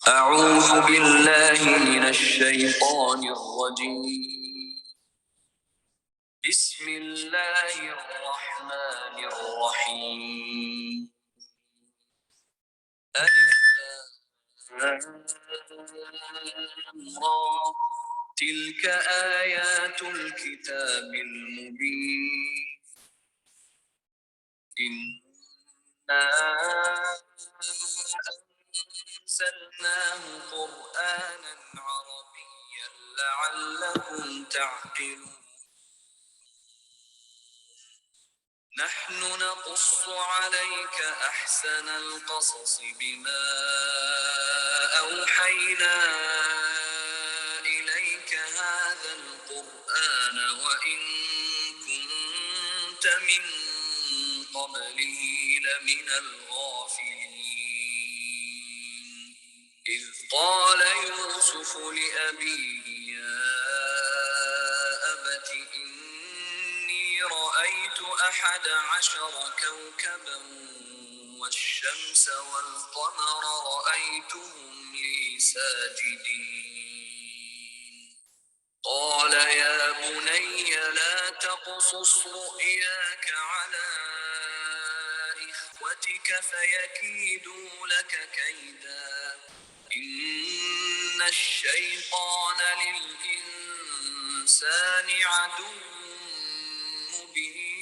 أعوذ بالله من الشيطان الرجيم. بسم الله الرحمن الرحيم. ألف لام را تلك آيات الكتاب المبين. إنا أنزلناه قرآنا عربيا لعلكم تعقلون. نحن نقص عليك أحسن القصص بما أوحينا إليك هذا القرآن وإن كنت من قبله لمن الغافلين. إذ قال يوسف لأبيه يا أبت إني رأيت 11 كوكبا والشمس والقمر رأيتهم لي ساجدين. قال يا بني لا تقصص رؤياك على إخوتك فيكيدوا لك كيدا إن الشيطان للإنسان عدو مبين.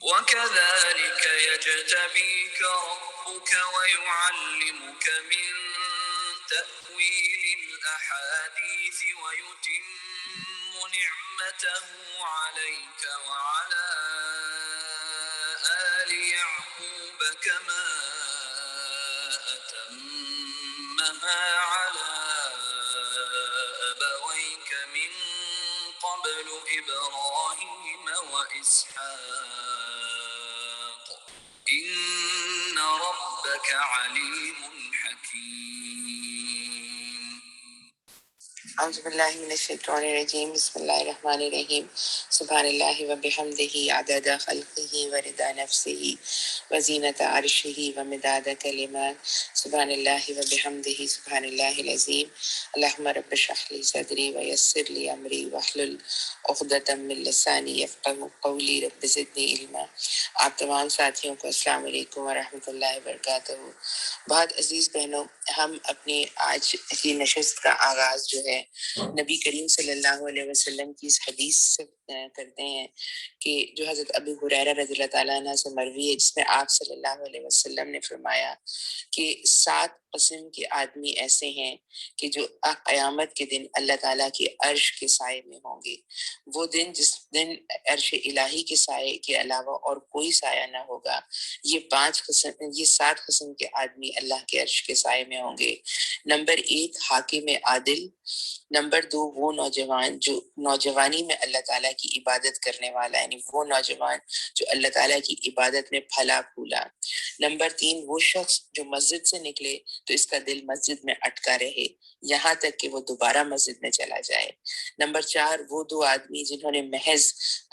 وكذلك يجتبيك ربك ويعلمك من تأويل الأحاديث ويتم نعمته عليك وعلى آل يعقوب كما أتمها على أبويك من قبل إبراهيم وإسحاق إن ربك عليم حكيم. اعوذ باللہ من الشیطان الرجیم بسم اللہ الرحمن الرحیم سبحان اللہ وبحمدہ عدد خلقہ ورضا نفسہ وزینۃ عرشہ ومداد کلمات سبحان اللہ وبحمدہ سبحان اللہ العظیم اللہم رب اشرح لی صدری ویسر لی امری واحلل عقدۃ من لسانی یفقہوا قولی رب زدنی علما۔ آپ تمام ساتھیوں کو السلام علیکم ورحمۃ اللہ وبرکاتہ۔ بہت عزیز بہنوں، ہم اپنی آج کی نشست کا آغاز جو ہے نبی کریم صلی اللہ علیہ وسلم کی اس حدیث سے کرتے ہیں کہ جو حضرت ابو ہریرہ رضی اللہ تعالیٰ عنہ سے مروی ہے، جس میں آپ صلی اللہ علیہ وسلم نے فرمایا کہ 7 قسم کے آدمی ایسے ہیں کہ جو قیامت کے دن اللہ تعالیٰ کے عرش کے سائے میں ہوں گے۔ وہ دن جس دن عرش الہی کے سائے کے علاوہ اور کوئی سایہ نہ ہوگا۔ یہ 7 قسم کے آدمی اللہ کے عرش کے سائے میں ہوں گے۔ نمبر 1 حاکم عادل، نمبر 2 وہ نوجوان جو نوجوانی میں اللہ تعالیٰ کی عبادت کرنے والا، یعنی وہ نوجوان جو اللہ تعالیٰ کی عبادت میں پھلا پھولا۔ نمبر 3 وہ شخص جو مسجد سے نکلے تو اس کا دل مسجد میں اٹکا رہے یہاں تک کہ وہ دوبارہ مسجد میں چلا جائے۔ نمبر 4 وہ 2 آدمی جنہوں نے محض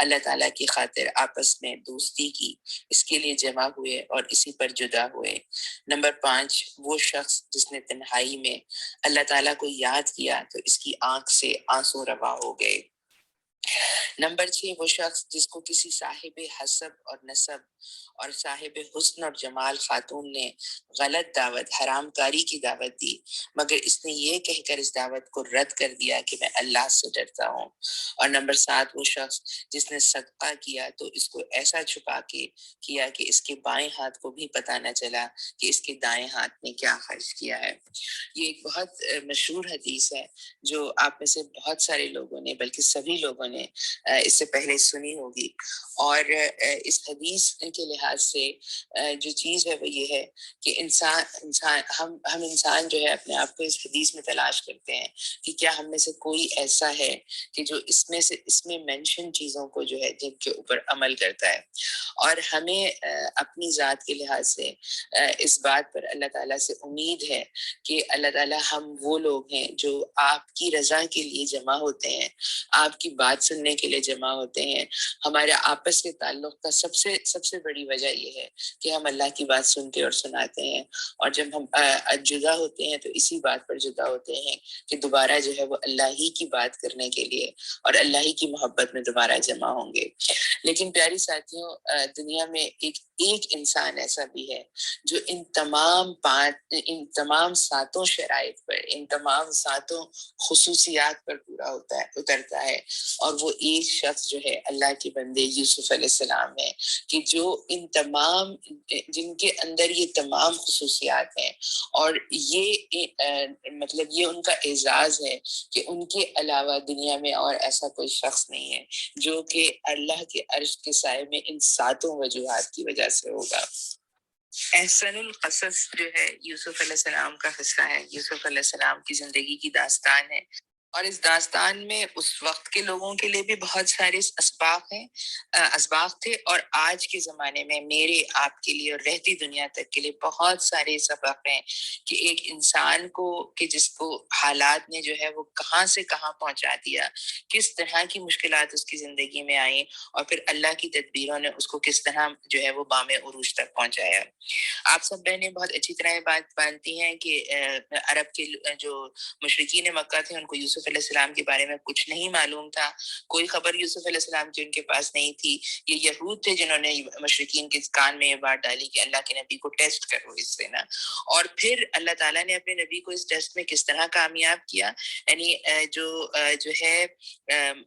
اللہ تعالیٰ کی خاطر آپس میں دوستی کی، اس کے لیے جمع ہوئے اور اسی پر جدا ہوئے۔ نمبر 5 وہ شخص جس نے تنہائی میں اللہ تعالیٰ کو یاد کیا تو اس کی آنکھ سے آنسو روا ہو گئے۔ نمبر 6 وہ شخص جس کو کسی صاحب حسب اور نسب اور صاحب حسن اور جمال خاتون نے غلط دعوت، حرام کاری کی دعوت دی، مگر اس نے یہ کہہ کر اس دعوت کو رد کر دیا کہ میں اللہ سے ڈرتا ہوں۔ اور نمبر 7 وہ شخص جس نے صدقہ کیا تو اس کو ایسا چھپا کے کیا کہ اس کے بائیں ہاتھ کو بھی پتہ نہ چلا کہ اس کے دائیں ہاتھ نے کیا خرچ کیا ہے۔ یہ ایک بہت مشہور حدیث ہے جو آپ میں سے بہت سارے لوگوں نے، بلکہ سبھی لوگوں نے اس سے پہلے سنی ہوگی۔ اور اس حدیث کے لحاظ سے جو چیز ہے وہ یہ ہے کہ ہم انسان جو ہے اپنے آپ کو اس حدیث میں تلاش کرتے ہیں کہ کیا ہم میں سے کوئی ایسا ہے کہ جو اس میں مینشن چیزوں کو جو ہے جن کے اوپر عمل کرتا ہے۔ اور ہمیں اپنی ذات کے لحاظ سے اس بات پر اللہ تعالیٰ سے امید ہے کہ اللہ تعالیٰ ہم وہ لوگ ہیں جو آپ کی رضا کے لیے جمع ہوتے ہیں، آپ کی بات بات سننے کے لیے جمع ہوتے ہیں. ہمارے آپس کے تعلق کا سب سے بڑی وجہ یہ ہے کہ ہم اللہ کی بات سنتے اور سناتے ہیں. اور جب ہم جدا ہوتے ہیں تو اسی بات پر جدا ہوتے ہیں کہ دوبارہ جو ہے وہ اللہ ہی کی بات کرنے کے لیے اور اللہ ہی کی محبت میں دوبارہ جمع ہوں گے. لیکن پیاری ساتھیوں، دنیا میں ایک انسان ایسا بھی ہے جو ان تمام ساتوں شرائط پر، ان تمام ساتوں خصوصیات پر پورا اترتا ہے، اور وہ ایک شخص جو ہے اللہ کے بندے یوسف علیہ السلام ہے، کہ جو جن کے اندر یہ تمام خصوصیات ہیں. اور یہ مطلب یہ ان کا اعزاز ہے کہ ان کے علاوہ دنیا میں اور ایسا کوئی شخص نہیں ہے جو کہ اللہ کے عرش کے سائے میں ان ساتوں وجوہات کی وجہ سے ہوگا. احسن القصص جو ہے یوسف علیہ السلام کا قصہ ہے، یوسف علیہ السلام کی زندگی کی داستان ہے. اور اس داستان میں اس وقت کے لوگوں کے لیے بھی بہت سارے اسباق تھے، اور آج کے زمانے میں میرے آپ کے لیے اور رہتی دنیا تک کے لیے بہت سارے سبق ہیں کہ ایک انسان کو، کہ جس کو حالات نے جو ہے وہ کہاں سے کہاں پہنچا دیا، کس طرح کی مشکلات اس کی زندگی میں آئیں، اور پھر اللہ کی تدبیروں نے اس کو کس طرح جو ہے وہ بام عروج تک پہنچایا. آپ سب بہنیں بہت اچھی طرح یہ بات مانتی ہیں کہ عرب کے جو مشرکین مکہ تھے ان کو یوسف علیہ السلام کے بارے میں کچھ نہیں معلوم تھا، کوئی خبر یوسف علیہ السلام کی ان کے پاس نہیں تھی. یہ یہود تھے جنہوں نے مشرکین کے کان میں یہ بات ڈالی کہ اللہ کے نبی کو ٹیسٹ کرو اس سے نا. اور پھر اللہ تعالیٰ نے اپنے نبی کو اس ٹیسٹ میں کس طرح کامیاب کیا. یعنی جو ہے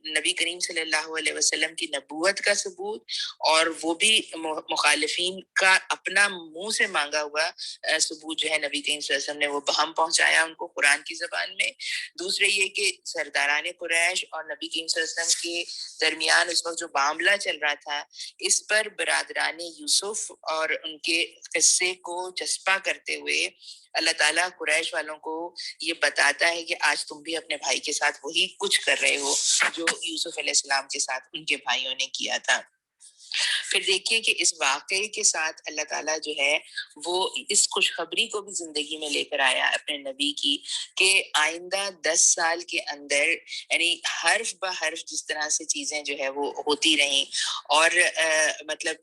نبی کریم صلی اللہ علیہ وسلم کی نبوت کا ثبوت، اور وہ بھی مخالفین کا اپنا منہ سے مانگا ہوا ثبوت جو ہے نبی کریم صلی اللہ علیہ وسلم نے وہ بہم پہنچایا ان کو قرآن کی زبان میں. دوسرے یہ کہ سرداران قریش اور نبی کریم صلی اللہ علیہ وسلم کے درمیان اس وقت جو معاملہ چل رہا تھا، اس پر برادران یوسف اور ان کے قصے کو چسپاں کرتے ہوئے اللہ تعالیٰ قریش والوں کو یہ بتاتا ہے کہ آج تم بھی اپنے بھائی کے ساتھ وہی کچھ کر رہے ہو جو یوسف علیہ السلام کے ساتھ ان کے بھائیوں نے کیا تھا. پھر دیکھیے کہ اس واقعے کے ساتھ اللہ تعالیٰ جو ہے وہ اس خوشخبری کو بھی زندگی میں لے کر آیا اپنے نبی کی، کہ آئندہ 10 سال کے اندر، یعنی حرف بہ حرف جس طرح سے چیزیں جو ہے وہ ہوتی رہیں. اور مطلب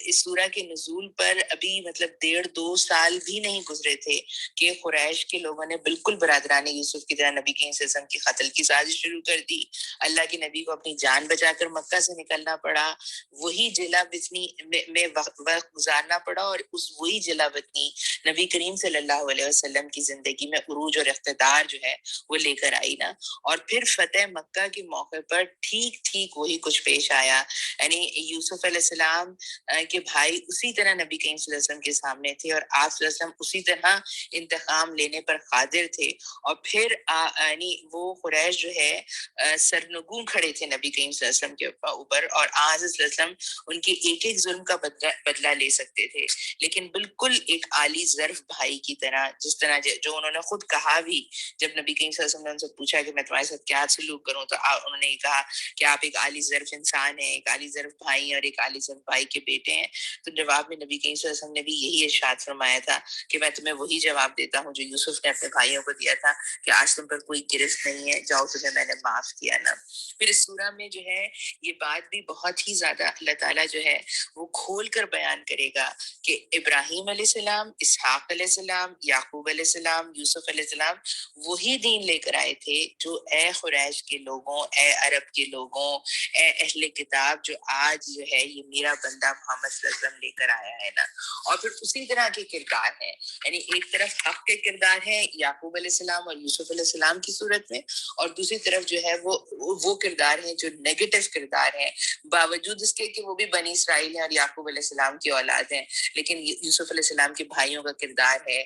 اس سورہ کے نزول پر ابھی مطلب 1.5-2 سال بھی نہیں گزرے تھے کہ قریش کے لوگوں نے بالکل برادران یوسف کی طرح نبی کریم صلی اللہ علیہ وسلم کی قتل کی سازش شروع کر دی. اللہ کے نبی کو اپنی جان بچا کر مکہ سے نکلنا پڑا، وہی جلا وطنی میں وقت گزارنا پڑا، اور وہی جلا وطنی نبی کریم صلی اللہ علیہ وسلم کی زندگی میں عروج اور اقتدار جو ہے وہ لے کر آئی نا. اور پھر فتح مکہ کے موقع پر ٹھیک وہی کچھ پیش آیا. یعنی یوسف علیہ السلام کے بھائی اسی طرح نبی کریم صلی اللہ علیہ وسلم کے سامنے تھے، اور آپ صلی اللہ علیہ وسلم اسی طرح انتقام لینے پر قادر تھے. اور پھر یعنی وہ قریش جو ہے سرنگوں کھڑے تھے نبی کریم صلی اللہ علیہ وسلم کے اوپر، اور آج صلی اللہ علیہ وسلم ان کے ایک ظلم کا بدلہ لے سکتے تھے، لیکن بالکل ایک عالی ظرف بھائی کی طرح، جس طرح جو انہوں نے خود کہا بھی جب نبی کریم صلی اللہ علیہ وسلم نے ان سے پوچھا کہ میں تمہارے ساتھ کیا سلوک کروں، تو انہوں نے یہ کہا کہ آپ ایک عالی ظرف انسان ہیں، ایک عالی ظرف بھائی ہیں، اور ایک عالی ظرف بھائی کے بیٹے ہیں. تو جواب میں نبی کریم صلی اللہ علیہ وسلم نے بھی یہی ارشاد فرمایا تھا کہ میں تمہیں وہی جواب دیتا ہوں جو یوسف نے اپنے بھائیوں کو دیا تھا کہ آج تم پر کوئی گرفت نہیں ہے، جاؤ تمہیں میں نے معاف کیا نا. پھر اس سورہ میں جو ہے یہ بات بھی بہت ہی زیادہ اللہ تعالیٰ جو ہے وہ کھول کر بیان کرے گا کہ ابراہیم علیہ السلام، اسحاق علیہ السلام، یعقوب علیہ السلام، یوسف علیہ السلام وہی دین لے کر آئے تھے جو اے قریش کے لوگوں، اے عرب کے لوگوں، اے اہل کتاب، جو آج جو ہے یہ میرا بندہ محمد صلی اللہ علیہ وسلم لے کر آیا ہے نا. اور پھر اسی طرح کے کردار ہیں، یعنی ایک طرف حق کے کردار ہیں یعقوب علیہ السلام اور یوسف علیہ السلام کی صورت میں، اور دوسری طرف جو ہے وہ کردار ہیں جو نیگیٹو کردار ہیں، باوجود اس کے کہ وہ بھی بنی اسرائیل ہیں اور یعقوب علیہ السلام کی اولاد ہیں. لیکن یوسف علیہ السلام کے بھائیوں کا کردار ہے،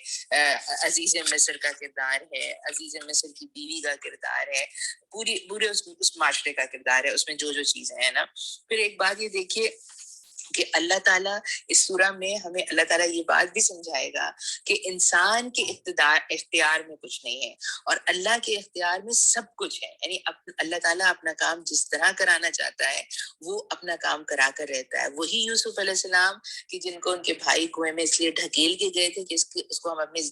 عزیز مصر کا کردار ہے، عزیز مصر کی بیوی کا کردار ہے، پورے اس معاشرے کا کردار ہے، اس میں جو چیزیں ہیں نا. پھر ایک بات یہ دیکھیے کہ اللہ تعالیٰ اس سورہ میں ہمیں اللہ تعالیٰ یہ بات بھی سمجھائے گا کہ انسان کے اختیار میں کچھ نہیں ہے اور اللہ کے اختیار میں سب کچھ ہے. یعنی اللہ تعالیٰ اپنا کام جس طرح کرانا چاہتا ہے وہ اپنا کام کرا کر رہتا ہے. وہی یوسف علیہ السلام کہ جن کو ان کے بھائی کنویں میں اس لیے ڈھکیل کے گئے تھے کہ اس کو ہم اپنی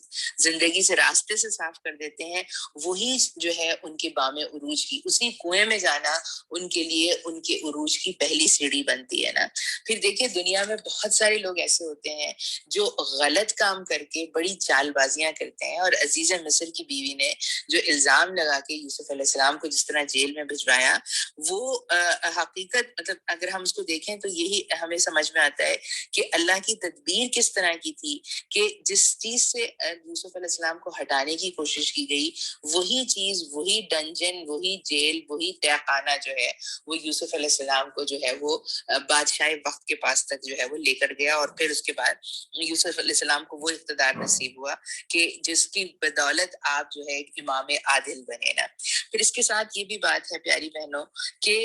زندگی سے راستے سے صاف کر دیتے ہیں, وہی جو ہے ان کے بام عروج کی, اسی کنویں میں جانا ان کے لیے ان کے عروج کی پہلی سیڑھی بنتی ہے نا. پھر دیکھیے دنیا میں بہت سارے لوگ ایسے ہوتے ہیں جو غلط کام کر کے بڑی چال بازیاں کرتے ہیں, اور عزیز مصر کی بیوی نے جو الزام لگا کے یوسف علیہ السلام کو جس طرح جیل میں بھجوایا, وہ حقیقت مطلب اگر ہم اس کو دیکھیں تو یہی ہمیں سمجھ میں آتا ہے کہ اللہ کی تدبیر کس طرح کی تھی کہ جس چیز سے یوسف علیہ السلام کو ہٹانے کی کوشش کی گئی وہی چیز, وہی ڈنجن, وہی جیل, وہی تہہ خانہ جو ہے وہ یوسف علیہ السلام کو جو ہے وہ بادشاہ وقت کے پاس تک جو ہے وہ لے کر گیا, اور پھر اس کے بعد یوسف علیہ السلام کو وہ اقتدار نصیب ہوا کہ جس کی بدولت آپ جو ہے امام عادل بنے نا. پھر اس کے ساتھ یہ بھی بات ہے پیاری بہنوں کہ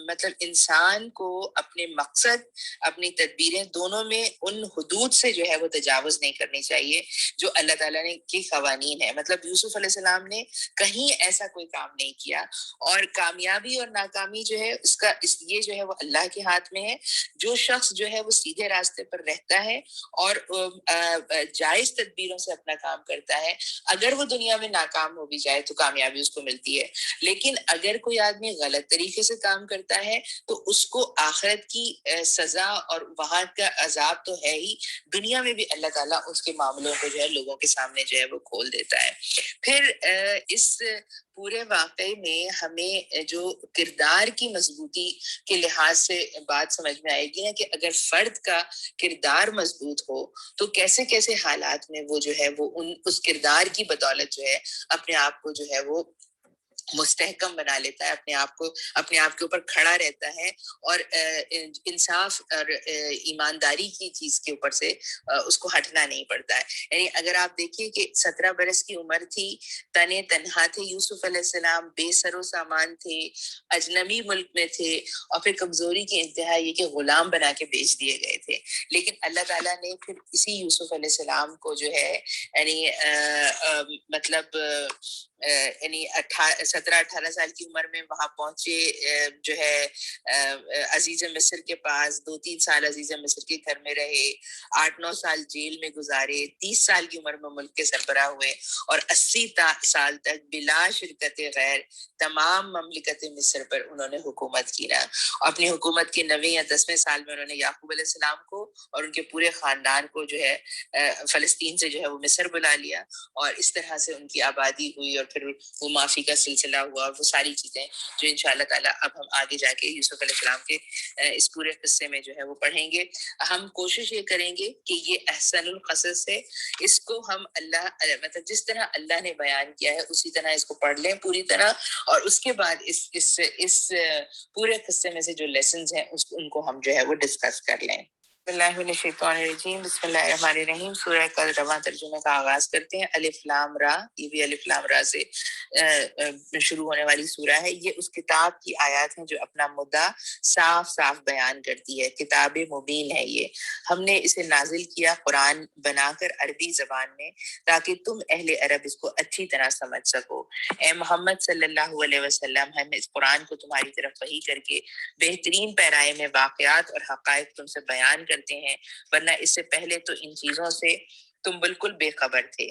مطلب انسان کو اپنے مقصد اپنی تدبیریں دونوں میں ان حدود سے جو ہے وہ تجاوز نہیں کرنی چاہیے جو اللہ تعالیٰ نے کی قوانین ہے. مطلب یوسف علیہ السلام نے کہیں ایسا کوئی کام نہیں کیا, اور کامیابی اور ناکامی جو ہے یہ جو ہے وہ اللہ کے ہاتھ میں ہے. جو شخص جو ہے وہ سیدھے راستے پر رہتا ہے اور جائز تدبیروں سے اپنا کام کرتا ہے, اگر وہ دنیا میں ناکام ہو بھی جائے تو کامیابی اس کو ملتی ہے. لیکن اگر کوئی آدمی غلط طریقے سے کام کرتا ہے تو اس کو آخرت کی سزا اور وہاں کا عذاب تو ہے ہی, دنیا میں بھی اللہ تعالیٰ اس کے معاملوں کو جو ہے لوگوں کے سامنے جو ہے وہ کھول دیتا ہے. پھر اس پورے واقعے میں ہمیں جو کردار کی مضبوطی کے لحاظ سے بات سمجھ میں آئے گی نا کہ اگر فرد کا کردار مضبوط ہو تو کیسے کیسے حالات میں وہ جو ہے وہ اس کردار کی بدولت جو ہے اپنے آپ کو جو ہے وہ مستحکم بنا لیتا ہے, اپنے آپ کے اوپر کھڑا رہتا ہے, اور انصاف اور ایمانداری کی چیز کے اوپر سے اس کو ہٹنا نہیں پڑتا ہے. یعنی اگر آپ دیکھیے کہ 17 برس کی عمر تھی, تنے تنہا تھے یوسف علیہ السلام, بے سر و سامان تھے, اجنبی ملک میں تھے, اور پھر کمزوری کی انتہا یہ کہ غلام بنا کے بیچ دیے گئے تھے. لیکن اللہ تعالیٰ نے پھر اسی یوسف علیہ السلام کو جو ہے یعنی مطلب یعنی 17-18 سال کی عمر میں وہاں پہنچے, جو ہے عزیز مصر کے پاس 2-3 سال عزیز مصر کے گھر میں رہے, 8-9 سال جیل میں گزارے, 30 سال کی عمر میں ملک کے سربراہ ہوئے, اور 80 سال تک بلا شرکت غیر تمام مملکت مصر پر انہوں نے حکومت کی نا. اپنی حکومت کے 9ویں یا 10ویں سال میں انہوں نے یعقوب علیہ السلام کو اور ان کے پورے خاندان کو جو ہے فلسطین سے جو ہے وہ مصر بلا لیا, اور اس طرح سے ان کی آبادی ہوئی, اور پھر وہ معافی کا سلسلہ ہوا, اور وہ ساری چیزیں جو انشاءاللہ تعالیٰ اب ہم آگے جا کے یوسف علیہ السلام کے اس پورے قصے میں جو ہے وہ پڑھیں گے. ہم کوشش یہ کریں گے کہ یہ احسن القصص ہے, اس کو ہم اللہ مطلب جس طرح اللہ نے بیان کیا ہے اسی طرح اس کو پڑھ لیں پوری طرح, اور اس کے بعد اس پورے قصے میں سے جو لیسنز ہیں ان کو ہم جو ہے وہ ڈسکس کر لیں. بسم اللہ من الشیطان الرجیم, بسم اللہ الرحمن الرحیم. سورہ کا رواں ترجمے کا آغاز کرتے ہیں. الف لام را, یہ بھی الف لام را سے شروع ہونے والی سورہ ہے. یہ اس کتاب کی آیات ہیں جو اپنا مدعا صاف صاف بیان کرتی ہے. کتاب مبین ہے یہ, ہم نے اسے نازل کیا قرآن بنا کر عربی زبان میں تاکہ تم اہل عرب اس کو اچھی طرح سمجھ سکو. اے محمد صلی اللہ علیہ وسلم, ہم اس قرآن کو تمہاری طرف وحی کر کے بہترین پیرائے میں واقعات اور حقائق تم سے بیان کرتے ہیں, ورنہ اس سے پہلے تو ان چیزوں سے تم بالکل بے خبر تھے.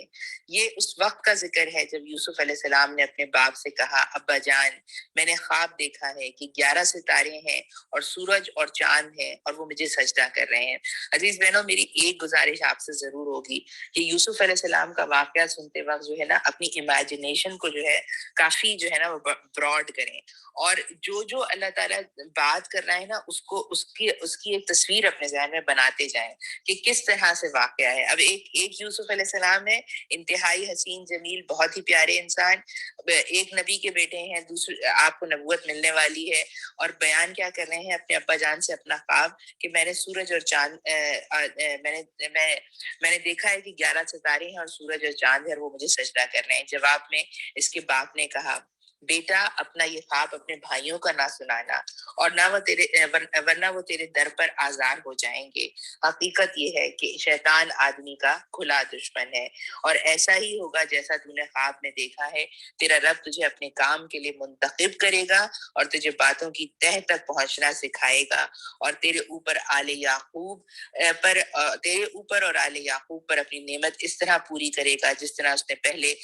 یہ اس وقت کا ذکر ہے جب یوسف علیہ السلام نے اپنے باپ سے کہا, ابا جان میں نے خواب دیکھا ہے کہ 11 ستارے ہیں اور سورج اور چاند ہیں اور وہ مجھے سجدہ کر رہے ہیں. عزیز بہنوں, میری ایک گزارش آپ سے ضرور ہوگی کہ یوسف علیہ السلام کا واقعہ سنتے وقت جو ہے نا اپنی امیجنیشن کو جو ہے کافی جو ہے نا وہ براڈ کریں, اور جو اللہ تعالیٰ بات کر رہا ہے نا اس کی ایک تصویر اپنے ذہن میں بناتے جائیں کہ کس طرح سے واقعہ ہے. اب ایک یوسف علیہ السلام ہے, انتہائی حسین جمیل, بہت ہی پیارے انسان, ایک نبی کے بیٹے ہیں, دوسرے آپ کو نبوت ملنے والی ہے, اور بیان کیا کر رہے ہیں اپنے ابا جان سے اپنا خواب کہ میں نے سورج اور چاند میں نے دیکھا ہے کہ 11 ستارے ہیں اور سورج اور چاند ہے اور وہ مجھے سجدہ کر رہے ہیں. جواب میں اس کے باپ نے کہا, بیٹا اپنا یہ خواب اپنے بھائیوں کا نہ سنانا، اور نہ وہ ورنہ وہ تیرے در پر آزار ہو جائیں گے۔ حقیقت یہ ہے کہ شیطان آدمی کا کھلا دشمن ہے، اور ایسا ہی ہوگا جیسا تو نے خواب میں دیکھا ہے۔ تیرا رب تجھے اپنے کام کے لیے منتخب کرے گا اور تجھے باتوں کی تہ تک پہنچنا سکھائے گا، اور تیرے اوپر اور آل یعقوب پر اپنی نعمت اس طرح پوری کرے گا جس طرح اس نے پہلے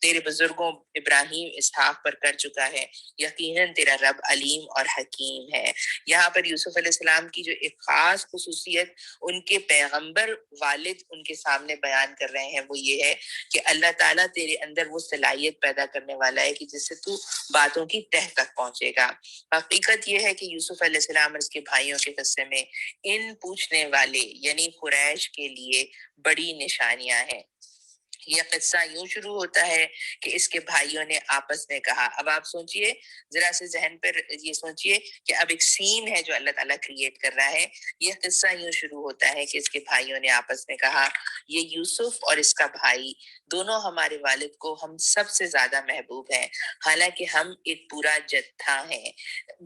تیرے بزرگوں ابراہیم اسحاق پر کر چکا ہے۔ یقیناً تیرا رب علیم اور حکیم ہے۔ یہاں پر یوسف علیہ السلام کی جو ایک خاص خصوصیت ان کے پیغمبر والد ان کے سامنے بیان کر رہے ہیں وہ یہ ہے کہ اللہ تعالیٰ تیرے اندر وہ صلاحیت پیدا کرنے والا ہے کہ جس سے تو باتوں کی تہ تک پہنچے گا۔ حقیقت یہ ہے کہ یوسف علیہ السلام اور اس کے بھائیوں کے قصے میں ان پوچھنے والے یعنی قریش کے لیے بڑی نشانیاں ہیں۔ یہ قصہ یوں شروع ہوتا ہے کہ اس کے بھائیوں نے آپس میں کہا۔ اب آپ سوچئے، ذرا سے ذہن پر یہ سوچئے کہ اب ایک سین ہے جو اللہ تعالیٰ کریٹ کر رہا ہے۔ یہ قصہ یوں شروع ہوتا ہے کہ اس کے بھائیوں نے آپس میں کہا، یہ یوسف اور اس کا بھائی دونوں ہمارے والد کو ہم سب سے زیادہ محبوب ہیں، حالانکہ ہم ایک پورا جتھا ہیں۔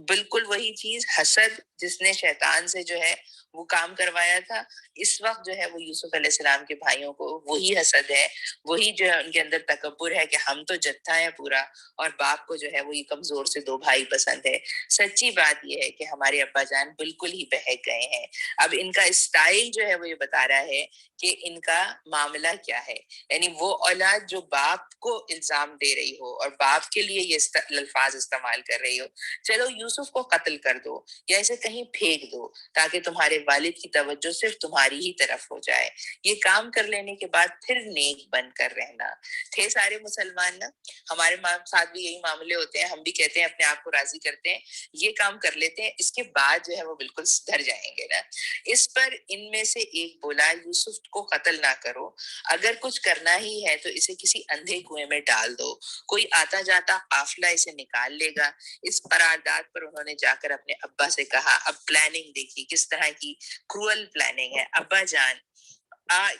بالکل وہی چیز حسد جس نے شیطان سے جو ہے وہ کام کروایا تھا، اس وقت جو ہے وہ یوسف علیہ السلام کے بھائیوں کو وہی حسد ہے، وہی جو ہے ان کے اندر تکبر ہے کہ ہم تو جتھا ہے پورا، اور باپ کو جو ہے وہ یہ کمزور سے دو بھائی پسند ہے۔ سچی بات یہ ہے کہ ہمارے ابا جان بالکل ہی بہک گئے ہیں۔ اب ان کا اسٹائل جو ہے وہ یہ بتا رہا ہے کہ ان کا معاملہ کیا ہے، یعنی وہ اولاد جو باپ کو الزام دے رہی ہو اور باپ کے لیے یہ الفاظ استعمال کر رہی ہو، چلو یوسف کو قتل کر دو یا اسے کہیں پھینک دو تاکہ تمہارے والد کی توجہ صرف تمہاری ہی طرف ہو جائے، یہ کام کر لینے کے بعد پھر نیک بن کر رہنا۔ تھے سارے مسلمان نا، ہمارے ساتھ بھی یہی معاملے ہوتے ہیں، ہم بھی کہتے ہیں اپنے آپ کو راضی کرتے ہیں، یہ کام کر لیتے ہیں، اس کے بعد جو ہے وہ بالکل سدھر جائیں گے نا۔ اس پر ان میں سے ایک بولا، یوسف کو قتل نہ کرو، اگر کچھ کرنا ہی ہے تو اسے کسی اندھے کنویں میں ڈال دو، کوئی آتا جاتا قافلہ اسے نکال لے گا۔ اس قرارداد پر انہوں نے جا کر اپنے ابا سے کہا۔ اب پلاننگ دیکھیے کس طرح کی کروئل پلاننگ ہے۔ ابا جان،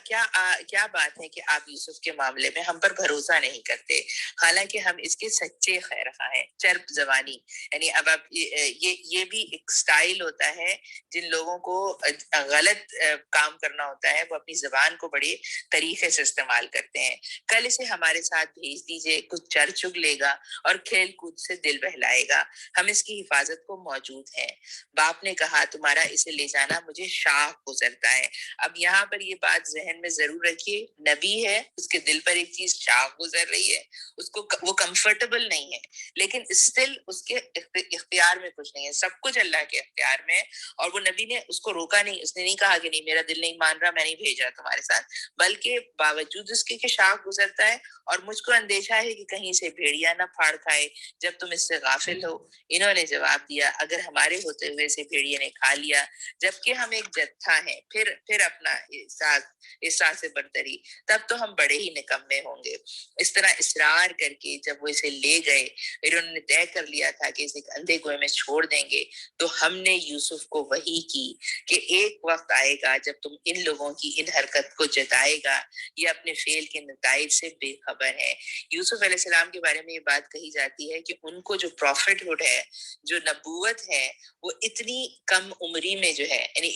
کیا بات ہے کہ آپ یوسف کے معاملے میں ہم پر بھروسہ نہیں کرتے، حالانکہ ہم اس کے سچے خیر خواہ ہیں۔ چرب زبانی، یعنی اب آپ یہ بھی ایک سٹائل ہوتا ہے جن لوگوں کو غلط کام کرنا ہوتا ہے، وہ اپنی زبان کو بڑے طریقے سے استعمال کرتے ہیں۔ کل اسے ہمارے ساتھ بھیج دیجئے، کچھ چر چگ لے گا اور کھیل کود سے دل بہلائے گا، ہم اس کی حفاظت کو موجود ہیں۔ باپ نے کہا، تمہارا اسے لے جانا مجھے شاق گزرتا ہے۔ اب یہاں پر یہ بات ذہن میں ضرور رکھیے، نبی ہے، اس کے دل پر ایک چیز شاق گزر رہی ہے، اس کو وہ کمفرٹیبل نہیں ہے، لیکن اسٹل اس کے اختیار میں کچھ نہیں ہے، سب کچھ اللہ کے اختیار میں ہے، اور وہ نبی نے اس کو روکا نہیں، اس نے نہیں کہا کہ نہیں میرا دل نہیں مان رہا، میں نہیں بھیج رہا تمہارے ساتھ، بلکہ باوجود اس کے کہ شاق گزرتا ہے اور مجھ کو اندیشہ ہے کہ کہیں سے بھیڑیا نہ پھاڑ کھائے جب تم اس سے غافل ہو۔ انہوں نے جواب دیا، اگر ہمارے ہوتے ہوئے سے بھیڑیے نے کھا لیا جبکہ ہم ایک جتھا ہیں، پھر اپنا احساس سے برتری، تب تو ہم بڑے ہی نکمے ہوں گے۔ اس طرح اصرار کر کے جب وہ اسے لے گئے، پھر انہوں نے طے کر لیا تھا کہ اسے ایک اندھے کنویں میں چھوڑ دیں گے، تو ہم نے یوسف کو وحی کی کہ ایک وقت آئے گا جب تم ان لوگوں کی ان حرکت کو جتائے گا، یہ اپنے فعل کے نتائج سے بے خبر ہے۔ یوسف علیہ السلام کے بارے میں یہ بات کہی جاتی ہے کہ ان کو جو پروفٹ ہوڈ ہے، جو نبوت ہے، وہ اتنی کم عمری میں جو ہے، یعنی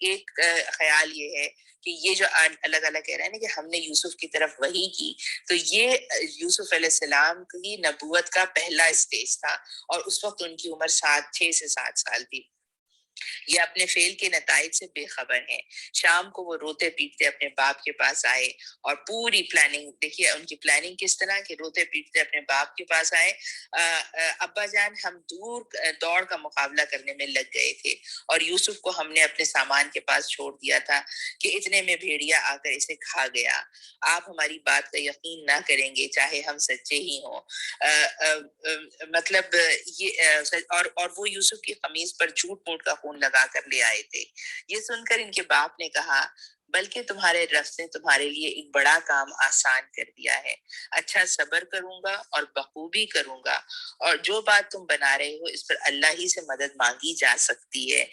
ایک خیال یہ ہے کہ یہ جو اللہ تعالیٰ کہہ رہا ہے نا کہ ہم نے یوسف کی طرف وحی کی، تو یہ یوسف علیہ السلام کی نبوت کا پہلا اسٹیج تھا، اور اس وقت ان کی عمر 6 سے 7 سال تھی۔ یہ اپنے فعل کے نتائج سے بے خبر ہیں۔ شام کو وہ روتے پیٹتے اپنے باپ کے پاس آئے، اور پوری پلاننگ دیکھیے ان کی پلاننگ کس طرح کہ روتے پیٹتے اپنے باپ کے پاس آئے، ابا جان ہم دوڑ کا مقابلہ کرنے میں لگ گئے تھے، اور یوسف کو ہم نے اپنے سامان کے پاس چھوڑ دیا تھا کہ اتنے میں بھیڑیا آ کر اسے کھا گیا۔ آپ ہماری بات کا یقین نہ کریں گے چاہے ہم سچے ہی ہوں۔ مطلب یہ اور وہ یوسف کی قمیص پر جھوٹ موٹ کا خون لگا کر لے آئے تھے۔ یہ سن کر ان کے باپ نے کہا، بلکہ تمہارے رب نے تمہارے لیے ایک بڑا کام آسان کر دیا ہے، اچھا صبر کروں گا اور بخوبی کروں گا، اور جو بات تم بنا رہے ہو اس پر اللہ ہی سے مدد مانگی جا سکتی ہے۔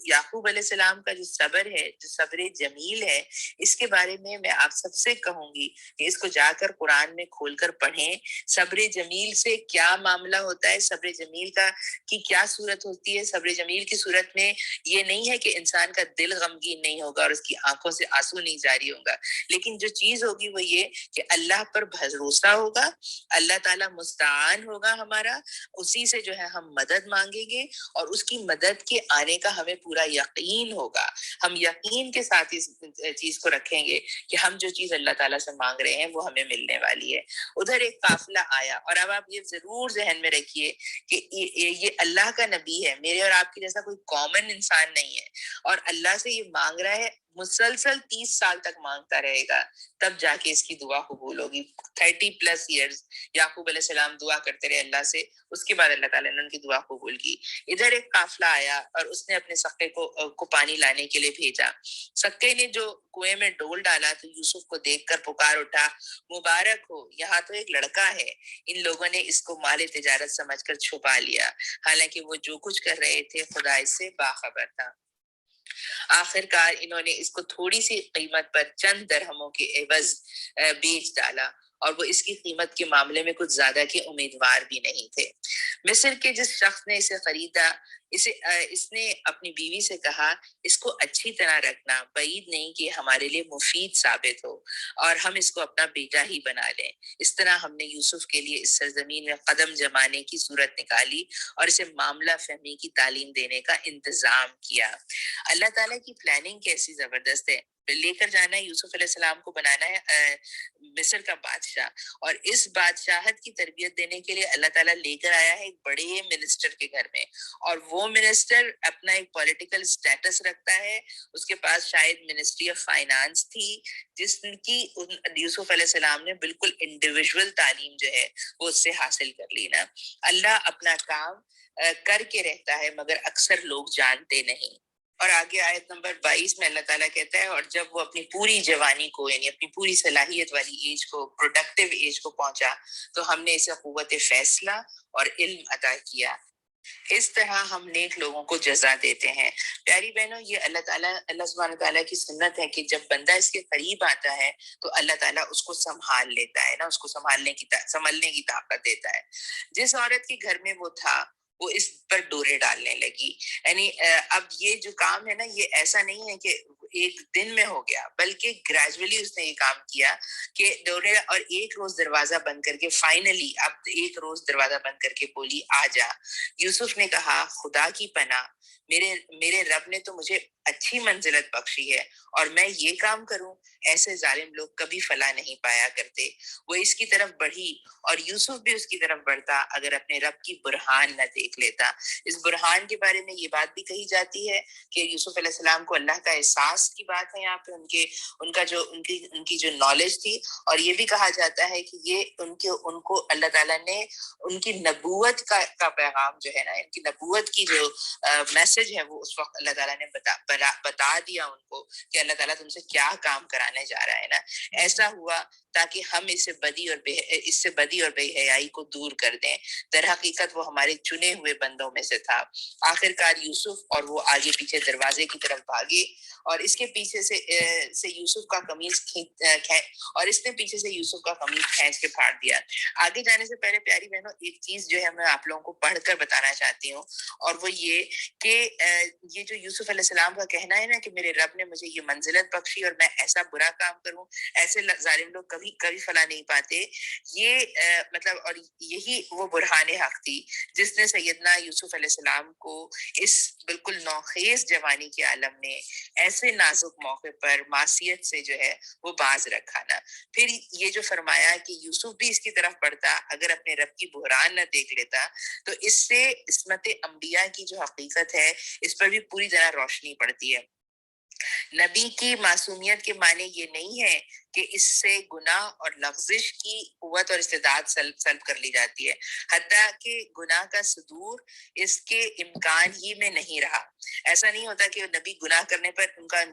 یعقوب علیہ السلام کا جو صبر ہے، جو صبر جمیل ہے، اس کے بارے میں آپ سب سے کہوں گی کہ اس کو جا کر قرآن میں کھول کر پڑھیں۔ صبر جمیل سے کیا معاملہ ہوتا ہے، صبر جمیل کی کیا صورت ہوتی ہے۔ صبر جمیل کی صورت میں یہ نہیں ہے کہ انسان کا دل غمگین نہیں ہوگا اور اس کی آنکھوں سے آنسو نہیں جاری ہوگا، لیکن جو چیز ہوگی وہ یہ کہ اللہ پر بھروسہ ہوگا، اللہ تعالیٰ مستعان ہوگا ہمارا، اسی سے جو ہے ہم مدد مانگیں گے اور اس کی مدد کے آنے کا ہمیں پورا یقین ہوگا۔ ہم یقین کے ساتھ اس چیز کو رکھیں گے کہ ہم جو چیز اللہ تعالیٰ سے مانگ رہے ہیں وہ ہمیں ملنے والی ہے۔ ادھر ایک قافلہ آیا، اور اب آپ یہ ضرور ذہن میں رکھیے کہ یہ اللہ کا نبی ہے، میرے اور آپ کے جیسا کوئی کامن انسان نہیں ہے، اور اللہ سے یہ مانگ رہا ہے، مسلسل 30 سال تک مانگتا رہے گا، تب جا کے اس کی دعا قبول ہوگی۔ 30+ ایئرز یعقوب علیہ السلام دعا کرتے رہے اللہ سے، اس کے بعد اللہ تعالیٰ نے ان کی دعا قبول کی۔ ادھر ایک قافلہ آیا اور اس نے اپنے سقے کو پانی لانے کے لیے بھیجا۔ سقے نے جو کنویں میں ڈول ڈالا تو یوسف کو دیکھ کر پکار اٹھا، مبارک ہو، یہاں تو ایک لڑکا ہے۔ ان لوگوں نے اس کو مال تجارت سمجھ کر چھپا لیا، حالانکہ وہ جو کچھ کر رہے تھے خدا اس سے باخبر تھا۔ آخر کار انہوں نے اس کو تھوڑی سی قیمت پر چند درہموں کے عوض بیچ ڈالا، اور وہ اس کی قیمت کے معاملے میں کچھ زیادہ کے امیدوار بھی نہیں تھے۔ مصر کے جس شخص نے اسے خریدا، اس نے اپنی بیوی سے کہا، اس کو اچھی طرح رکھنا، بعید نہیں کہ ہمارے لیے مفید ثابت ہو اور ہم اس کو اپنا بیٹا ہی بنا لیں۔ اس طرح ہم نے یوسف کے لیے اس سرزمین میں قدم جمانے کی صورت نکالی اور اسے معاملہ فہمی کی تعلیم دینے کا انتظام کیا۔ اللہ تعالیٰ کی پلاننگ کیسی زبردست ہے، لے کر جانا ہے یوسف علیہ السلام کو، بنانا ہے مصر کا بادشاہ، اور اس بادشاہت کی تربیت دینے کے لیے اللہ تعالیٰ لے کر آیا ہے ایک بڑے منسٹر کے گھر میں، اور وہ منسٹر اپنا ایک پولیٹیکل سٹیٹس رکھتا ہے، اس کے پاس شاید منسٹری آف فائنانس تھی، جس کی یوسف علیہ السلام نے بالکل انڈیویجول تعلیم جو ہے وہ اس سے حاصل کر لی نا۔ اللہ اپنا کام کر کے رہتا ہے مگر اکثر لوگ جانتے نہیں۔ اور آگے آیت نمبر 22 میں اللہ تعالیٰ کہتا ہے، اور جب وہ اپنی پوری جوانی کو، یعنی اپنی پوری صلاحیت والی ایج کو، پروڈکٹیو ایج کو پہنچا، تو ہم نے اسے قوت فیصلہ اور علم عطا کیا۔ اس طرح ہم نیک لوگوں کو جزا دیتے ہیں۔ پیاری بہنوں، یہ اللہ سبحانہ تعالیٰ کی سنت ہے کہ جب بندہ اس کے قریب آتا ہے تو اللہ تعالیٰ اس کو سنبھال لیتا ہے نا، اس کو سنبھالنے کی طاقت دیتا ہے۔ جس عورت کے گھر میں وہ تھا وہ اس پر ڈورے ڈالنے لگی، یعنی اب یہ جو کام ہے نا، یہ ایسا نہیں ہے کہ ایک دن میں ہو گیا، بلکہ گریجولی اس نے یہ کام کیا کہ ڈورے، اور ایک روز دروازہ بند کر کے، فائنلی اب ایک روز دروازہ بند کر کے بولی، آ جا۔ یوسف نے کہا، خدا کی پناہ، میرے رب نے تو مجھے اچھی منزلت بخشی ہے اور میں یہ کام کروں؟ ایسے ظالم لوگ کبھی فلاح نہیں پایا کرتے۔ وہ اس کی طرف بڑھی اور یوسف بھی اس کی طرف بڑھتا اگر اپنے رب کی برہان نہ دیکھ لیتا۔ اس برہان کے بارے میں یہ بات بھی کہی جاتی ہے کہ یوسف علیہ السلام کو اللہ کا احساس کی بات ہے یہاں پہ، ان کی جو نالج تھی، اور یہ بھی کہا جاتا ہے کہ یہ ان کو اللہ تعالیٰ نے ان کی نبوت کا پیغام جو ہے نا، ان کی نبوت کی جو میسج ہے، وہ اس وقت اللہ تعالیٰ نے بتا دیا ان کو کہ اللہ تعالیٰ تم سے کیا کام کرانے جا رہا ہے نا۔ ایسا ہوا تاکہ ہم اس سے بدی اور بے حیائی کو دور کر دیں۔ در حقیقت وہ ہمارے چنے ہوئے بندوں میں سے تھا۔ آخر کار یوسف اور وہ آگے پیچھے دروازے کی طرف بھاگے، اور اس کے پیچھے سے یوسف کا قمیص کھینچ کے پھاڑ دیا۔ آگے جانے سے پہلے پیاری بہنوں، ایک چیز جو ہے میں آپ لوگوں کو پڑھ کر بتانا چاہتی ہوں، اور وہ یہ کہ یہ جو یوسف علیہ السلام کا کہنا ہے نا کہ میرے رب نے مجھے یہ منزلت بخشی اور میں ایسا برا کام کروں، ایسے ظالم لوگ کبھی فلاح نہیں پاتے، یہ مطلب، اور یہی وہ برہان حق تھی جس نے سیدنا یوسف علیہ السلام کو اس بالکل نوخیز جوانی کے عالم میں ایسے نازک موقع پر معصیت سے جو ہے وہ باز رکھا نا۔ پھر یہ جو فرمایا کہ یوسف بھی اس کی طرف بڑھتا اگر اپنے رب کی بحران نہ دیکھ لیتا، تو اس سے عصمت انبیاء کی جو حقیقت ہے اس پر بھی پوری طرح روشنی پڑتی ہے۔ نبی کی معصومیت کے معنی یہ نہیں ہے کہ اس سے گناہ اور لغزش کی قوت اور استعداد سلب کر لی جاتی ہے، حتیٰ کہ گناہ کا صدور اس کے امکان ہی میں نہیں رہا۔ ایسا نہیں ہوتا کہ نبی گناہ کرنے پر ان کا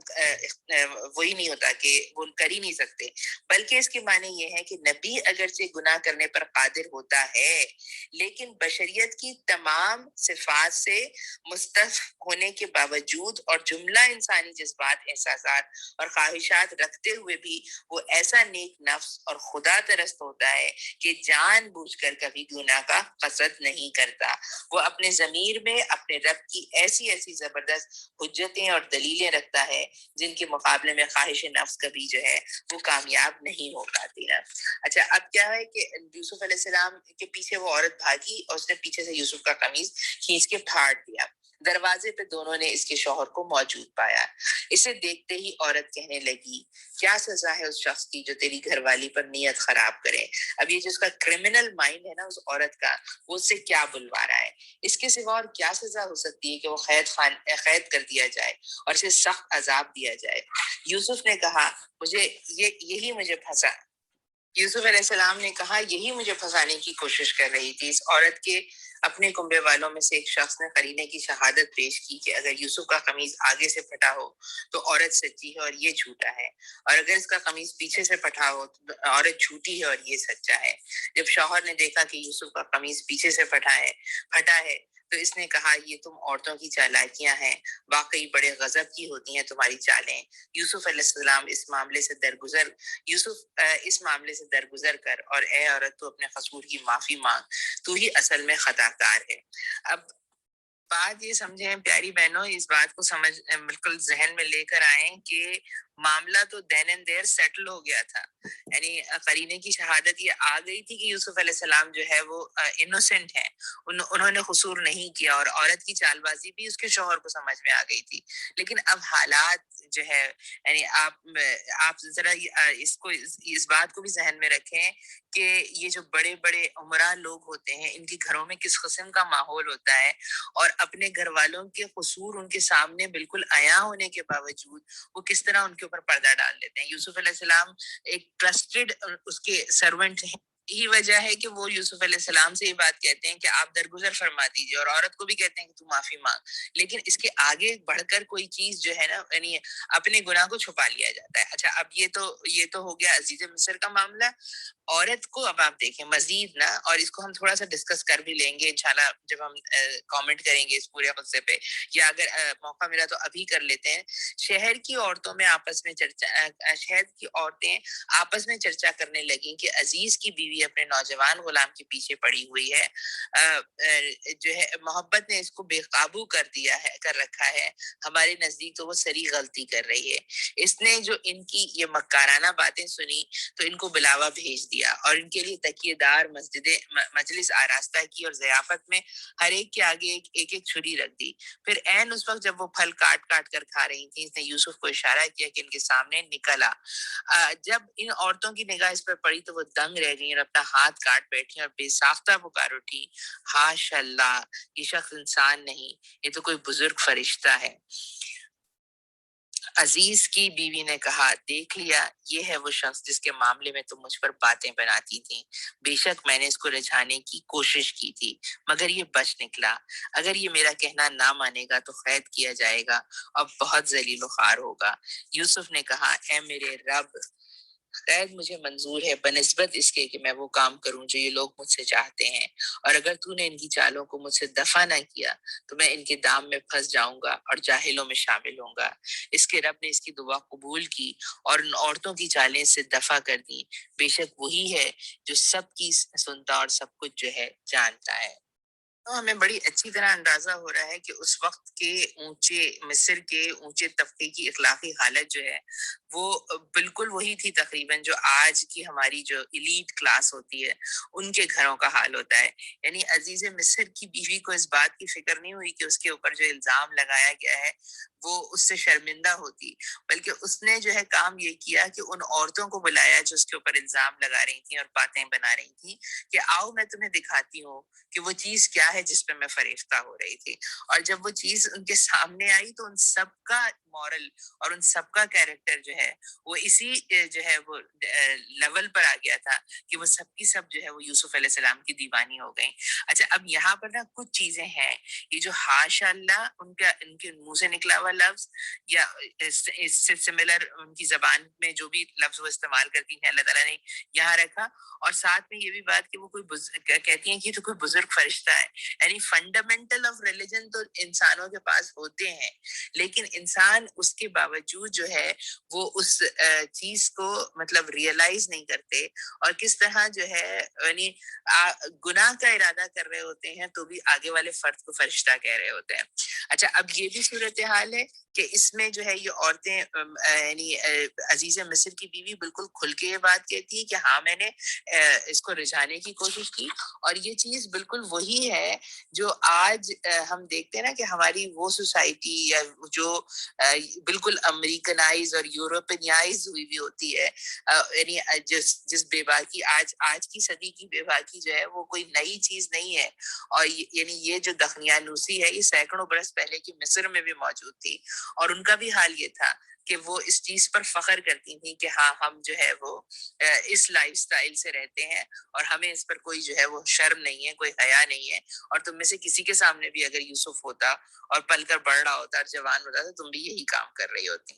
وہی نہیں ہوتا کہ وہ کر ہی نہیں سکتے، بلکہ اس کے معنی یہ ہے کہ نبی اگرچہ گناہ کرنے پر قادر ہوتا ہے، لیکن بشریت کی تمام صفات سے مستف ہونے کے باوجود اور جملہ انسانی جذبات، احساسات اور خواہشات رکھتے ہوئے بھی وہ ایسا نیک نفس اور خدا پرست ہوتا ہے کہ جان بوجھ کر کبھی گناہ کا قصد نہیں کرتا۔ وہ اپنے ضمیر میں اپنے رب کی ایسی ایسی زبردست حجتیں اور دلیلیں رکھتا ہے جن کے مقابلے میں خواہش نفس کبھی جو ہے وہ کامیاب نہیں ہو پاتی نا۔ اچھا، اب کیا ہے کہ یوسف علیہ السلام کے پیچھے وہ عورت بھاگی اور اس نے پیچھے سے یوسف کا قمیض کھینچ کے پھاڑ دیا۔ دروازے پہ دونوں نے اس کے شوہر کو موجود پایا۔ اسے دیکھتے ہی عورت کہنے لگی، کیا سزا ہے اس شخص کی جو تیری گھر والی پر نیت خراب کرے؟ اب یہ جو اس کا کرمنل مائنڈ ہے نا اس عورت کا، وہ اس سے کیا بلوا رہا ہے؟ اس کے سوا اور کیا سزا ہو سکتی ہے کہ وہ قید کر دیا جائے اور اسے سخت عذاب دیا جائے؟ یوسف نے کہا، یہی مجھے پھنسا۔ یوسف علیہ السلام نے کہا، یہی مجھے پھنسانے کی کوشش کر رہی تھی۔ اس عورت کے اپنے کنبے والوں میں سے ایک شخص نے قرینے کی شہادت پیش کی کہ اگر یوسف کا قمیض آگے سے پھٹا ہو تو عورت سچی ہے اور یہ جھوٹا ہے، اور اگر اس کا قمیض پیچھے سے پھٹا ہو تو عورت جھوٹی ہے اور یہ سچا ہے۔ جب شوہر نے دیکھا کہ یوسف کا قمیض پیچھے سے پھٹا ہے تو اس نے کہا، یہ تم عورتوں کی چالاکیاں ہیں، واقعی بڑے غضب کی ہوتی ہیں تمہاری چالیں۔ یوسف علیہ السلام اس معاملے سے درگزر کر اور اے عورت تو اپنے قصور کی معافی مانگ، تو ہی اصل میں خطا کار ہے۔ اب بات یہ سمجھیں پیاری بہنوں، اس بات کو بالکل ذہن میں لے کر آئیں کہ معاملہ تو دین اینڈ دیر سیٹل ہو گیا تھا، یعنی قرینے کی شہادت یہ آ گئی تھی کہ یوسف علیہ السلام جو ہے وہ انوسینٹ ہیں، انہوں نے قصور نہیں کیا، اور عورت کی چال بازی بھی اس کے شوہر کو سمجھ میں آ گئی تھی۔ لیکن اب حالات جو ہے، یعنی آپ ذرا اس بات کو بھی ذہن میں رکھیں کہ یہ جو بڑے بڑے عمرہ لوگ ہوتے ہیں ان کے گھروں میں کس قسم کا ماحول ہوتا ہے، اور اپنے گھر والوں کے قصور ان کے سامنے بالکل عیاں ہونے کے باوجود وہ کس طرح ان کے اوپر پردہ ڈال دیتے ہیں۔ یوسف علیہ السلام ایک ٹرسٹڈ اس کے سرونٹ ہیں، یہی وجہ ہے کہ وہ یوسف علیہ السلام سے یہ بات کہتے ہیں کہ آپ درگزر فرما دیجیے، اور عورت کو بھی کہتے ہیں کہ تو معافی مانگ۔ لیکن اس کے آگے بڑھ کر کوئی چیز جو ہے نا، یعنی اپنے گناہ کو چھپا لیا جاتا ہے۔ اچھا، اب یہ تو ہو گیا عزیز مصر کا معاملہ۔ عورت کو اب آپ دیکھیں مزید نا، اور اس کو ہم تھوڑا سا ڈسکس کر بھی لیں گے انشاءاللہ جب ہم کامنٹ کریں گے اس پورے قصے پہ، یا اگر موقع ملا تو ابھی کر لیتے ہیں۔ شہر کی عورتیں آپس میں چرچا کرنے لگیں کہ عزیز کی بیوی اپنے نوجوان غلام کے پیچھے پڑی ہوئی ہے، جو ہے محبت نے اس کو بے قابو کر رکھا ہے، ہمارے نزدیک تو وہ سری غلطی کر رہی ہے۔ اس نے جو ان کی یہ مکارانہ باتیں سنی تو ان کو بلاوا بھیج دیا اور ان کے لیے تکیے دار مجلس آراستہ کی، اور ضیافت میں ہر ایک کے آگے ایک چھری رکھ دی۔ پھر عین اس وقت جب وہ پھل کاٹ کاٹ کر کھا رہی تھی، اس نے یوسف کو اشارہ کیا کہ ان کے سامنے نکلا۔ جب ان عورتوں کی نگاہ اس پر پڑی تو وہ دنگ رہ گئیں اور اپنا ہاتھ کاٹ بیٹھی اور بے ساختہ پکار اٹھی، ہاش اللہ، یہ شخص انسان نہیں، یہ تو کوئی بزرگ فرشتہ ہے۔ عزیز کی بیوی نے کہا، دیکھ لیا، یہ ہے وہ شخص جس کے معاملے میں تم مجھ پر باتیں بناتی تھی۔ بے شک میں نے اس کو رجھانے کی کوشش کی تھی مگر یہ بچ نکلا۔ اگر یہ میرا کہنا نہ مانے گا تو قید کیا جائے گا اور بہت ذلیل و خوار ہوگا۔ یوسف نے کہا، اے میرے رب، قید مجھے منظور ہے بنسبت اس کے کہ میں وہ کام کروں جو یہ لوگ مجھ سے چاہتے ہیں، اور اگر تو نے ان کی چالوں کو مجھ سے دفع نہ کیا تو میں ان کے دام میں پھنس جاؤں گا اور جاہلوں میں شامل ہوں گا۔ اس کے رب نے اس کی دعا قبول کی اور ان عورتوں کی چالیں سے دفع کر دی، بے شک وہی ہے جو سب کی سنتا اور سب کچھ جو ہے جانتا ہے۔ تو ہمیں بڑی اچھی طرح اندازہ ہو رہا ہے کہ اس وقت کے مصر کے اونچے طبقے کی اخلاقی حالت جو ہے وہ بالکل وہی تھی تقریباً جو آج کی ہماری جو ایلیٹ کلاس ہوتی ہے ان کے گھروں کا حال ہوتا ہے۔ یعنی عزیز مصر کی بیوی کو اس بات کی فکر نہیں ہوئی کہ اس کے اوپر جو الزام لگایا گیا ہے وہ اس سے شرمندہ ہوتی، بلکہ اس نے جو ہے کام یہ کیا کہ ان عورتوں کو بلایا جو اس کے اوپر الزام لگا رہی تھیں اور باتیں بنا رہی تھیں کہ آؤ میں تمہیں دکھاتی ہوں کہ وہ چیز کیا ہے ہے جس پہ میں فریفتہ ہو رہی تھی. اور جب وہ چیز ان کے سامنے آئی تو ان سب کا مورل اور ان سب کا کیریکٹر جو ہے وہ اسی جو ہے وہ لیول پر آ گیا تھا کہ وہ سب کی سب جو ہے وہ یوسف علیہ السلام کی دیوانی ہو گئیں. اچھا اب یہاں پر نا کچھ چیزیں ہیں، یہ جو حاشا اللہ ان کے منہ سے نکلا ہوا لفظ یا اس سے سملر ان کی زبان میں جو بھی لفظ وہ استعمال کرتی ہیں اللہ تعالیٰ نے یہاں رکھا. اور ساتھ میں یہ بھی بات کہ وہ کوئی کہتی ہیں کہ تو کوئی بزرگ فرشتہ ہے. یعنی فنڈامنٹل آف ریلیجن تو انسانوں کے پاس ہوتے ہیں، لیکن انسان اس کے باوجود جو ہے وہ اس چیز کو مطلب ریئلائز نہیں کرتے، اور کس طرح جو ہے یعنی گناہ کا ارادہ کر رہے ہوتے ہیں تو بھی آگے والے فرد کو فرشتہ کہہ رہے ہوتے ہیں. اچھا اب یہ بھی صورتحال ہے کہ اس میں جو ہے یہ عورتیں یعنی عزیز مصر کی بیوی بالکل کھل کے یہ بات کہتی ہے کہ ہاں میں نے اس کو رجھانے کی کوشش کی. اور یہ چیز بالکل وہی ہے جو آج ہم دیکھتے ہیں نا کہ ہماری وہ سوسائٹی یا جو بالکل امریکنائز اور یورپینائز ہوئی بھی ہوتی ہے، یعنی جس بے باکی آج کی صدی کی بے باکی جو ہے وہ کوئی نئی چیز نہیں ہے. اور یعنی یہ جو دقیانوسی ہے یہ سینکڑوں برس پہلے کی مصر میں بھی موجود تھی، اور ان کا بھی حال یہ تھا کہ وہ اس چیز پر فخر کرتی تھیں کہ ہاں ہم جو ہے وہ اس لائف سٹائل سے رہتے ہیں اور ہمیں اس پر کوئی جو ہے وہ شرم نہیں ہے، کوئی حیا نہیں ہے. اور تم میں سے کسی کے سامنے بھی اگر یوسف ہوتا اور پل کر بڑھ رہا ہوتا اور جوان ہوتا تو تم بھی یہی کام کر رہی ہوتی.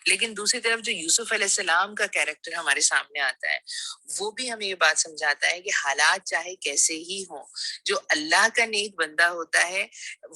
لیکن دوسری طرف جو یوسف علیہ السلام کا کیریکٹر ہمارے سامنے آتا ہے وہ بھی ہمیں یہ بات سمجھاتا ہے کہ حالات چاہے کیسے ہی ہوں، جو اللہ کا نیک بندہ ہوتا ہے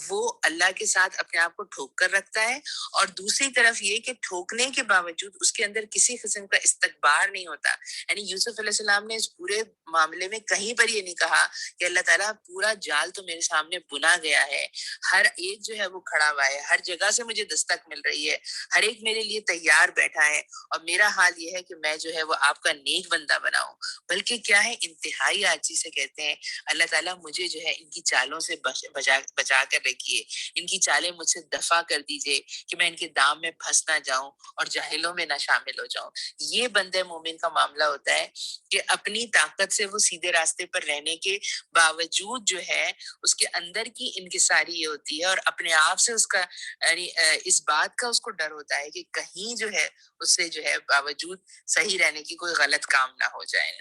وہ اللہ کے ساتھ اپنے آپ کو ٹھوک کر رکھتا ہے، اور دوسری طرف یہ کہ ٹھوکنے کے باوجود اس کے اندر کسی قسم کا استکبار نہیں ہوتا. یعنی یوسف علیہ السلام نے اس پورے معاملے میں کہیں پر یہ نہیں کہا کہ اللہ تعالیٰ پورا جال تو میرے سامنے بنا گیا ہے، ہر ایک جو ہے وہ کھڑا ہوا ہے، ہر جگہ سے مجھے دستک مل رہی ہے، ہر ایک میرے لیے تیار بیٹھا ہے، اور میرا حال یہ ہے کہ میں جو ہے وہ آپ کا نیک بندہ بناؤں. بلکہ کیا ہے انتہائی عاجزی سے کہتے ہیں اللہ تعالیٰ مجھے جو ہے ان کی چالوں سے بچا کر رکھیے، ان کی چالیں مجھ سے دفع کر دیجئے کہ میں ان کے دام میں پھنس نہ جاؤں اور جاہلوں میں نہ شامل ہو جاؤں. یہ بندہ مومن کا معاملہ ہوتا ہے کہ اپنی طاقت سے وہ سیدھے راستے پر رہنے کے باوجود جو ہے اس کے اندر کی انکساری یہ ہوتی ہے، اور اپنے آپ سے اس کا یعنی اس بات کا اس کو ڈر ہوتا ہے کہ کہیں جو ہے اس سے جو ہے باوجود صحیح رہنے کی کوئی غلط کام نہ ہو جائے.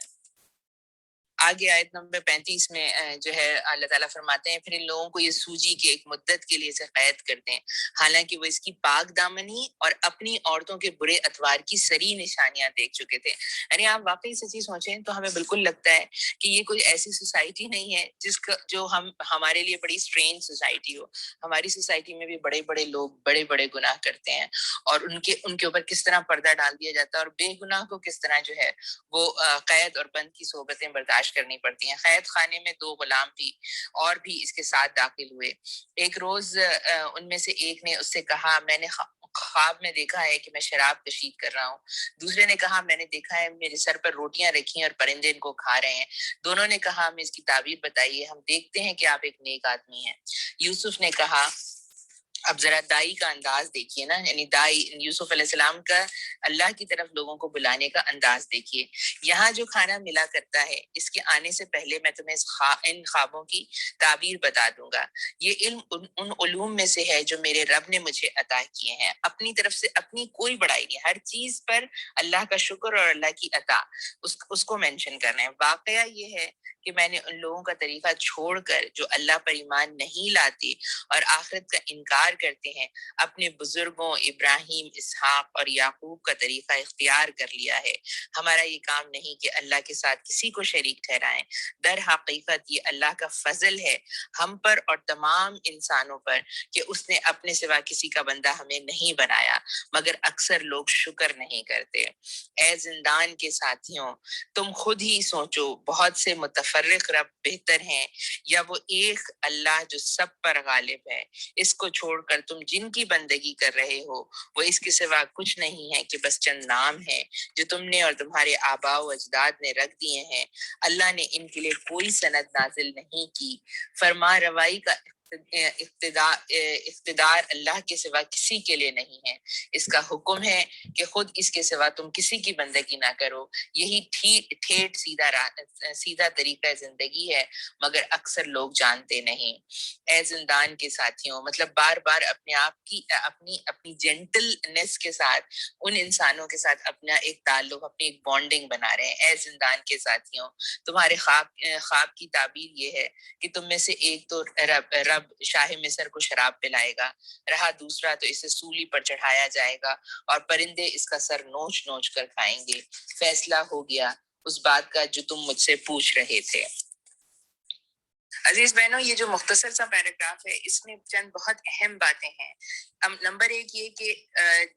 آگے آیت نمبر 35 میں جو ہے اللہ تعالیٰ فرماتے ہیں پھر ان لوگوں کو یہ سوجی کے ایک مدت کے لیے اسے قید کر دیں، حالانکہ وہ اس کی پاک دامنی اور اپنی عورتوں کے برے اتوار کی سری نشانیاں دیکھ چکے تھے. یعنی آپ واقعی سچی سوچیں تو ہمیں بالکل لگتا ہے کہ یہ کوئی ایسی سوسائٹی نہیں ہے جس کا جو ہمارے لیے بڑی اسٹرینج سوسائٹی ہو. ہماری سوسائٹی میں بھی بڑے بڑے لوگ بڑے بڑے گناہ کرتے ہیں، اور ان کے اوپر کس طرح پردہ ڈال دیا جاتا ہے، اور بے گناہ کو کس طرح جو ہے وہ قید اور بند کی صحبتیں برداشت کرنی پڑتی ہیں. قید خانے میں 2 غلام بھی اور بھی اس کے ساتھ داخل ہوئے. ایک روز ان میں سے ایک نے اس سے کہا میں نے خواب میں دیکھا ہے کہ میں شراب کشید کر رہا ہوں. دوسرے نے کہا میں نے دیکھا ہے میرے سر پر روٹیاں رکھی ہیں اور پرندے ان کو کھا رہے ہیں. دونوں نے کہا ہمیں اس کی تعبیر بتائیے، ہم دیکھتے ہیں کہ آپ ایک نیک آدمی ہیں. یوسف نے کہا اب ذرا دائی کا انداز دیکھیے نا، یعنی دائی یوسف علیہ السلام کا اللہ کی طرف لوگوں کو بلانے کا انداز دیکھیے. یہاں جو کھانا ملا کرتا ہے اس کے آنے سے پہلے میں تمہیں ان خوابوں کی تعبیر بتا دوں گا. یہ علم ان علوم میں سے ہے جو میرے رب نے مجھے عطا کیے ہیں. اپنی طرف سے اپنی کوئی بڑائی نہیں، ہر چیز پر اللہ کا شکر اور اللہ کی عطا اس کو مینشن کرنا ہے. واقعہ یہ ہے کہ میں نے ان لوگوں کا طریقہ چھوڑ کر جو اللہ پر ایمان نہیں لاتے اور آخرت کا انکار کرتے ہیں اپنے بزرگوں ابراہیم، اسحاق اور یعقوب کا طریقہ اختیار کر لیا ہے. ہمارا یہ کام نہیں کہ اللہ کے ساتھ کسی کو شریک ٹھہرائیں. در حقیقت یہ اللہ کا فضل ہے ہم پر اور تمام انسانوں پر کہ اس نے اپنے سوا کسی کا بندہ ہمیں نہیں بنایا، مگر اکثر لوگ شکر نہیں کرتے. اے زندان کے ساتھیوں تم خود ہی سوچو، بہت سے متفرق رب بہتر ہیں یا وہ ایک اللہ جو سب پر غالب ہے؟ اس کو چھوڑ کر تم جن کی بندگی کر رہے ہو وہ اس کے سوا کچھ نہیں ہے کہ بس چند نام ہیں جو تم نے اور تمہارے آباء و اجداد نے رکھ دیے ہیں. اللہ نے ان کے لیے کوئی سند نازل نہیں کی. فرما روائی کا اقتدار اللہ کے سوا کسی کے لیے نہیں ہے. اس کا حکم ہے کہ خود اس کے سوا تم کسی کی بندگی نہ کرو. یہی ٹھیٹ سیدھا طریقہ زندگی ہے، مگر اکثر لوگ جانتے نہیں. اے زندان کے ساتھیوں، مطلب بار بار اپنے آپ کی اپنی جینٹلنس کے ساتھ ان انسانوں کے ساتھ اپنا ایک تعلق، اپنی ایک بانڈنگ بنا رہے ہیں. اے زندان کے ساتھیوں، تمہارے خواب کی تعبیر یہ ہے کہ تم میں سے ایک تو رب شاہ مصر کو شراب پلائے گا، رہا دوسرا تو اسے سولی پر چڑھایا جائے گا اور پرندے اس کا سر نوچ نوچ کر کھائیں گے. فیصلہ ہو گیا اس بات کا جو تم مجھ سے پوچھ رہے تھے. عزیز بہنوں، یہ جو مختصر سا پیراگراف ہے اس میں چند بہت اہم باتیں ہیں. نمبر ایک یہ کہ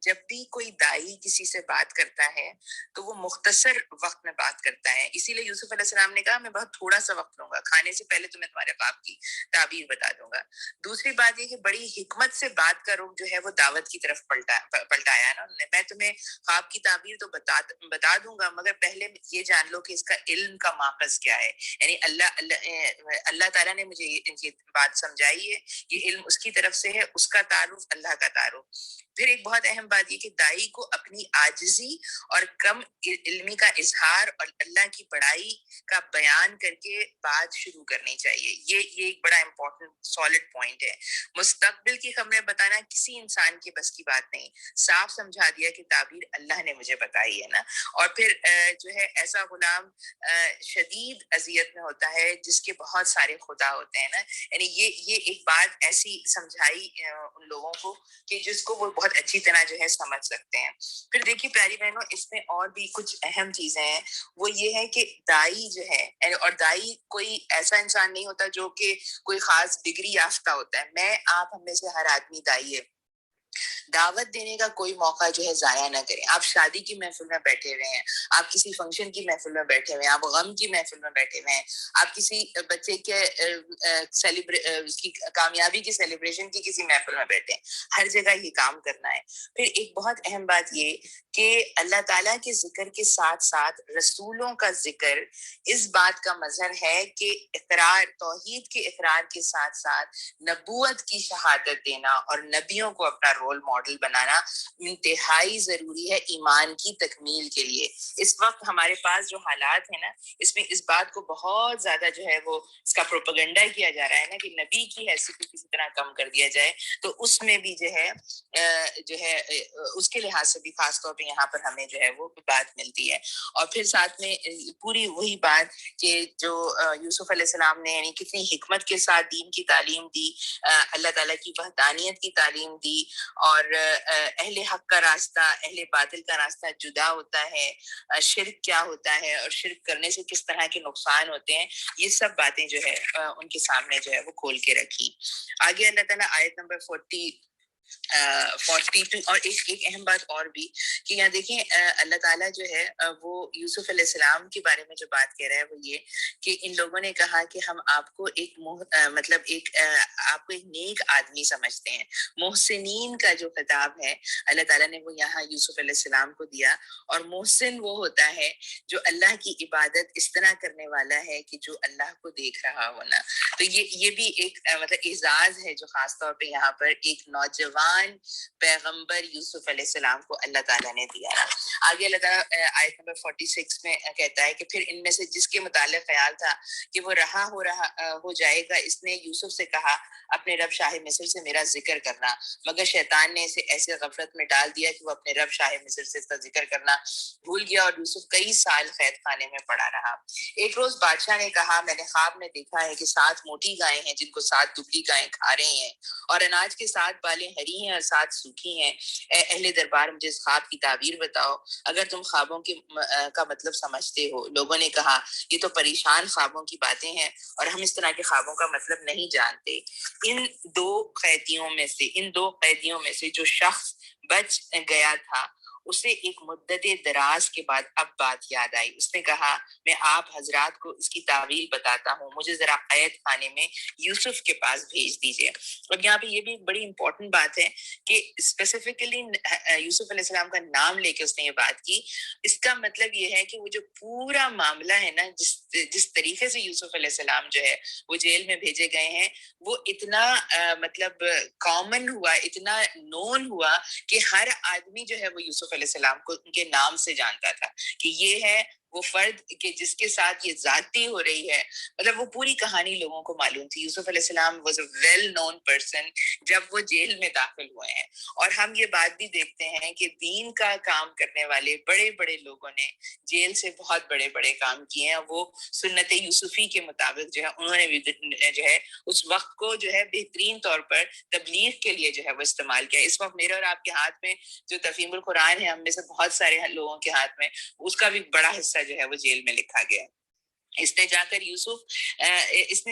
جب بھی کوئی دائی کسی سے بات کرتا ہے تو وہ مختصر وقت میں بات کرتا ہے. اسی لیے یوسف علیہ السلام نے کہا میں بہت تھوڑا سا وقت لوں گا، کھانے سے پہلے تمہیں تمہارے خواب کی تعبیر بتا دوں گا. دوسری بات یہ کہ بڑی حکمت سے بات کا رخ جو ہے وہ دعوت کی طرف پلٹایا نا انہوں نے. میں تمہیں خواب کی تعبیر تو بتا دوں گا، مگر پہلے یہ جان لو کہ اس کا علم کا ماخذ کیا ہے. یعنی اللہ تعالیٰ نے مجھے یہ بات سمجھائی ہے، یہ علم اس کی طرف سے ہے، اس کا تعارف اللہ کا تعارف. پھر ایک بہت اہم بات یہ کہ دائی کو اپنی عاجزی اور کم علمی کا اظہار اور اللہ کی بڑائی کا بیان کر کے بات شروع کرنی چاہیے. یہ ایک بڑا امپورٹنٹ سالڈ پوائنٹ ہے. مستقبل کی خبریں بتانا کسی انسان کی بس کی بات نہیں. صاف سمجھا دیا کہ تعبیر اللہ نے مجھے بتائی ہے نا. اور پھر جو ہے ایسا غلام شدید اذیت میں ہوتا ہے جس کے بہت سارے خدا ہوتے ہیں نا. یعنی یہ ایک بات ایسی سمجھائی ان لوگوں کو کہ جس کو وہ بہت اچھی طرح جو ہے سمجھ سکتے ہیں. پھر دیکھیے پیاری بہنوں، اس میں اور بھی کچھ اہم چیزیں ہیں. وہ یہ ہے کہ دائی جو ہے، اور دائی کوئی ایسا انسان نہیں ہوتا جو کہ کوئی خاص ڈگری یافتہ ہوتا ہے. میں آپ ہم میں سے ہر آدمی دائی ہے. دعوت دینے کا کوئی موقع جو ہے ضائع نہ کریں. آپ شادی کی محفل میں بیٹھے ہوئے ہیں، آپ کسی فنکشن کی محفل میں بیٹھے ہوئے ہیں، آپ غم کی محفل میں بیٹھے ہوئے ہیں، آپ کسی بچے کے اس کی کامیابی کی سیلیبریشن کی کسی محفل میں بیٹھے ہیں. ہر جگہ یہ کام کرنا ہے. پھر ایک بہت اہم بات یہ کہ اللہ تعالیٰ کے ذکر کے ساتھ ساتھ رسولوں کا ذکر اس بات کا مظہر ہے کہ اقرار، توحید کے اقرار کے ساتھ ساتھ نبوت کی شہادت دینا اور نبیوں کو اپنا رول ماڈل بنانا انتہائی ضروری ہے ایمان کی تکمیل کے لیے. اس وقت ہمارے پاس جو حالات ہیں نا، اس میں اس بات کو بہت زیادہ جو ہے وہ اس کا پروپیگنڈا کیا جا رہا ہے نا کہ نبی کی حیثیت کو کسی طرح کم کر دیا جائے. تو اس میں بھی جو ہے اس کے لحاظ سے بھی خاص طور پہ یہاں پر ہمیں جو ہے وہ بات ملتی ہے. اور پھر ساتھ میں پوری وہی بات کہ جو یوسف علیہ السلام نے یعنی کتنی حکمت کے ساتھ دین کی تعلیم دی، اللہ تعالیٰ کی وحدانیت کی تعلیم دی، اور اہل حق کا راستہ اہل باطل کا راستہ جدا ہوتا ہے، شرک کیا ہوتا ہے اور شرک کرنے سے کس طرح کے نقصان ہوتے ہیں. یہ سب باتیں جو ہے ان کے سامنے جو ہے وہ کھول کے رکھی. آگے اللہ تعالیٰ آیت نمبر 42 اور ایک اہم بات اور بھی کہ یہاں دیکھیں اللہ تعالیٰ جو ہے وہ یوسف علیہ السلام کے بارے میں جو بات کہہ رہا ہے وہ یہ کہ ان لوگوں نے کہا کہ ہم آپ کو آپ کو ایک نیک آدمی سمجھتے ہیں. محسنین کا جو خطاب ہے اللہ تعالیٰ نے وہ یہاں یوسف علیہ السلام کو دیا. اور محسن وہ ہوتا ہے جو اللہ کی عبادت اس طرح کرنے والا ہے کہ جو اللہ کو دیکھ رہا ہونا. تو یہ بھی ایک اعزاز ہے جو خاص طور پہ یہاں پر ایک نوجوان پیغمبر یوسف علیہ السلام کو اللہ تعالیٰ نے دیا. آگے اللہ تعالیٰ آیت نمبر 46 میں کہتا ہے کہ پھر ان میں سے جس کے متعلق خیال تھا کہ وہ رہا ہو جائے گا، اس نے یوسف سے کہا اپنے رب شاہ مصر سے میرا ذکر کرنا، مگر شیطان نے اسے ایسے غفلت میں ڈال دیا کہ وہ اپنے رب شاہ مصر سے اس کا ذکر کرنا بھول گیا اور یوسف کئی سال قید خانے میں پڑا رہا. ایک روز بادشاہ نے کہا میں نے خواب میں دیکھا ہے کہ 7 موٹی گائیں ہیں جن کو 7 دبلی گائیں کھا رہی ہیں، اور اناج کے 7 بالیں ہری ہیں اور 7 سوکھی ہیں. اے اہل دربار مجھے اس خواب کی تعبیر بتاؤ اگر تم خوابوں کا مطلب سمجھتے ہو. لوگوں نے کہا یہ تو پریشان خوابوں کی باتیں ہیں اور ہم اس طرح کے خوابوں کا مطلب نہیں جانتے. ان دو قیدیوں میں سے جو شخص بچ گیا تھا اسے ایک مدت دراز کے بعد اب بات یاد آئی. اس نے کہا میں آپ حضرات کو اس کی تعویل بتاتا ہوں, مجھے ذرا قید خانے میں یوسف کے پاس بھیج دیجیے. اور یہاں پہ یہ بھی ایک بڑی امپورٹنٹ بات ہے کہ اسپیسیفکلی یوسف علیہ السلام کا نام لے کے اس نے یہ بات کی. اس کا مطلب یہ ہے کہ وہ جو پورا معاملہ ہے نا, جس طریقے سے یوسف علیہ السلام جو ہے وہ جیل میں بھیجے گئے ہیں, وہ اتنا مطلب کامن ہوا, اتنا نون ہوا کہ ہر آدمی جو ہے وہ یوسف علیہ السلام کو ان کے نام سے جانتا تھا کہ یہ ہے وہ فرد کہ جس کے ساتھ یہ زیادتی ہو رہی ہے. مطلب وہ پوری کہانی لوگوں کو معلوم تھی. یوسف علیہ السلام was a well known person جب وہ جیل میں داخل ہوئے ہیں. اور ہم یہ بات بھی دیکھتے ہیں کہ دین کا کام کرنے والے بڑے بڑے لوگوں نے جیل سے بہت بڑے بڑے کام کیے ہیں. وہ سنت یوسفی کے مطابق جو ہے انہوں نے بھی جو ہے اس وقت کو جو ہے بہترین طور پر تبلیغ کے لیے جو ہے وہ استعمال کیا. اس وقت میرے اور آپ کے ہاتھ میں جو تفہیم القرآن ہے, ہم میں سے بہت سارے لوگوں کے ہاتھ میں اس کا بھی بڑا حصہ جو ہے وہ جیل میں لکھا گیا ہے. اس نے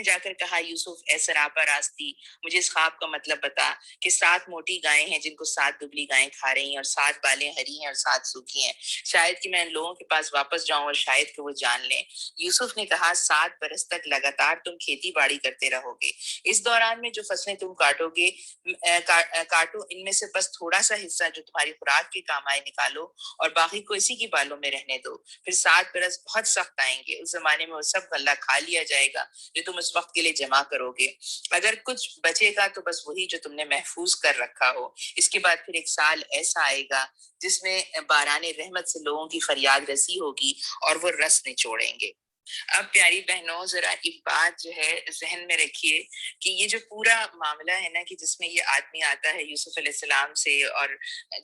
جا کر کہا یوسف اے سراپا راستی, مجھے اس خواب کا مطلب بتا کہ 7 موٹی گائیں ہیں جن کو 7 دبلی گائیں کھا رہی ہیں, اور 7 بالیں ہری ہیں اور 7 سوکھی ہیں. شاید کہ میں ان لوگوں کے پاس واپس جاؤں اور شاید کہ وہ جان لیں. یوسف نے کہا 7 برس تک لگاتار تم کھیتی باڑی کرتے رہو گے. اس دوران میں جو فصلیں تم کاٹو گے کاٹو, ان میں سے بس تھوڑا سا حصہ جو تمہاری خوراک کے کام آئے نکالو, اور باقی کو اسی کی بالوں میں رہنے دو. پھر 7 برس بہت سخت آئیں گے, اس زمانے میں وہ سب غلہ کھا لیا جائے گا جو تم اس وقت کے لیے جمع کرو گے. اگر کچھ بچے گا تو بس وہی جو تم نے محفوظ کر رکھا ہو. اس کے بعد پھر ایک سال ایسا آئے گا جس میں باران رحمت سے لوگوں کی فریاد رسی ہوگی اور وہ رس نچوڑیں گے. اب پیاری بہنوں ذرا ایک بات جو ہے ذہن میں رکھیے کہ یہ جو پورا معاملہ ہے نا, کہ جس میں یہ آدمی آتا ہے یوسف علیہ السلام سے اور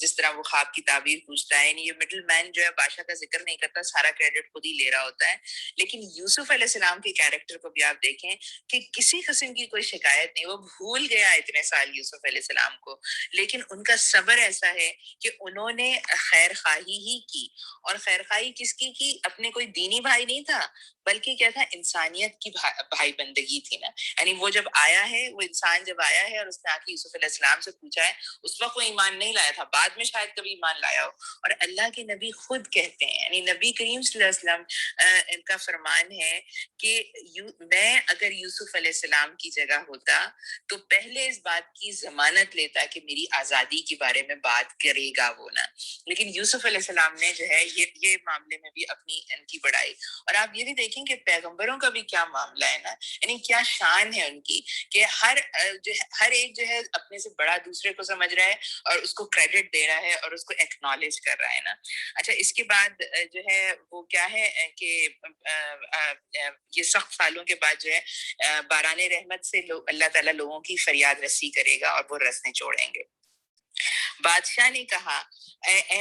جس طرح وہ خواب کی تعبیر پوچھتا ہے, یہ مڈل مین جو ہے بادشاہ کا ذکر نہیں کرتا, سارا کریڈٹ خود ہی لے رہا ہوتا ہے. لیکن یوسف علیہ السلام کے کیریکٹر کو بھی آپ دیکھیں کہ کسی قسم کی کوئی شکایت نہیں. وہ بھول گیا اتنے سال یوسف علیہ السلام کو, لیکن ان کا صبر ایسا ہے کہ انہوں نے خیر خواہی ہی کی. اور خیر خواہی کس کی اپنے کوئی دینی بھائی نہیں تھا, بلکہ کیا تھا, انسانیت کی بھائی بندگی تھی نا. یعنی وہ جب آیا ہے, وہ انسان جب آیا ہے اور اس نے آ کے یوسف علیہ السلام سے پوچھا ہے, اس وقت وہ ایمان نہیں لایا تھا, بعد میں شاید کبھی ایمان لایا ہو. اور اللہ کے نبی خود کہتے ہیں, یعنی نبی کریم صلی اللہ علیہ وسلم ان کا فرمان ہے کہ میں اگر یوسف علیہ السلام کی جگہ ہوتا تو پہلے اس بات کی ضمانت لیتا کہ میری آزادی کے بارے میں بات کرے گا وہ نا. لیکن یوسف علیہ السلام نے جو ہے یہ معاملے میں بھی اپنی ان کی بڑائی. اور آپ یہ بھی دیکھیں کہ پیغمبروں کا بھی کیا معاملہ ہے نا, یعنی کیا شان ہے ان کی کہ ہر ایک جو ہے اپنے سے بڑا دوسرے کو سمجھ رہا ہے اور اس کو کریڈٹ دے رہا ہے اور اس کو ایکنالج کر رہا ہے نا. اچھا, اس کے بعد جو ہے وہ کیا ہے کہ یہ سخت سالوں کے بعد جو ہے باران رحمت سے اللہ تعالیٰ لوگوں کی فریاد رسی کرے گا اور وہ رس نچوڑیں گے. بادشاہ نے کہا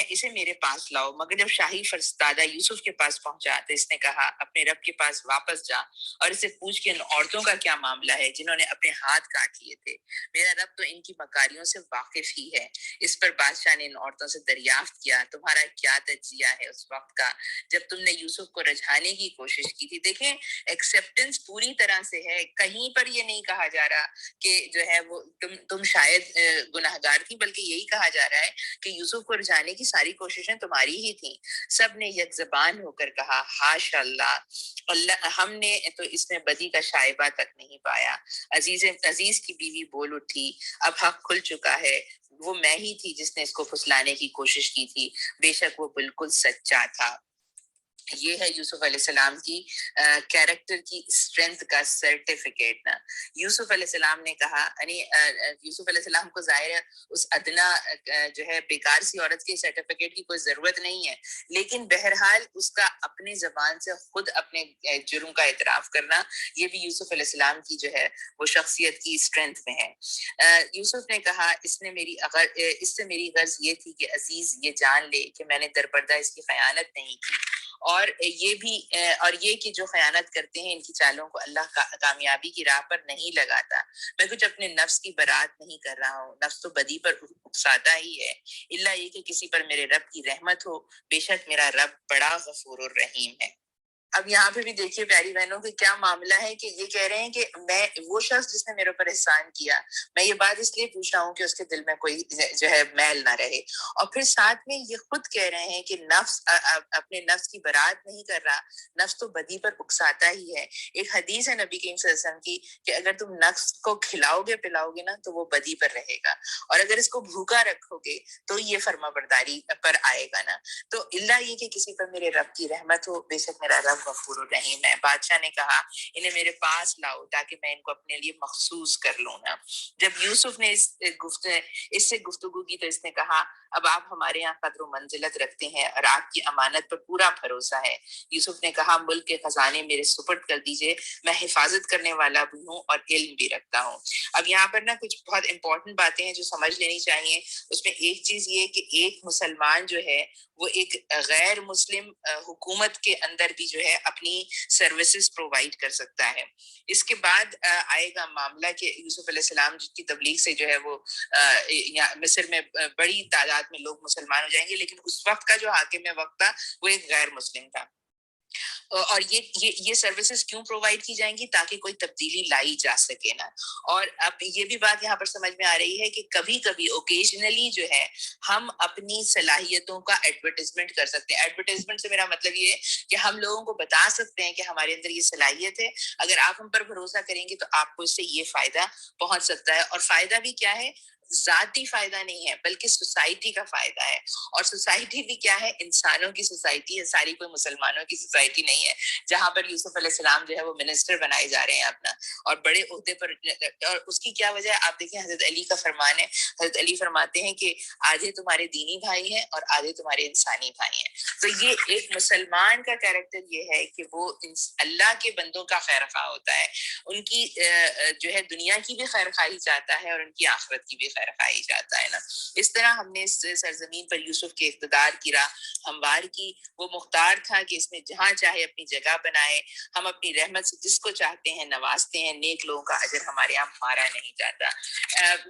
اسے میرے پاس لاؤ. مگر جب شاہی فرستادہ یوسف کے پاس پہنچا تو اس نے کہا اپنے رب کے پاس واپس جا اور اسے پوچھ کہ ان عورتوں کا کیا معاملہ ہے جنہوں نے اپنے ہاتھ کاٹ لیے تھے. میرا رب تو ان کی مکاریوں سے واقف ہی ہے. اس پر بادشاہ نے ان عورتوں سے دریافت کیا تمہارا کیا تجزیہ ہے اس وقت کا جب تم نے یوسف کو رجھانے کی کوشش کی تھی. دیکھیں ایکسیپٹنس پوری طرح سے ہے, کہیں پر یہ نہیں کہا جا رہا کہ جو ہے وہ تم شاید گناہگار تھی, بلکہ یہی کہا جا رہا ہے کہ یوسف کو رجھانے کی ساری کوششیں تمہاری ہی تھیں. سب نے یک زبان ہو کر کہا ہاش اللہ, ہم نے تو اس میں بدی کا شائبہ تک نہیں پایا. عزیز کی بیوی بول اٹھی اب حق کھل چکا ہے, وہ میں ہی تھی جس نے اس کو پھسلانے کی کوشش کی تھی, بے شک وہ بالکل سچا تھا. یہ ہے یوسف علیہ السلام کی کیریکٹر کی اسٹرینتھ کا سرٹیفکیٹ نا. یوسف علیہ السلام نے کہا, یعنی یوسف علیہ السلام کو ظاہر ہے اس ادنا جو ہے بیکار سی عورت کے سرٹیفکیٹ کی کوئی ضرورت نہیں ہے, لیکن بہرحال اس کا اپنی زبان سے خود اپنے جرم کا اعتراف کرنا یہ بھی یوسف علیہ السلام کی جو ہے وہ شخصیت کی اسٹرینتھ میں ہے. یوسف نے کہا اس سے میری غرض یہ تھی کہ عزیز یہ جان لے کہ میں نے درپردہ اس کی خیانت نہیں کی, اور یہ کہ جو خیانت کرتے ہیں ان کی چالوں کو اللہ کامیابی کی راہ پر نہیں لگاتا. میں کچھ اپنے نفس کی برات نہیں کر رہا ہوں, نفس تو بدی پر اکساتا ہی ہے, الا یہ کہ کسی پر میرے رب کی رحمت ہو, بے شک میرا رب بڑا غفور الرحیم ہے. اب یہاں پہ بھی دیکھیے پیاری بہنوں کہ کیا معاملہ ہے کہ یہ کہہ رہے ہیں کہ میں وہ شخص جس نے میرے اوپر احسان کیا، میں یہ بات اس لیے پوچھ رہا ہوں کہ اس کے دل میں کوئی جو ہے میل نہ رہے، اور پھر ساتھ میں یہ خود کہہ رہے ہیں کہ نفس اپنے نفس کی برات نہیں کر رہا، نفس تو بدی پر اکساتا ہی ہے۔ ایک حدیث ہے نبی کریم صلی اللہ علیہ وسلم کی کہ اگر تم نفس کو کھلاؤ گے پلاؤ گے نا تو وہ بدی پر رہے گا، اور اگر اس کو بھوکا رکھو گے تو یہ فرما برداری پر آئے گا نا۔ تو اللہ یہ کہ کسی پر میرے رب کی رحمت ہو، بے شک میرا رب غفور الرحیم ہے۔ بادشاہ نے کہا انہیں میرے پاس لاؤ تاکہ میں ان کو اپنے لیے مخصوص کر لوں نا۔ جب یوسف نے اس سے گفتگو کی تو اس نے کہا اب آپ ہمارے یہاں قدر و منزلت رکھتے ہیں اور آپ کی امانت پر پورا بھروسہ ہے۔ یوسف نے کہا ملک کے خزانے میرے سپرد کر دیجئے، میں حفاظت کرنے والا بھی ہوں اور علم بھی رکھتا ہوں۔ اب یہاں پر نا کچھ بہت امپورٹنٹ باتیں ہیں جو سمجھ لینی چاہیے۔ اس میں ایک چیز یہ کہ ایک مسلمان جو ہے وہ ایک غیر مسلم حکومت کے اندر بھی جو ہے اپنی سروسز پرووائڈ کر سکتا ہے۔ اس کے بعد آئے گا معاملہ کہ یوسف علیہ السلام کی تبلیغ سے جو ہے وہ مصر میں بڑی تعداد میں لوگ مسلمان ہو جائیں گے، لیکن اس وقت کا جو حاکم وقت تھا وہ ایک غیر مسلم تھا۔ اور یہ سروسز کیوں پرووائڈ کی جائیں گی؟ تاکہ کوئی تبدیلی لائی جا سکے نا۔ اور اب یہ بھی بات یہاں پر سمجھ میں آ رہی ہے کہ کبھی کبھی اوکیجنلی جو ہے ہم اپنی صلاحیتوں کا ایڈورٹیزمنٹ کر سکتے ہیں۔ ایڈورٹیزمنٹ سے میرا مطلب یہ ہے کہ ہم لوگوں کو بتا سکتے ہیں کہ ہمارے اندر یہ صلاحیت ہے، اگر آپ ہم پر بھروسہ کریں گے تو آپ کو اس سے یہ فائدہ پہنچ سکتا ہے۔ اور فائدہ بھی کیا ہے؟ ذاتی فائدہ نہیں ہے بلکہ سوسائٹی کا فائدہ ہے۔ اور سوسائٹی بھی کیا ہے؟ انسانوں کی سوسائٹی ہے، ساری کوئی مسلمانوں کی سوسائٹی نہیں ہے، جہاں پر یوسف علیہ السلام جو ہے وہ منسٹر بنائے جا رہے ہیں اپنا، اور بڑے عہدے پر۔ اور اس کی کیا وجہ ہے؟ آپ دیکھیں حضرت علی کا فرمان ہے، حضرت علی فرماتے ہیں کہ آدھے تمہارے دینی بھائی ہیں اور آدھے تمہارے انسانی بھائی ہیں۔ تو یہ ایک مسلمان کا کیریکٹر یہ ہے کہ وہ اللہ کے بندوں کا خیر خواہ ہوتا ہے، ان کی جو ہے دنیا کی بھی خیر خواہی چاہتا ہے اور ان کی آخرت کی بھی خیر خواہی چاہتا ہے نا۔ اس طرح ہم نے اس سرزمین پر یوسف کے اقتدار کی راہ ہموار کی۔ وہ مختار تھا کہ اس میں جہاں چاہے اپنی جگہ بنائے، ہم اپنی رحمت سے جس کو چاہتے ہیں نوازتے ہیں، نیک لوگوں کا اجر ہمارے یہاں مارا نہیں جاتا۔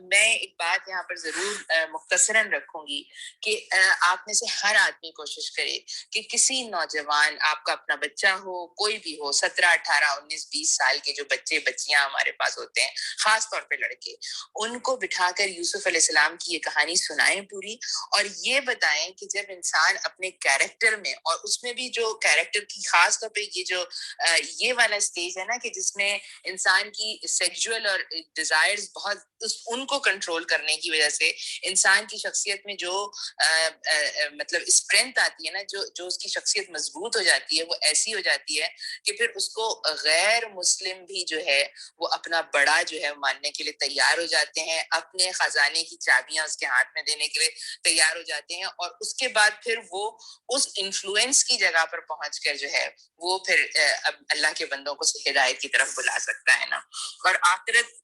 میں ایک بات یہاں پر ضرور مختصراً رکھوں گی کہ آپ میں سے ہر آدمی کوشش کرے کہ کسی نوجوان، آپ کا اپنا بچہ ہو، کوئی بھی ہو، 17 18 19 20 سال کے جو بچے بچیاں ہمارے پاس ہوتے ہیں، خاص طور پہ لڑکے، ان کو بٹھا کر یوسف علیہ السلام کی یہ کہانی سنائیں پوری، اور یہ بتائیں کہ جب انسان اپنے کیریکٹر میں، اور اس میں بھی جو کیریکٹر کی خاص طور پہ یہ جو یہ والا سٹیج ہے نا کہ جس میں انسان کی سیکسول اور ڈیزائرز بہت ان کو کنٹرول کرنے کی وجہ سے انسان کی شخصیت میں جو مطلب اسٹرینتھ آتی ہے نا، جو اس کی شخصیت مضبوط ہو جاتی ہے، وہ ایسی ہو جاتی ہے کہ پھر اس کو غیر مسلم بھی جو ہے وہ اپنا بڑا جو ہے ماننے کے لیے تیار ہو جاتے ہیں، اپنے خزانے کی چابیاں اس کے ہاتھ میں دینے کے لیے تیار ہو جاتے ہیں، اور اس کے بعد پھر وہ اس انفلوئنس کی جگہ پر پہنچ کر جو ہے وہ پھر اللہ کے بندوں کو ہدایت کی طرف بلا سکتا ہے نا۔ اور آخرت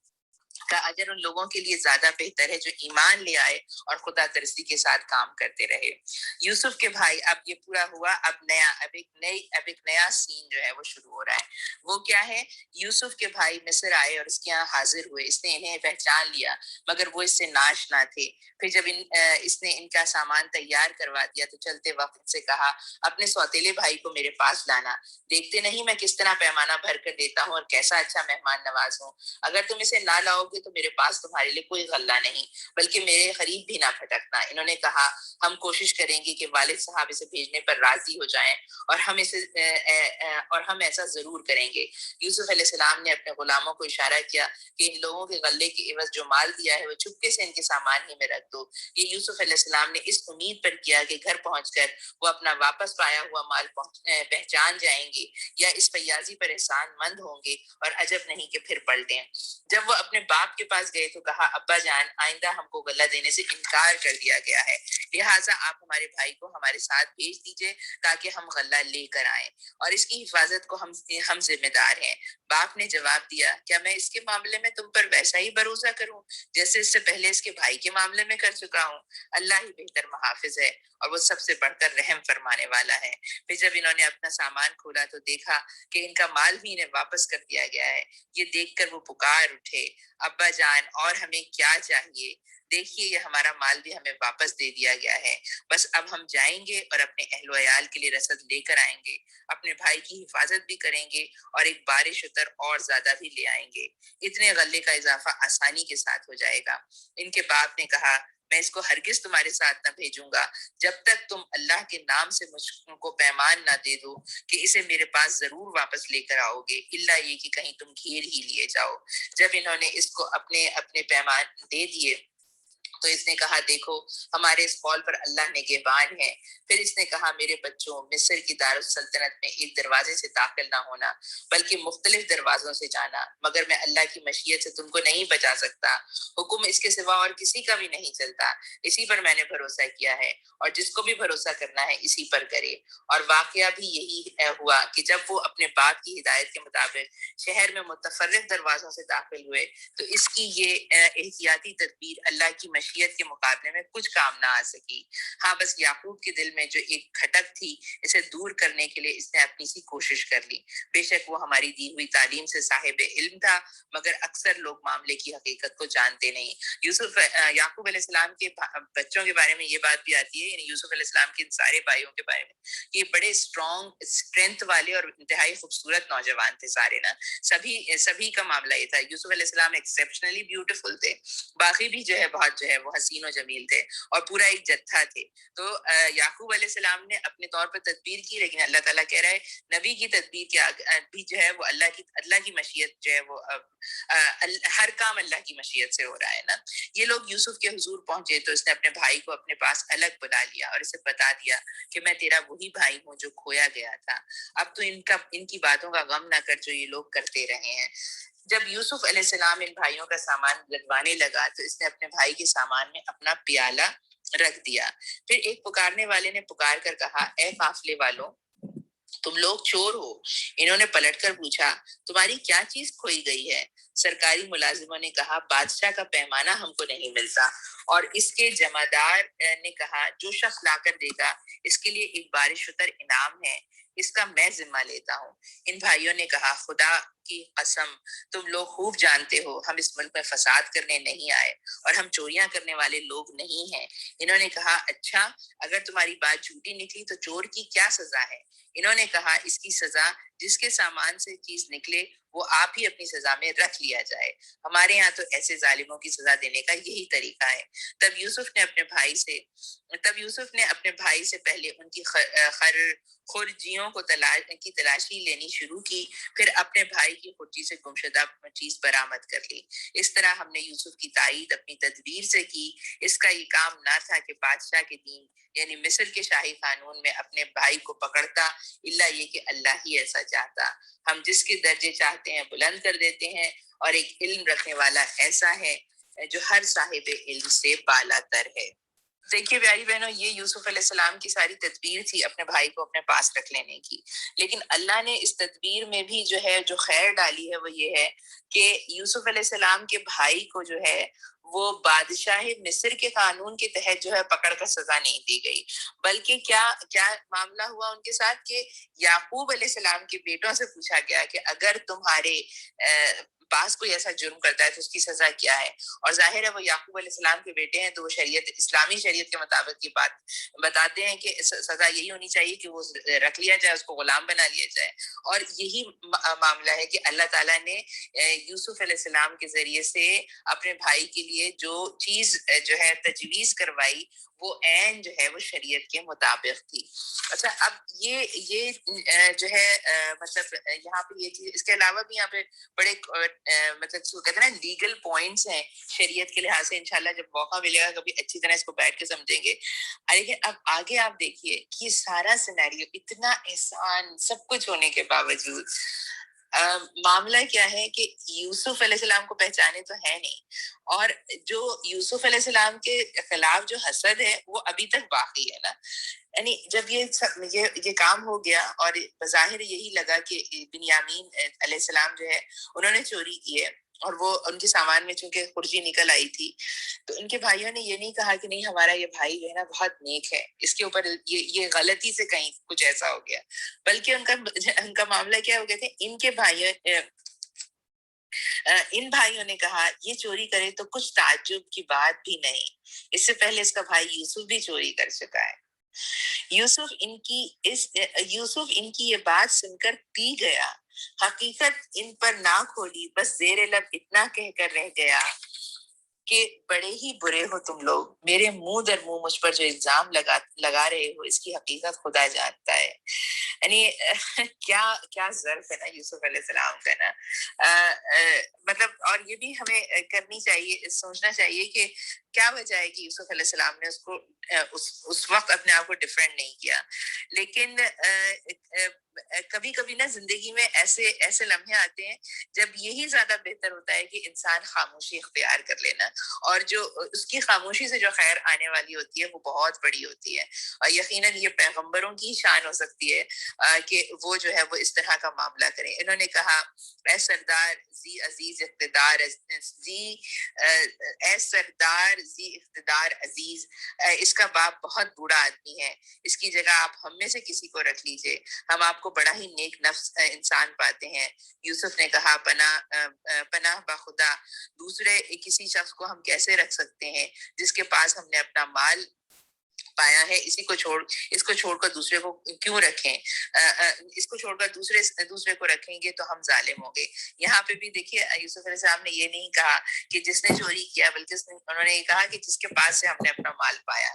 کا اجر ان لوگوں کے لیے زیادہ بہتر ہے جو ایمان لے آئے اور خدا ترسی کے ساتھ کام کرتے رہے۔ یوسف کے بھائی، اب یہ پورا ہوا، اب ایک نیا سین جو ہے وہ شروع ہو رہا ہے۔ وہ کیا ہے؟ یوسف کے بھائی مصر آئے اور اس کے یہاں حاضر ہوئے، اس نے انہیں پہچان لیا مگر وہ اس سے ناشنا تھے۔ پھر جب اس نے ان کا سامان تیار کروا دیا تو چلتے وقت سے کہا اپنے سوتیلے بھائی کو میرے پاس لانا، دیکھتے نہیں میں کس طرح پیمانہ بھر کر دیتا ہوں اور کیسا اچھا مہمان نواز ہوں۔ اگر تم اسے نہ لاؤ گے تو میرے پاس تمہارے لیے کوئی غلہ نہیں، بلکہ میرے قریب بھی نہ پھٹکنا۔ انہوں نے کہا ہم کوشش کریں گے کہ والد صاحب اسے بھیجنے پر راضی ہو جائیں، اور ہم ایسا ضرور کریں گے۔ یوسف علیہ السلام نے اپنے غلاموں کو اشارہ کیا کہ ان لوگوں کے غلے کے عوض جو مال دیا ہے وہ چپکے سے ان کے سامان ہی میں رکھ دو۔ یہ یوسف علیہ السلام نے اس امید پر کیا کہ گھر پہنچ کر وہ اپنا واپس پایا ہوا مال پہچان جائیں گے یا اس فیاضی پر احسان مند ہوں گے، اور عجب نہیں کہ پھر پلٹیں۔ جب وہ اپنے باپ کے پاس گئے تو کہا ابا جان، آئندہ ہم کو غلہ دینے سے انکار کر دیا گیا ہے، لہٰذا آپ ہمارے بھائی کو ہمارے ساتھ بھیج دیجئے تاکہ ہم غلہ لے کر آئیں، اور اس کی حفاظت کو ہم ذمہ دار ہیں۔ باپ نے جواب دیا کیا میں اس کے معاملے میں تم پر ویسا ہی بھروسہ کروں جیسے اس سے پہلے اس کے بھائی کے معاملے میں کر چکا ہوں؟ اللہ ہی بہتر محافظ ہے اور وہ سب سے بڑھ کر رحم فرمانے والا ہے۔ پھر جب انہوں نے اپنا سامان کھولا تو دیکھا کہ ان کا مال بھی انہیں واپس کر دیا گیا ہے۔ یہ دیکھ کر وہ پکار اٹھے اب ابا جان اور ہمیں کیا چاہیے، دیکھیے یہ ہمارا مال بھی ہمیں واپس دے دیا گیا ہے، بس اب ہم جائیں گے اور اپنے اہل و عیال کے لیے رسد لے کر آئیں گے، اپنے بھائی کی حفاظت بھی کریں گے اور ایک بارش اتر اور زیادہ بھی لے آئیں گے، اتنے غلے کا اضافہ آسانی کے ساتھ ہو جائے گا۔ ان کے باپ نے کہا میں اس کو ہرگز تمہارے ساتھ نہ بھیجوں گا جب تک تم اللہ کے نام سے مجھ کو پیمان نہ دے دو کہ اسے میرے پاس ضرور واپس لے کر آؤ گے، الا یہ کہ کہیں تم گھیر ہی لیے جاؤ۔ جب انہوں نے اس کو اپنے اپنے پیمان دے دیے تو اس نے کہا دیکھو ہمارے اس قول پر اللہ نگہبان ہے۔ پھر اس نے کہا میرے بچوں، مصر کی دارالسلطنت میں ایک دروازے سے داخل نہ ہونا بلکہ مختلف دروازوں سے جانا، مگر میں اللہ کی مشیت سے تم کو نہیں بچا سکتا، حکم اس کے سوا اور کسی کا بھی نہیں چلتا، اسی پر میں نے بھروسہ کیا ہے اور جس کو بھی بھروسہ کرنا ہے اسی پر کرے۔ اور واقعہ بھی یہی ہوا کہ جب وہ اپنے باپ کی ہدایت کے مطابق شہر میں متفرق دروازوں سے داخل ہوئے تو اس کی یہ احتیاطی تدبیر اللہ کی مشیت کے مقابلے میں کچھ کام نہ آ سکی۔ ہاں بس یعقوب کے دل میں جو ایک کھٹک تھی اسے دور کرنے کے لیے اس نے اپنی سی کوشش کر لی۔ بے شک وہ ہماری دی ہوئی تعلیم سے صاحب علم تھا، مگر اکثر لوگ معاملے کی حقیقت کو جانتے نہیں۔ یعقوب علیہ السلام کے بچوں کے بارے میں یہ بات بھی آتی ہے، یعنی یوسف علیہ السلام کے سارے بھائیوں کے بارے میں، یہ بڑے اسٹرانگ اسٹرینتھ والے اور انتہائی خوبصورت نوجوان تھے سارے نا، سبھی کا معاملہ یہ تھا۔ یوسف علیہ السلام ایکسیپشنلی بیوٹیفل تھے، باقی بھی جو ہے بہت جو ہے وہ حسین و جمیل تھے اور پورا ایک جتھا تھے۔ تو یعقوب علیہ السلام نے اپنے طور پر تدبیر کی، لیکن اللہ تعالیٰ کہہ رہا ہے نبی کی تدبیر کے بھی جو ہے وہ اللہ کی مشیت جو ہے وہ ہر کام اللہ کی مشیت سے ہو رہا ہے نا۔ یہ لوگ یوسف کے حضور پہنچے تو اس نے اپنے بھائی کو اپنے پاس الگ بلا لیا اور اسے بتا دیا کہ میں تیرا وہی بھائی ہوں جو کھویا گیا تھا، اب تو ان کی باتوں کا غم نہ کر جو یہ لوگ کرتے رہے ہیں۔ جب یوسف علیہ السلام ان بھائیوں کا سامان لدوانے لگا تو اس نے اپنے بھائی کے سامان میں اپنا پیالہ رکھ دیا۔ پھر ایک پکارنے والے نے پکار کر کہا اے قافلے والوں، تم لوگ چور ہو۔ انہوں نے پلٹ کر پوچھا تمہاری کیا چیز کھوئی گئی ہے؟ سرکاری ملازموں نے کہا بادشاہ کا پیمانہ ہم کو نہیں ملتا، اور اس کے جمعدار نے کہا جو شخص لا کر دے گا اس کے لیے ایک بارش اتر انعام ہے، اس کا میں ذمہ لیتا ہوں۔ ان بھائیوں نے کہا خدا کی قسم تم لوگ خوب جانتے ہو ہم اس ملک میں فساد کرنے نہیں آئے اور ہم چوریاں کرنے والے لوگ نہیں ہیں۔ انہوں نے کہا اچھا اگر تمہاری بات جھوٹی نکلی تو چور کی کیا سزا ہے؟ انہوں نے کہا اس کی سزا جس کے سامان سے چیز نکلے وہ آپ ہی اپنی سزا میں رکھ لیا جائے، ہمارے یہاں تو ایسے ظالموں کی سزا دینے کا یہی طریقہ ہے۔ تب یوسف نے اپنے بھائی سے پہلے ان کی خرجیوں کی تلاشی لینی شروع کی، پھر اپنے بھائی کی خرجی سے گمشدہ چیز برآمد کر لی۔ اس طرح ہم نے یوسف کی تائید اپنی تدبیر سے کی، اس کا یہ کام نہ تھا کہ بادشاہ کے دین یعنی مصر کے شاہی قانون میں اپنے بھائی کو پکڑتا، الا یہ کہ اللہ ہی ایسا چاہتا۔ ہم جس کے درجے چاہتے ہیں بلند کر دیتے ہیں، اور ایک علم رکھنے والا ایسا ہے جو ہر صاحب علم سے بالا تر ہے۔ دیکھیے پیاری بہنوں، یہ یوسف علیہ السلام کی ساری تدبیر تھی اپنے بھائی کو اپنے پاس رکھ لینے کی، لیکن اللہ نے اس تدبیر میں بھی جو خیر ڈالی ہے وہ یہ ہے کہ یوسف علیہ السلام کے بھائی کو جو ہے وہ بادشاہ مصر کے قانون کے تحت جو ہے پکڑ کر سزا نہیں دی گئی، بلکہ کیا معاملہ ہوا ان کے ساتھ کہ یعقوب علیہ السلام کے بیٹوں سے پوچھا گیا کہ اگر تمہارے پاس کوئی ایسا جرم کرتا ہے تو اس کی سزا کیا ہے، اور ظاہر ہے وہ یعقوب علیہ السلام کے بیٹے ہیں تو وہ اسلامی شریعت کے مطابق یہ بات بتاتے ہیں کہ سزا یہی ہونی چاہیے کہ وہ رکھ لیا جائے، اس کو غلام بنا لیا جائے، اور یہی معاملہ ہے کہ اللہ تعالیٰ نے یوسف علیہ السلام کے ذریعے سے اپنے بھائی کے لیے جو چیز جو ہے تجویز کروائی وہ عین جو ہے وہ شریعت کے مطابق تھی۔ اچھا اب یہ جو ہے مطلب یہاں پہ یہ چیز، اس کے علاوہ بھی یہاں پہ بڑے مطلب کہتے ہیں نا لیگل پوائنٹس ہیں شریعت کے لحاظ سے، انشاءاللہ جب موقع ملے گا کبھی اچھی طرح اس کو بیٹھ کے سمجھیں گے۔ لیکن اب آگے آپ دیکھیے کہ یہ سارا سینیریو اتنا احسان سب کچھ ہونے کے باوجود معاملہ کیا ہے کہ یوسف علیہ السلام کو پہچانے تو ہے نہیں، اور جو یوسف علیہ السلام کے خلاف جو حسد ہے وہ ابھی تک باقی ہے نا۔ یعنی جب یہ کام ہو گیا اور بظاہر یہی لگا کہ بنیامین علیہ السلام جو ہے انہوں نے چوری کی ہے، اور وہ ان کے سامان میں چونکہ خرجی نکل آئی تھی، تو ان کے بھائیوں نے یہ نہیں کہا کہ نہیں ہمارا یہ بھائی جو ہے نا بہت نیک ہے، اس کے اوپر یہ غلطی سے کہیں کچھ ایسا ہو گیا، بلکہ ان کا معاملہ کیا ہو گیا تھا، ان بھائیوں نے کہا یہ چوری کرے تو کچھ تعجب کی بات بھی نہیں، اس سے پہلے اس کا بھائی یوسف بھی چوری کر چکا ہے۔ یوسف ان کی یہ بات سن کر پی گیا، حقیقت ان پر نہ کھولی، بس زیر لب اتنا کہہ کر رہ گیا کہ بڑے ہی برے ہو تم لوگ، میرے منہ در منہ مجھ پر جو الزام لگا رہے ہو اس کی حقیقت خدا جانتا ہے۔ یعنی کیا ظرف ہے نا یوسف علیہ السلام کا نا، مطلب اور یہ بھی ہمیں کرنی چاہیے، سوچنا چاہیے کہ کیا وجہ ہے کہ یوسف علیہ السلام نے اس کو اس وقت اپنے آپ کو ڈیفینڈ نہیں کیا۔ لیکن کبھی کبھی نا زندگی میں ایسے لمحے آتے ہیں جب یہی زیادہ بہتر ہوتا ہے کہ انسان خاموشی اختیار کر لینا، اور جو اس کی خاموشی سے جو خیر آنے والی ہوتی ہے وہ بہت بڑی ہوتی ہے، اور یقیناً یہ پیغمبروں کی شان ہو سکتی ہے کہ وہ جو ہے وہ اس طرح کا معاملہ کریں۔ انہوں نے کہا اے سردار زی عزیز اقتدار اے سردار زی اقتدار عزیز، اس کا باپ بہت بوڑھا آدمی ہے، اس کی جگہ آپ ہم میں سے کسی کو رکھ لیجئے، ہم آپ کو بڑا ہی نیک نفس انسان پاتے ہیں۔ یوسف نے کہا پناہ بخدا، دوسرے کسی شخص کو ہم کیسے رکھ سکتے ہیں جس کے پاس ہم نے اپنا مال پایا ہے، اس کو چھوڑ کر دوسرے کو کیوں رکھیں، اس کو چھوڑ کر دوسرے کو رکھیں گے تو ہم ظالم ہوں گے۔ یہاں پہ بھی دیکھیے یوسف علیہ السلام نے یہ نہیں کہا کہ جس نے چوری کیا، بلکہ انہوں نے یہ کہا کہ جس کے پاس سے ہم نے اپنا مال پایا۔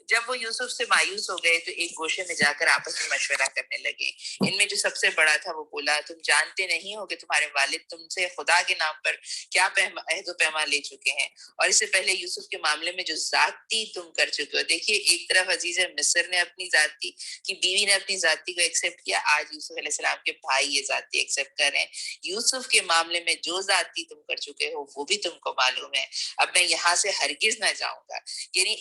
جب وہ یوسف سے مایوس ہو گئے تو ایک گوشے میں جا کر آپس میں مشورہ کرنے لگے۔ ان میں جو سب سے بڑا تھا وہ بولا تم جانتے نہیں ہو کہ تمہارے والد تم سے خدا کے نام پر کیا عہد و پیمان لے چکے ہیں، اور اس سے پہلے یوسف کے معاملے میں جو ذاتی تم کر چکے ہو۔ دیکھیے ایک طرف عزیز مصر نے اپنی ذاتی کی بیوی نے اپنی ذاتی کو ایکسیپٹ کیا، آج یوسف علیہ السلام کے بھائی یہ ذاتی ایکسیپٹ کر رہے ہیں۔ یوسف کے معاملے میں جو ذاتی تم کر چکے ہو وہ بھی تم کو معلوم ہے، اب میں یہاں سے ہرگز نہ جاؤں گا۔ یعنی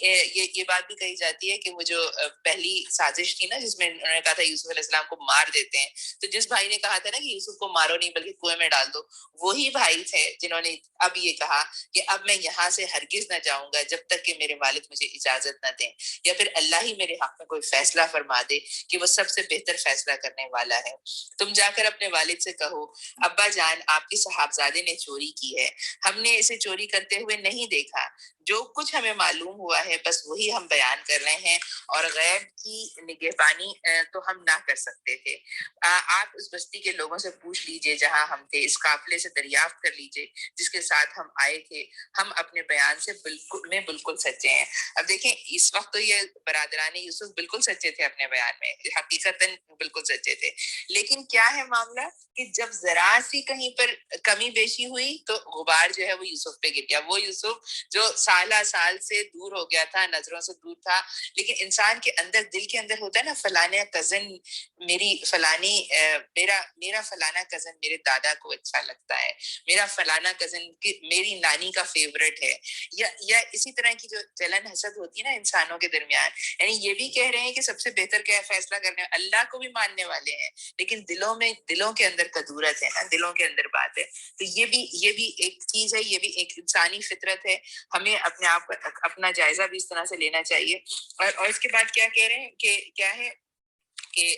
یہ بات بھی کہی جاتی ہے کہ وہ جو پہلی سازش تھی نا جس میں انہوں نے کہا تھا یوسف علیہ السلام کو مار دیتے ہیں، تو جس بھائی نے کہا تھا نا کہ یوسف کو مارو نہیں بلکہ کنویں میں ڈال دو، وہی بھائی تھے جنہوں نے اب یہ کہا کہ اب میں یہاں سے ہرگز نہ جاؤں گا جب تک کہ میرے والد مجھے اجازت نہ دیں، یا پھر اللہ ہی میرے حق میں کوئی فیصلہ فرما دے کہ وہ سب سے بہتر فیصلہ کرنے والا ہے۔ تم جا کر اپنے والد سے کہو ابا جان آپ کے صاحبزادے نے چوری کی ہے، ہم نے اسے چوری کرتے ہوئے نہیں دیکھا، جو کچھ ہمیں معلوم ہوا ہے بس وہی ہم بیان کر رہے ہیں، اور غیب کی نگہبانی تو ہم نہ کر سکتے تھے۔ آپ اس بستی کے لوگوں سے پوچھ لیجئے جہاں ہم تھے، اس قافلے سے دریافت کر لیجئے جس کے ساتھ ہم آئے تھے، ہم اپنے بیان سے بالکل سچے ہیں۔ اب دیکھیں اس وقت تو یہ برادران یوسف بالکل سچے تھے اپنے بیان میں، حقیقتاً بالکل سچے تھے، لیکن کیا ہے معاملہ کہ جب ذرا سی کہیں پر کمی بیشی ہوئی تو غبار جو ہے وہ یوسف پہ گر گیا۔ وہ یوسف جو سال سے دور ہو گیا تھا، نظروں سے دور تھا، لیکن انسان کے اندر دل کے اندر ہوتا ہے نا فلانا کزن میرا فلانا کزن میرے دادا کو اچھا لگتا ہے، میرا فلانا کزن میری نانی کا فیورٹ ہے، یا اسی طرح کی جو جلن حسد ہوتی ہے نا انسانوں کے درمیان، یعنی یہ بھی کہہ رہے ہیں کہ سب سے بہتر کیا فیصلہ کرنے، اللہ کو بھی ماننے والے ہیں لیکن دلوں کے اندر کدورت ہے نا، دلوں کے اندر بات ہے۔ تو یہ بھی ایک چیز ہے، یہ بھی ایک انسانی فطرت ہے، ہمیں اپنے آپ کا اپنا جائزہ بھی اس طرح سے لینا چاہیے۔ اور اس کے بعد کیا کہہ رہے ہیں کہ کیا ہے کہ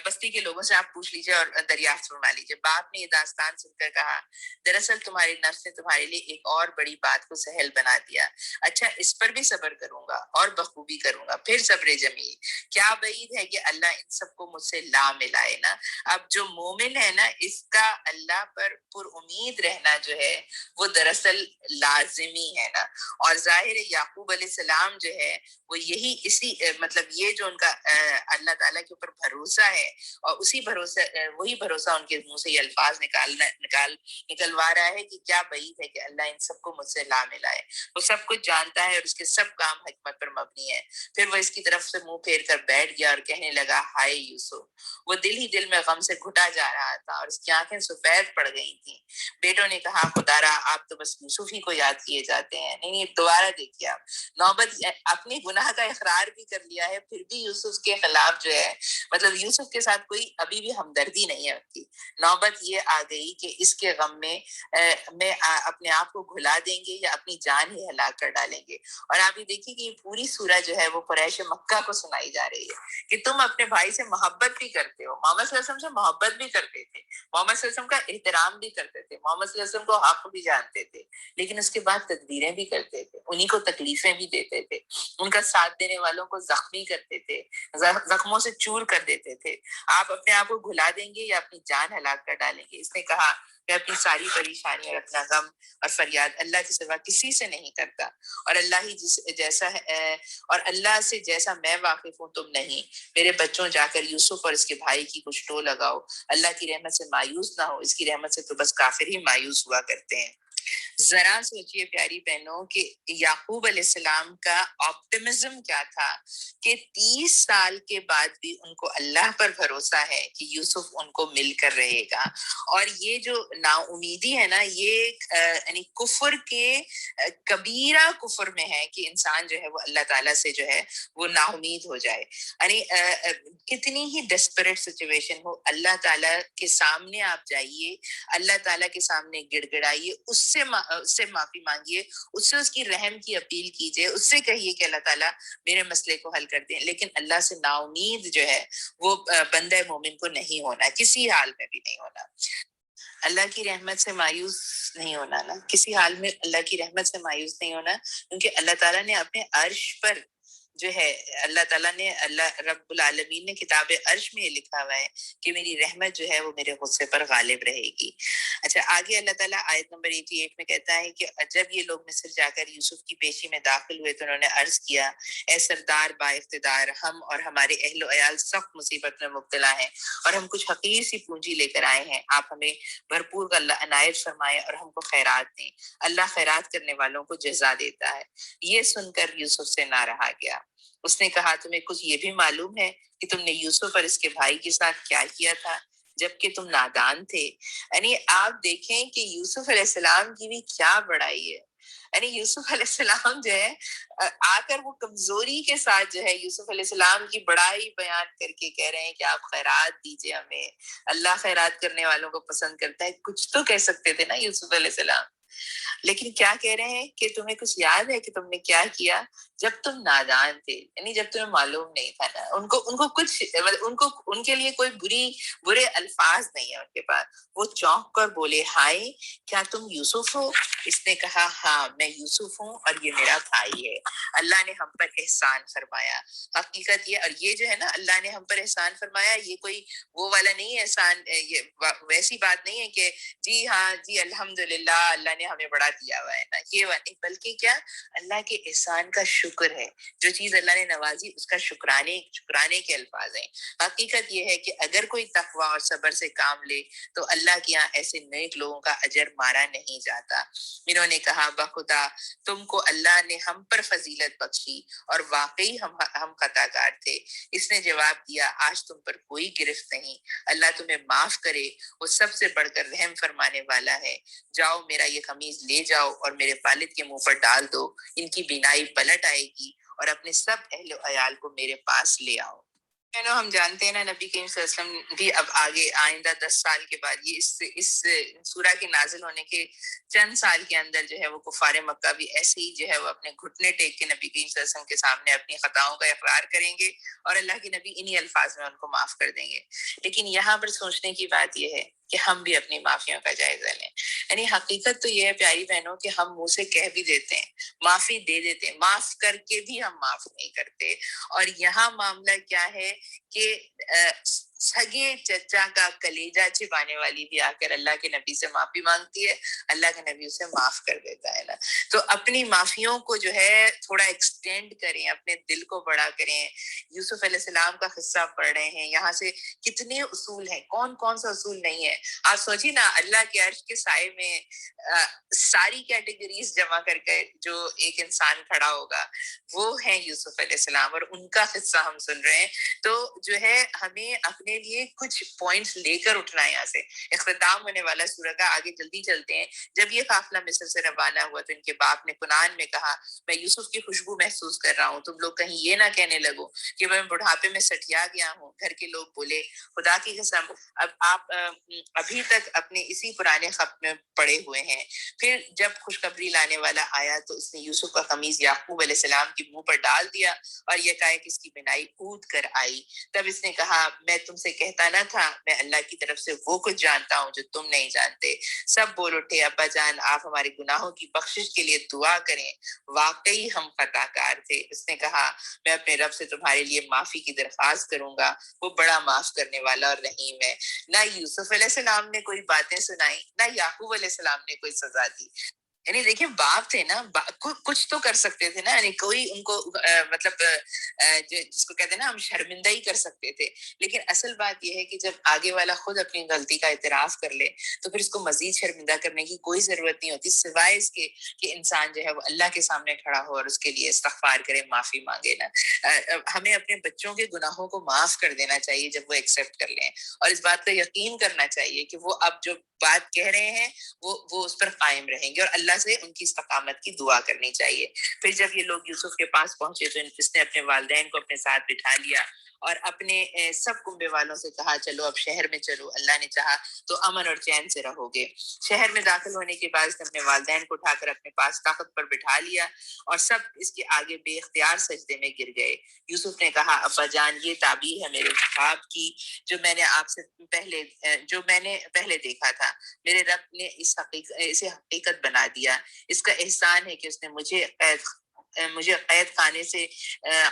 بستی کے لوگوں سے آپ پوچھ لیجئے اور دریافت فرما لیجئے۔ باپ نے یہ داستان سن کر کہا دراصل تمہاری نفس نے تمہارے لیے ایک اور بڑی بات کو سہل بنا دیا، اچھا اس پر بھی صبر کروں گا اور بخوبی کروں گا، پھر صبر جمیل۔ کیا بعید ہے کہ اللہ ان سب کو مجھ سے لا ملائے نا۔ اب جو مومن ہے نا اس کا اللہ پر پر امید رہنا جو ہے وہ دراصل لازمی ہے نا، اور ظاہر یعقوب علیہ السلام جو ہے وہ یہی اسی مطلب یہ جو ان کا اللہ تعالیٰ کے اوپر بھروسہ ہے، اور وہی بھروسہ ان کے منہ سے یہ الفاظ نکلوا رہا ہے کہ کیا بعید ہے کہ اللہ ان سب کو مجھ سے لا ملائے، وہ سب کچھ جانتا ہے اور اس کے سب کام حکمت پر مبنی ہے۔ پھر وہ اس کی طرف سے منہ پھیر کر بیٹھ گیا اور کہنے لگا ہائے یوسف، وہ دل ہی دل میں غم سے گھٹا جا رہا تھا اور اس کی آنکھیں سفید پڑ گئی تھیں۔ بیٹوں نے کہا خدا را آپ تو بس یوسف ہی کو یاد کیے جاتے ہیں۔ نہیں دوبارہ دیکھیے آپ نوبت، اپنی گناہ کا اقرار بھی کر لیا ہے پھر بھی یوسف کے خلاف جو ہے ہے. مطلب یوسف کے ساتھ کوئی ابھی بھی ہمدردی نہیں ہے ان کی. نوبت یہ آ گئی کہ اس کے غم میں اپنے آپ کو گھلا دیں گے یا اپنی جان ہی ہلاک کر ڈالیں گے. اور آپ یہ دیکھیے کہ یہ پوری سورہ جو ہے وہ قریش مکہ کو سنائی جا رہی ہے کہ تم اپنے بھائی سے محبت بھی کرتے ہو. محمد صلی اللہ علیہ وسلم سے محبت بھی کرتے تھے, محمد صلی اللہ علیہ وسلم کا احترام بھی کرتے تھے, محمد صلی اللہ علیہ وسلم کو حق بھی جانتے تھے, لیکن اس کے بعد تدبیریں بھی کرتے تھے, انہی کو تکلیفیں بھی دیتے تھے, ان کا ساتھ دینے والوں کو زخمی کرتے تھے, زخموں سے چور کر دیتے تھے. آپ اپنے آپ کو گھلا دیں گے یا اپنی جان ہلاک کر ڈالیں گے. اس نے کہا میں اپنی ساری پریشانی اور اپنا غم اور فریاد اللہ کے سوا کسی سے نہیں کرتا, اور اللہ ہی جیسا ہے, اور اللہ سے جیسا میں واقف ہوں تم نہیں. میرے بچوں جا کر یوسف اور اس کے بھائی کی کچھ ٹو لگاؤ, اللہ کی رحمت سے مایوس نہ ہو, اس کی رحمت سے تو بس کافر ہی مایوس ہوا کرتے ہیں. ذرا سوچئے پیاری بہنوں کہ یعقوب علیہ السلام کا آپٹمزم کیا تھا کہ 30 سال کے بعد بھی ان کو اللہ پر بھروسہ ہے کہ یوسف ان کو مل کر رہے گا. اور یہ جو نا امیدی ہے نا, یہ یعنی کفر کے کبیرہ کفر میں ہے کہ انسان جو ہے وہ اللہ تعالیٰ سے جو ہے وہ نا امید ہو جائے. یعنی کتنی ہی ڈیسپریٹ سچویشن ہو, اللہ تعالیٰ کے سامنے آپ جائیے, اللہ تعالیٰ کے سامنے گڑ گڑائیے, اس سے معافی مانگیے, اس سے اس کی رحم کی اپیل کیجیے, اس سے کہیے کہ اللہ تعالیٰ میرے مسئلے کو حل کر دیں. لیکن اللہ سے نا امید جو ہے وہ بندہ مومن کو نہیں ہونا, کسی حال میں بھی نہیں ہونا. اللہ کی رحمت سے مایوس نہیں ہونا نا, کسی حال میں اللہ کی رحمت سے مایوس نہیں ہونا, کیونکہ اللہ تعالیٰ نے اپنے عرش پر جو ہے, اللہ تعالیٰ نے, اللہ رب العالمین نے کتاب عرش میں یہ لکھا ہوا ہے کہ میری رحمت جو ہے وہ میرے غصے پر غالب رہے گی. اچھا آگے اللہ تعالیٰ آیت نمبر 88 میں کہتا ہے کہ جب یہ لوگ مصر جا کر یوسف کی پیشی میں داخل ہوئے تو انہوں نے عرض کیا, اے سردار با اقتدار, ہم اور ہمارے اہل و عیال سخت مصیبت میں مبتلا ہیں اور ہم کچھ حقیر سی پونجی لے کر آئے ہیں. آپ ہمیں بھرپور اللہ عنایت فرمائے اور ہم کو خیرات دیں, اللہ خیرات کرنے والوں کو جزا دیتا ہے. یہ سن کر یوسف سے نہ رہا گیا. اس نے کہا تمہیں کچھ یہ بھی معلوم ہے کہ تم نے یوسف اور اس کے بھائی کے ساتھ کیا کیا تھا جبکہ تم نادان تھے. یعنی آپ دیکھیں کہ یوسف علیہ السلام کی بھی کیا بڑائی ہے. یعنی یوسف علیہ السلام جو ہے آ کر وہ کمزوری کے ساتھ جو ہے یوسف علیہ السلام کی بڑائی بیان کر کے کہہ رہے ہیں کہ آپ خیرات دیجئے ہمیں, اللہ خیرات کرنے والوں کو پسند کرتا ہے. کچھ تو کہہ سکتے تھے نا یوسف علیہ السلام, لیکن کیا کہہ رہے ہیں کہ تمہیں کچھ یاد ہے کہ تم نے کیا کیا جب تم نادان تھے, یعنی جب تمہیں معلوم نہیں تھا نا. ان کو کچھ ان کے لیے کوئی برے الفاظ نہیں ہے ان کے پاس. وہ چونک کر بولے, ہائے کیا تم یوسف ہو؟ اس نے کہا ہاں میں یوسف ہوں اور یہ میرا بھائی ہے, اللہ نے ہم پر احسان فرمایا. حقیقت یہ, اور یہ جو ہے نا اللہ نے ہم پر احسان فرمایا, یہ کوئی وہ والا نہیں ہے احسان, یہ ویسی بات نہیں ہے کہ جی ہاں جی الحمدللہ اللہ نے ہمیں بڑا دیا ہوا ہے نا, یہ نہیں, بلکہ کیا اللہ کے احسان کا شکر ہے. جو چیز اللہ نے نوازی اس کا شکرانے کے الفاظ ہیں. حقیقت یہ ہے کہ اگر کوئی تقوی اور صبر سے کام لے تو اللہ کے یہاں ایسے نیک لوگوں کا اجر مارا نہیں جاتا. انہوں نے کہا بخدا تم کو اللہ نے ہم پر فضیلت بخشی اور واقعی ہم خطا کار تھے. اس نے جواب دیا آج تم پر کوئی گرفت نہیں, اللہ تمہیں معاف کرے, وہ سب سے بڑھ کر رحم فرمانے والا ہے. جاؤ میرا یہ قمیض لے جاؤ اور میرے والد کے منہ پر ڈال دو, ان کی بینائی پلٹ آئے گی, اور اپنے سب اہل و عیال کو میرے پاس لے آؤ. ہم جانتے ہیں نا نبی کریم صلی اللہ علیہ وسلم بھی اب آگے آئندہ 10 سال کے بعد, یہ اس سورہ کے نازل ہونے کے چند سال کے اندر جو ہے وہ کفار مکہ بھی ایسے ہی جو ہے وہ اپنے گھٹنے ٹیک کے نبی کریم صلی اللہ علیہ وسلم کے سامنے اپنی خطاؤں کا اقرار کریں گے اور اللہ کے نبی انہی الفاظ میں ان کو معاف کر دیں گے. لیکن یہاں پر سوچنے کی بات یہ ہے کہ ہم بھی اپنی معافیوں کا جائزہ لیں. یعنی حقیقت تو یہ ہے پیاری بہنوں کہ ہم منہ سے کہہ بھی دیتے ہیں, معافی دے دیتے ہیں, معاف کر کے بھی ہم معاف نہیں کرتے. اور یہاں معاملہ کیا ہے کہ سگے چچا کا کلیجہ چھپانے والی بھی آ کر اللہ کے نبی سے معافی مانگتی ہے, اللہ کے نبی اسے معاف کر دیتا ہے نا. تو اپنی معافیوں کو جو ہے تھوڑا ایکسٹینڈ کریں, اپنے دل کو بڑا کریں. یوسف علیہ السلام کا قصہ پڑھ رہے ہیں, یہاں سے کتنے اصول ہیں, کون سا اصول نہیں ہے. آپ سوچیے نا اللہ کے عرش کے سائے میں ساری کیٹیگریز جمع کر کے جو ایک انسان کھڑا ہوگا وہ ہیں یوسف علیہ السلام, اور ان کا قصہ ہم سن رہے ہیں. تو جو ہے ہمیں اپنی اپنے لیے کچھ پوائنٹس لے کر اٹھنا ہے یہاں سے. اختتام ہونے والا سورہ کا, آگے جلدی چلتے ہیں. جب یہ قافلہ مصر سے روانہ ہوا تو ان کے باپ نے کنعان میں کہا, میں یوسف کی خوشبو محسوس کر رہا ہوں, تم لوگ کہیں یہ نہ کہنے لگو کہ میں بڑھاپے میں سٹیا گیا ہوں. گھر کے لوگ بولے, خدا کی قسم اب آپ ابھی تک اپنے اسی پرانے خط میں پڑے ہوئے ہیں. پھر جب خوشخبری لانے والا آیا تو اس نے یوسف کا قمیص یعقوب علیہ السلام کے منہ پر ڈال دیا اور یہ کہا کہ اس کی بینائی اود کر آئی. تب اس نے کہا, میں تم سے کہتا نہ تھا میں اللہ کی طرف سے وہ کچھ جانتا ہوں جو تم نہیں جانتے. سب بول اٹھے, ابا جان آپ ہمارے گناہوں کی بخشش کے لیے دعا کریں, واقعی ہم خطا کار تھے. اس نے کہا, میں اپنے رب سے تمہارے لیے معافی کی درخواست کروں گا, وہ بڑا معاف کرنے والا اور رحیم ہے. نہ یوسف علیہ السلام نے کوئی باتیں سنائی, نہ یعقوب علیہ السلام نے کوئی سزا دی. یعنی دیکھیں باپ تھے نا, کچھ تو کر سکتے تھے نا, یعنی کوئی ان کو مطلب جس کو کہتے ہیں نا ہم شرمندہ ہی کر سکتے تھے. لیکن اصل بات یہ ہے کہ جب آگے والا خود اپنی غلطی کا اعتراف کر لے تو پھر اس کو مزید شرمندہ کرنے کی کوئی ضرورت نہیں ہوتی, سوائے اس کے کہ انسان جو ہے وہ اللہ کے سامنے کھڑا ہو اور اس کے لیے استغفار کرے, معافی مانگے نا. ہمیں اپنے بچوں کے گناہوں کو معاف کر دینا چاہیے جب وہ ایکسیپٹ کر لیں, اور اس بات کا یقین کرنا چاہیے کہ وہ اب جو بات کہہ رہے ہیں وہ اس پر قائم رہیں گے, اور اللہ سے ان کی استقامت کی دعا کرنی چاہیے. پھر جب یہ لوگ یوسف کے پاس پہنچے تو اس نے اپنے والدین کو اپنے ساتھ بٹھا لیا اور اپنے سب کنبے والوں سے کہا, چلو اب شہر میں چلو, اللہ نے چاہا تو امن اور چین سے رہو گے. شہر میں داخل ہونے کے بعد اس نے اپنے والدین کو اٹھا کر اپنے پاس تخت پر بٹھا لیا اور سب اس کے آگے بے اختیار سجدے میں گر گئے. یوسف نے کہا, ابا جان یہ تعبیر ہے میرے خواب کی جو میں نے آپ سے پہلے دیکھا تھا. میرے رب نے اسے حقیقت بنا دیا. اس کا احسان ہے کہ اس نے مجھے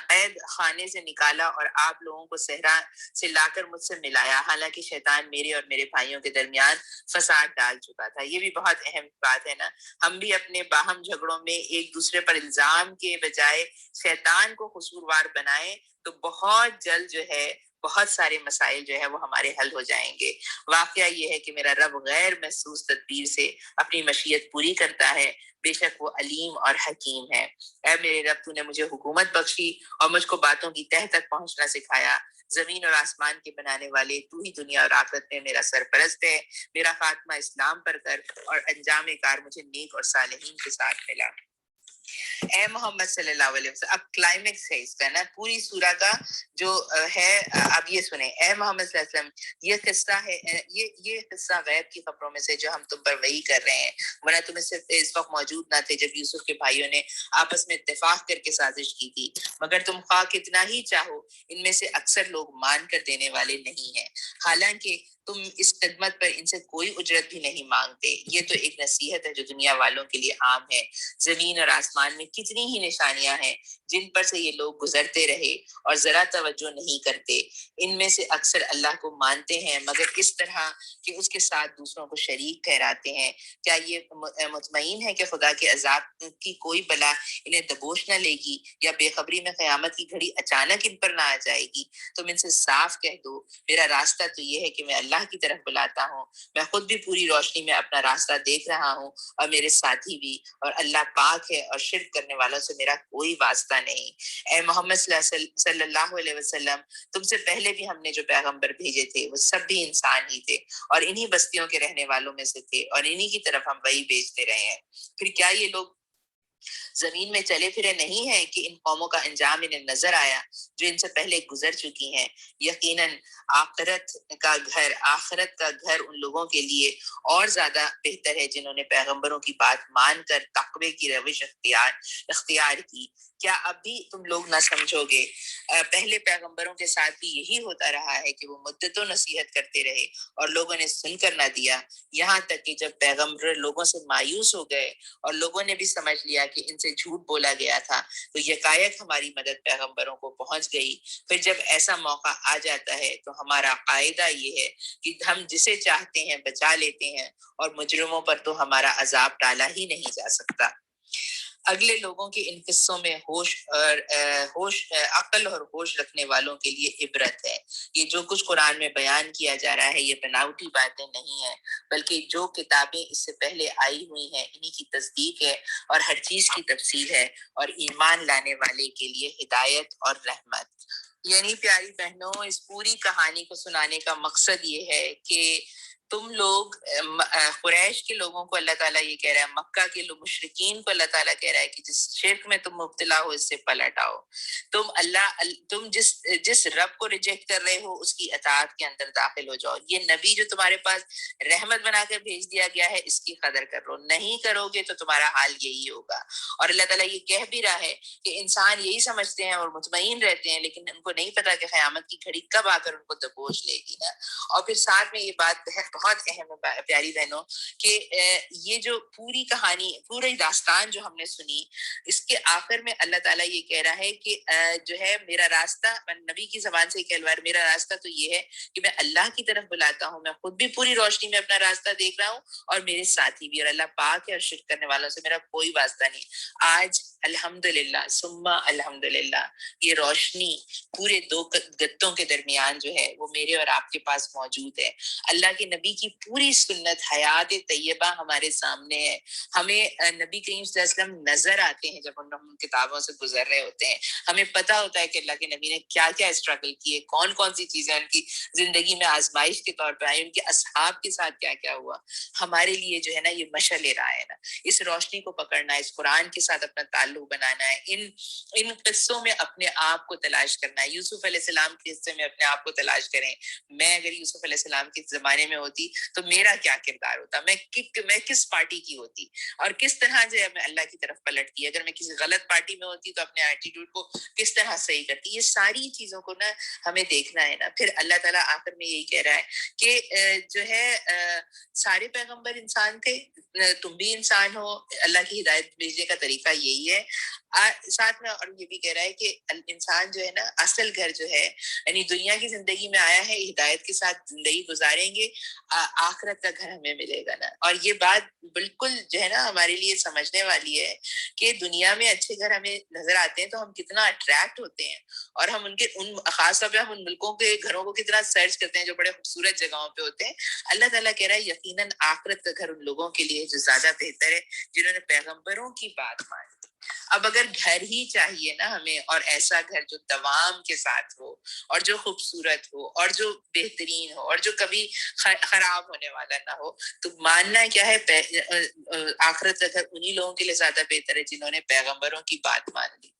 قید خانے سے نکالا اور آپ لوگوں کو صحرا سے لا کر مجھ سے ملایا, حالانکہ شیطان میرے اور میرے بھائیوں کے درمیان فساد ڈال چکا تھا. یہ بھی بہت اہم بات ہے نا, ہم بھی اپنے باہم جھگڑوں میں ایک دوسرے پر الزام کے بجائے شیطان کو قصوروار بنائیں تو بہت جلد جو ہے بہت سارے مسائل جو ہے وہ ہمارے حل ہو جائیں گے. واقعہ یہ ہے کہ میرا رب غیر محسوس تدبیر سے اپنی مشیت پوری کرتا ہے, بے شک وہ علیم اور حکیم ہے. اے میرے رب, تو نے مجھے حکومت بخشی اور مجھ کو باتوں کی تہ تک پہنچنا سکھایا. زمین اور آسمان کے بنانے والے, تو ہی دنیا اور آخرت میں میرا سرپرست ہے. میرا خاتمہ اسلام پر کر اور انجام کار مجھے نیک اور صالحین کے ساتھ ملا. اے محمد صلی اللہ علیہ وسلم, اب کلائمیکس ہے اس کا نا پوری سورہ کا جو ہے. اب یہ سنیں, اے محمد صلی اللہ علیہ وسلم, یہ قصہ ہے, یہ قصہ غیب کی خبروں میں سے جو ہم تم پر وحی کر رہے ہیں, ورنہ تم اس وقت موجود نہ تھے جب یوسف کے بھائیوں نے آپس میں اتفاق کر کے سازش کی تھی. مگر تم خواہ کتنا ہی چاہو ان میں سے اکثر لوگ مان کر دینے والے نہیں ہیں, حالانکہ تم اس خدمت پر ان سے کوئی اجرت بھی نہیں مانگتے. یہ تو ایک نصیحت ہے جو دنیا والوں کے لیے عام ہے. زمین اور آسمان میں کتنی ہی نشانیاں ہیں جن پر سے یہ لوگ گزرتے رہے اور ذرا توجہ نہیں کرتے. ان میں سے اکثر اللہ کو مانتے ہیں مگر اس طرح کہ اس کے ساتھ دوسروں کو شریک ٹھہراتے ہیں. کیا یہ مطمئن ہے کہ خدا کے عذاب کی کوئی بلا انہیں دبوش نہ لے گی, یا بے خبری میں قیامت کی گھڑی اچانک ان پر نہ آ جائے گی؟ تم ان سے صاف کہہ دو, میرا راستہ تو یہ ہے کہ میں اللہ کی طرف بلاتا ہوں. میں خود بھی پوری روشنی میں اپنا راستہ دیکھ رہا ہوں اور میرے ساتھی بھی, اور اللہ پاک ہے اور شرک کرنے والوں سے میرا کوئی واسطہ نہیں. اے محمد صلی اللہ علیہ وسلم, تم سے پہلے بھی ہم نے جو پیغمبر بھیجے تھے وہ سب بھی انسان ہی تھے اور انہی بستیوں کے رہنے والوں میں سے تھے, اور انہی کی طرف ہم وہی بھیجتے رہے ہیں. پھر کیا یہ لوگ زمین میں چلے پھرے نہیں ہیں کہ ان قوموں کا انجام انہیں نظر آیا جو ان سے پہلے گزر چکی ہیں؟ یقیناً آخرت کا گھر ان لوگوں کے لیے اور زیادہ بہتر ہے جنہوں نے پیغمبروں کی بات مان کر تقوی کی روش اختیار کی. کیا اب بھی تم لوگ نہ سمجھو گے؟ پہلے پیغمبروں کے ساتھ بھی یہی ہوتا رہا ہے کہ وہ مدتوں نصیحت کرتے رہے اور لوگوں نے سن کر نہ دیا, یہاں تک کہ جب پیغمبر لوگوں سے مایوس ہو گئے اور لوگوں نے بھی سمجھ لیا کہ ان سے جھوٹ بولا گیا تھا تو یکایک ہماری مدد پیغمبروں کو پہنچ گئی. پھر جب ایسا موقع آ جاتا ہے تو ہمارا قاعدہ یہ ہے کہ ہم جسے چاہتے ہیں بچا لیتے ہیں, اور مجرموں پر تو ہمارا عذاب ٹالا ہی نہیں جا سکتا. اگلے لوگوں کے ان قصوں میں عقل اور ہوش رکھنے والوں کے لیے عبرت ہے. یہ جو کچھ قرآن میں بیان کیا جا رہا ہے یہ بناوٹی باتیں نہیں ہیں, بلکہ جو کتابیں اس سے پہلے آئی ہوئی ہیں انہی کی تصدیق ہے اور ہر چیز کی تفصیل ہے, اور ایمان لانے والے کے لیے ہدایت اور رحمت. یعنی پیاری بہنوں، اس پوری کہانی کو سنانے کا مقصد یہ ہے کہ تم لوگ قریش کے لوگوں کو اللہ تعالیٰ یہ کہہ رہا ہے، مکہ کے لوگ مشرکین کو اللہ تعالیٰ کہہ رہا ہے کہ جس شرک میں تم مبتلا ہو اس سے پلٹ آؤ. تم جس رب کو ریجیکٹ کر رہے ہو اس کی اطاعت کے اندر داخل ہو جاؤ. یہ نبی جو تمہارے پاس رحمت بنا کر بھیج دیا گیا ہے اس کی قدر کرو. نہیں کرو گے تو تمہارا حال یہی ہوگا. اور اللہ تعالیٰ یہ کہہ بھی رہا ہے کہ انسان یہی سمجھتے ہیں اور مطمئن رہتے ہیں، لیکن ان کو نہیں پتا کہ قیامت کی گھڑی کب آ کر ان کو دبوچ لے گی نا. اور پھر ساتھ میں یہ بات بہت اہم ہے پیاری بہنوں کہ یہ جو پوری کہانی، پوری داستان جو ہم نے سنی، اس کے آخر میں اللہ تعالیٰ یہ کہہ رہا ہے کہ جو ہے میرا راستہ، نبی کی زبان سے کہلوا رہا ہے، میرا راستہ تو یہ ہے کہ میں اللہ کی طرف بلاتا ہوں، میں خود بھی پوری روشنی میں اپنا راستہ دیکھ رہا ہوں اور میرے ساتھی بھی، اور اللہ پاک ہے اور شرک کرنے والوں سے میرا کوئی واسطہ نہیں. آج الحمدللہ ثم الحمدللہ یہ روشنی پورے دو گتوں کے درمیان جو ہے وہ میرے اور آپ کے پاس موجود ہے. اللہ کے نبی کی پوری سنت حیات طیبہ ہمارے سامنے ہے. ہمیں نبی کریم صلی اللہ علیہ وسلم نظر آتے ہیں جب ہم کتابوں سے گزر رہے ہوتے ہیں. ہمیں پتہ ہوتا ہے کہ اللہ کے نبی نے کیا کیا اسٹرگل کیے، کون کون سی چیزیں ان کی زندگی میں آزمائش کے طور پر آئی، ان کے اصحاب کے ساتھ کیا کیا ہوا. ہمارے لیے جو ہے نا یہ مشعل راہ ہے نا، اس روشنی کو پکڑنا ہے، اس قرآن کے ساتھ اپنا تعلق بنانا ہے، ان قصوں میں اپنے آپ کو تلاش کرنا ہے. یوسف علیہ السلام کے قصے میں اپنے آپ کو تلاش کریں. میں اگر یوسف علیہ السلام کے زمانے میں ہوتی تو میرا کیا کردار ہوتا، میں کس پارٹی کی ہوتی اور کس طرح جو ہے میں اللہ کی طرف پلٹتی. اگر میں کسی غلط پارٹی میں ہوتی تو اپنے ایٹیٹیوڈ کو کس طرح صحیح کرتی. یہ ساری چیزوں کو نا ہمیں دیکھنا ہے نا. پھر اللہ تعالیٰ آخر میں یہی کہہ رہا ہے کہ جو ہے سارے پیغمبر انسان تھے، تم بھی انسان ہو. اللہ کی ہدایت بھیجنے کا طریقہ یہی ہے. ساتھ میں اور یہ بھی کہہ رہا ہے کہ انسان جو ہے نا اصل گھر جو ہے یعنی دنیا کی زندگی میں آیا ہے، ہدایت کے ساتھ زندگی گزاریں گے، آخرت کا گھر ہمیں ملے گا نا. اور یہ بات بالکل جو ہے نا ہمارے لیے سمجھنے والی ہے کہ دنیا میں اچھے گھر ہمیں نظر آتے ہیں تو ہم کتنا اٹریکٹ ہوتے ہیں، اور ہم ان خاص طور پہ ہم ان ملکوں کے گھروں کو کتنا سرچ کرتے ہیں جو بڑے خوبصورت جگہوں پہ ہوتے ہیں. اللہ تعالیٰ کہہ رہا ہے یقیناً آخرت کا گھر ان لوگوں کے لیے جو زیادہ بہتر ہے جنہوں نے پیغمبروں کی بات مانی. اب اگر گھر ہی چاہیے نا ہمیں، اور ایسا گھر جو دوام کے ساتھ ہو اور جو خوبصورت ہو اور جو بہترین ہو اور جو کبھی خراب ہونے والا نہ ہو، تو ماننا کیا ہے آخرت کا گھر انہی لوگوں کے لیے زیادہ بہتر ہے جنہوں نے پیغمبروں کی بات مان لی.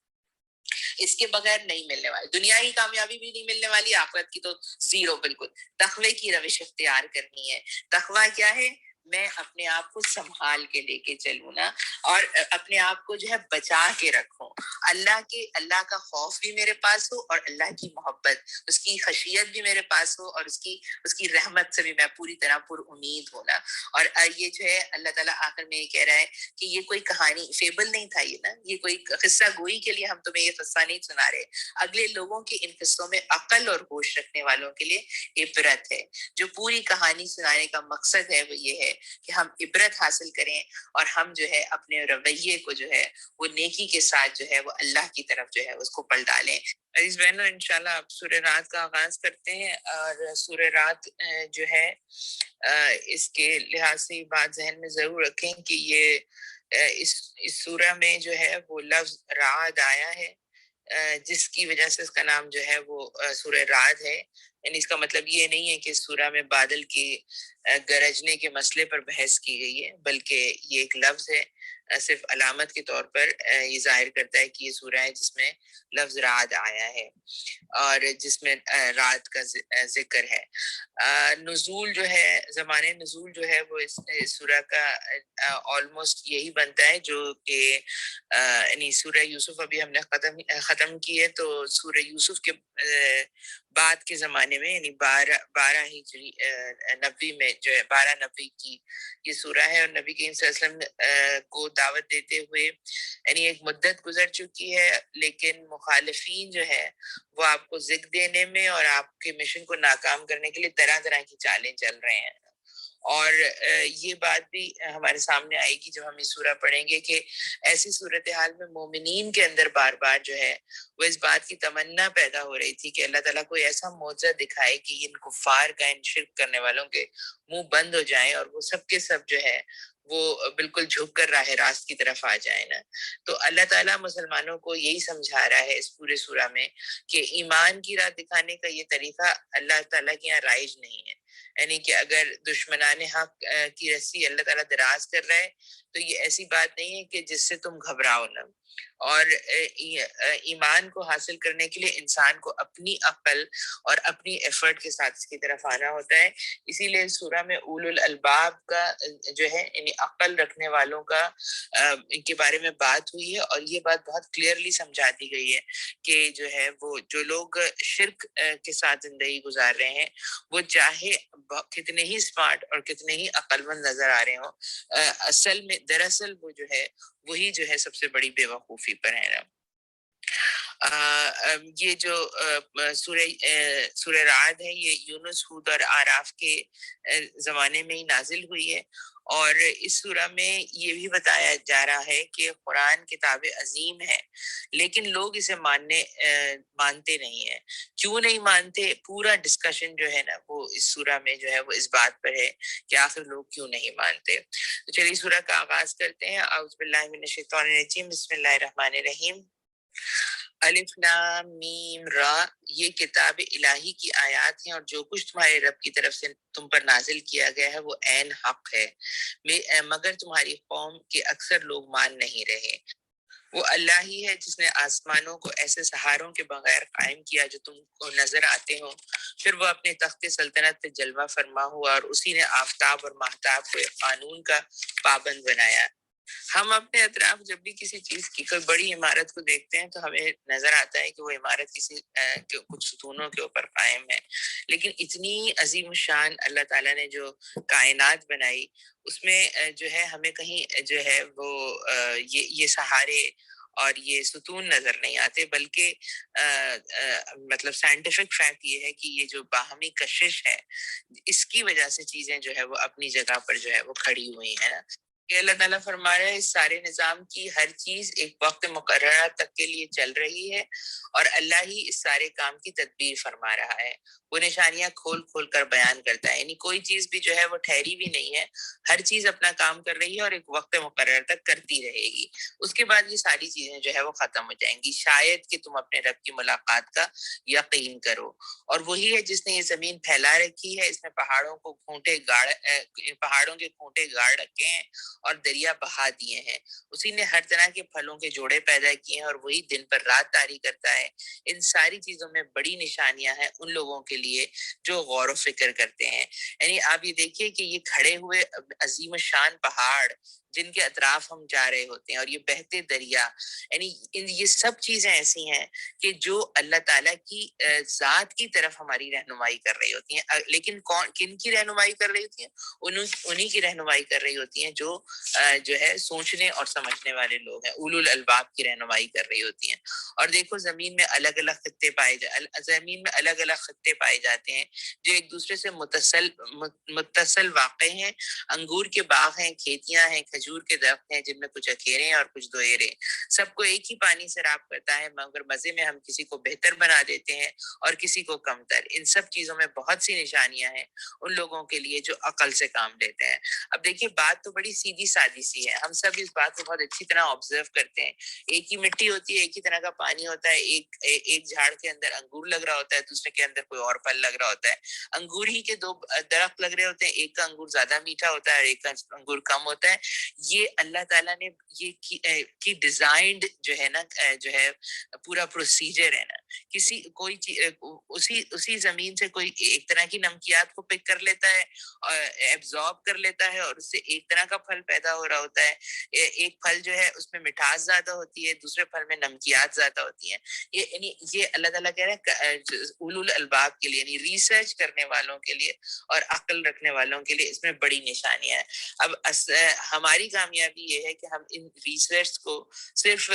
اس کے بغیر نہیں ملنے والی، دنیا کی کامیابی بھی نہیں ملنے والی، آخرت کی تو زیرو بالکل. تقوی کی روش اختیار کرنی ہے. تقوی کیا ہے؟ میں اپنے آپ کو سنبھال کے لے کے چلوں نا، اور اپنے آپ کو جو ہے بچا کے رکھوں. اللہ کا خوف بھی میرے پاس ہو، اور اللہ کی محبت، اس کی خشیت بھی میرے پاس ہو، اور اس کی رحمت سے بھی میں پوری طرح پر امید ہونا. اور یہ جو ہے اللہ تعالیٰ آخر میں یہ کہہ رہا ہے کہ یہ کوئی کہانی فیبل نہیں تھا، یہ نا یہ کوئی قصہ گوئی کے لیے ہم تمہیں یہ قصہ نہیں سنا رہے. اگلے لوگوں کے ان قصوں میں عقل اور ہوش رکھنے والوں کے لیے عبرت ہے. جو پوری کہانی سنانے کا مقصد ہے وہ یہ ہے کہ ہم عبرت حاصل کریں، اور ہم جو ہے اپنے رویے کو جو ہے وہ نیکی کے ساتھ جو ہے وہ اللہ کی طرف جو ہے اس کو پلٹا لیں. عزیز بہنوں، انشاءاللہ اب سورہ رات کا آغاز کرتے ہیں. اور سورہ رات جو ہے اس کے لحاظ سے یہ بات ذہن میں ضرور رکھیں کہ یہ اس سورہ میں جو ہے وہ لفظ رعد آیا ہے، جس کی وجہ سے اس کا نام جو ہے وہ سورہ رعد ہے. یعنی اس کا مطلب یہ نہیں ہے کہ اس سورہ میں بادل کی گرجنے کے مسئلے پر بحث کی گئی ہے، بلکہ یہ ایک لفظ ہے صرف علامت کے طور پر. یہ ظاہر کرتا ہے کہ یہ سورہ ہے جس میں لفظ رعد آیا ہے اور جس میں رات کا ذکر ہے. نزول جو ہے، زمانے نزول جو ہے وہ اس سورہ کا آلموسٹ یہی بنتا ہے جو کہ یعنی سورہ یوسف ابھی ہم نے ختم کی ہے، تو سورہ یوسف کے بعد کے زمانے میں یعنی 12 ہجری نبی میں جو ہے 12 نبی کی یہ سورہ ہے. اور نبی کریم صلی اللہ علیہ وسلم کو دعوت دیتے ہوئے یعنی ایک مدت گزر چکی ہے، لیکن مخالفین جو ہے وہ آپ کو ذکر دینے میں اور آپ کے مشن کو ناکام کرنے کے لیے طرح طرح کی چالیں چل رہے ہیں. اور یہ بات بھی ہمارے سامنے آئے گی جب ہم یہ سورہ پڑھیں گے کہ ایسی صورتحال میں مومنین کے اندر بار بار جو ہے وہ اس بات کی تمنا پیدا ہو رہی تھی کہ اللہ تعالیٰ کوئی ایسا معجزہ دکھائے کہ ان کفار کا، ان شرک کرنے والوں کے منہ بند ہو جائیں اور وہ سب کے سب جو ہے وہ بالکل جھک کر راہ راست کی طرف آ جائیں نا. تو اللہ تعالیٰ مسلمانوں کو یہی سمجھا رہا ہے اس پورے سورہ میں کہ ایمان کی راہ دکھانے کا یہ طریقہ اللہ تعالیٰ کے یہاں رائج نہیں ہے. یعنی کہ اگر دشمنان حق کی رسی اللہ تعالیٰ دراز کر رہا ہے تو یہ ایسی بات نہیں ہے کہ جس سے تم گھبراؤ نہ. اور ایمان کو حاصل کرنے کے لیے انسان کو اپنی عقل اور اپنی ایفرٹ کے ساتھ اس کی طرف آنا ہوتا ہے. اسی لیے سورہ میں اولو الالباب کا جو ہے یعنی عقل رکھنے والوں کا ان کے بارے میں بات ہوئی ہے، اور یہ بات بہت کلیئرلی سمجھا دی گئی ہے کہ جو ہے وہ جو لوگ شرک کے ساتھ زندگی گزار رہے ہیں وہ چاہے کتنے ہی اسمارٹ اور کتنے ہی عقل مند نظر آ رہے ہوں، اصل میں دراصل وہ جو ہے وہی جو ہے سب سے بڑی بے وقوفی پر ہے نا. یہ جو سورہ رعد ہے یہ یونس، ہود اور آراف کے زمانے میں ہی نازل ہوئی ہے، اور اس سورہ میں یہ بھی بتایا جا رہا ہے کہ قرآن کتاب عظیم ہے لیکن لوگ اسے مانتے نہیں ہیں. کیوں نہیں مانتے؟ پورا ڈسکشن جو ہے نا وہ اس سورہ میں جو ہے وہ اس بات پر ہے کہ آخر لوگ کیوں نہیں مانتے. تو چلیے سورہ کا آغاز کرتے ہیں. اعوذ باللہ من الشیطان الرجیم، بسم اللہ الرحمن الرحیم. الف لام میم را، یہ کتاب الہی کی آیات ہیں اور جو کچھ تمہارے رب کی طرف سے تم پر نازل کیا گیا ہے وہ عین حق ہے، مگر تمہاری قوم کے اکثر لوگ مان نہیں رہے. وہ اللہ ہی ہے جس نے آسمانوں کو ایسے سہاروں کے بغیر قائم کیا جو تم کو نظر آتے ہوں، پھر وہ اپنے تخت سلطنت پہ جلوہ فرما ہوا، اور اسی نے آفتاب اور ماہتاب کو ایک قانون کا پابند بنایا. ہم اپنے اطراف جب بھی کسی چیز کی کوئی بڑی عمارت کو دیکھتے ہیں تو ہمیں نظر آتا ہے کہ وہ عمارت کسی کچھ ستونوں کے اوپر قائم ہے، لیکن اتنی عظیم الشان اللہ تعالیٰ نے جو کائنات بنائی اس میں جو ہے ہمیں کہیں جو ہے وہ یہ سہارے اور یہ ستون نظر نہیں آتے، بلکہ مطلب سائنٹیفک فیکٹ یہ ہے کہ یہ جو باہمی کشش ہے اس کی وجہ سے چیزیں جو ہے وہ اپنی جگہ پر جو ہے وہ کھڑی ہوئی ہیں نا. کہ اللہ تعالیٰ فرما رہا ہے اس سارے نظام کی ہر چیز ایک وقت مقررہ تک کے لیے چل رہی ہے، اور اللہ ہی اس سارے کام کی تدبیر فرما رہا ہے. وہ نشانیاں کھول کھول کر بیان کرتا ہے، یعنی کوئی چیز بھی جو ہے وہ ٹھہری بھی نہیں ہے، ہر چیز اپنا کام کر رہی ہے اور ایک وقت مقرر تک کرتی رہے گی. اس کے بعد یہ ساری چیزیں جو ہے وہ ختم ہو جائیں گی، شاید کہ تم اپنے رب کی ملاقات کا یقین کرو. اور وہی ہے جس نے یہ زمین پھیلا رکھی ہے، اس میں پہاڑوں کے کھونٹے گاڑ رکھے ہیں اور دریا بہا دیے ہیں. اسی نے ہر طرح کے پھلوں کے جوڑے پیدا کیے ہیں اور وہی دن پر رات طاری کرتا ہے. ان ساری چیزوں میں بڑی نشانیاں ہیں ان لوگوں کے لیے جو غور و فکر کرتے ہیں. یعنی آپ یہ دیکھیے کہ یہ کھڑے ہوئے عظیم الشان پہاڑ جن کے اطراف ہم جا رہے ہوتے ہیں اور یہ بہتے دریا، یعنی یہ سب چیزیں ایسی ہیں کہ جو اللہ تعالیٰ کی ذات کی طرف ہماری رہنمائی کر رہی ہوتی ہیں. لیکن کن کی رہنمائی کر رہی ہوتی ہیں؟ انہی کی رہنمائی کر رہی ہوتی ہیں جو ہے سوچنے اور سمجھنے والے لوگ ہیں، اولو الالباب کی رہنمائی کر رہی ہوتی ہیں. اور دیکھو زمین میں الگ الگ خطے پائے جاتے ہیں جو ایک دوسرے سے متصل واقع ہیں. انگور کے باغ ہیں، کھیتیاں ہیں، کھجور کے درخت ہیں جن میں کچھ اکیرے ہیں اور کچھ دوئرے. سب کو ایک ہی پانی سیراب کرتا ہے، مگر مزے میں ہم کسی کو بہتر بنا دیتے ہیں اور کسی کو کمتر. ان سب چیزوں میں بہت سی نشانیاں ہیں ان لوگوں کے لیے جو عقل سے کام لیتے ہیں. اب دیکھیے بات تو بڑی سیدھی سادی سی ہے، ہم سب اس بات کو بہت اچھی طرح آبزرو کرتے ہیں. ایک ہی مٹی ہوتی ہے، ایک ہی طرح کا پانی ہوتا ہے، ایک جھاڑ کے اندر انگور لگ رہا ہوتا ہے، دوسرے کے اندر کوئی اور پھل لگ رہا ہوتا ہے. انگور ہی کے دو درخت لگ رہے ہوتے ہیں، ایک کا انگور زیادہ میٹھا ہوتا ہے اور ایک کا انگور کم ہوتا ہے. یہ اللہ تعالیٰ نے یہ کی ڈیزائنڈ جو ہے نا جو ہے پورا پروسیجر ہے نا. کوئی اسی زمین سے کوئی ایک طرح کی نمکیات کو پک کر لیتا ہے اور ایبزارب کر لیتا ہے، اور اس سے ایک طرح کا پھل پیدا ہو رہا ہوتا ہے. ایک پھل جو ہے اس میں مٹھاس زیادہ ہوتی ہے، دوسرے پھل میں نمکیات زیادہ ہوتی ہیں. یہ اللہ تعالیٰ کہہ رہے ہیں اولو الالباب کے لیے، یعنی ریسرچ کرنے والوں کے لیے اور عقل رکھنے والوں کے لیے اس میں بڑی نشانیاں ہیں. اب ہماری کامیابی یہ ہے کہ ہم ان ریسرچ کو صرف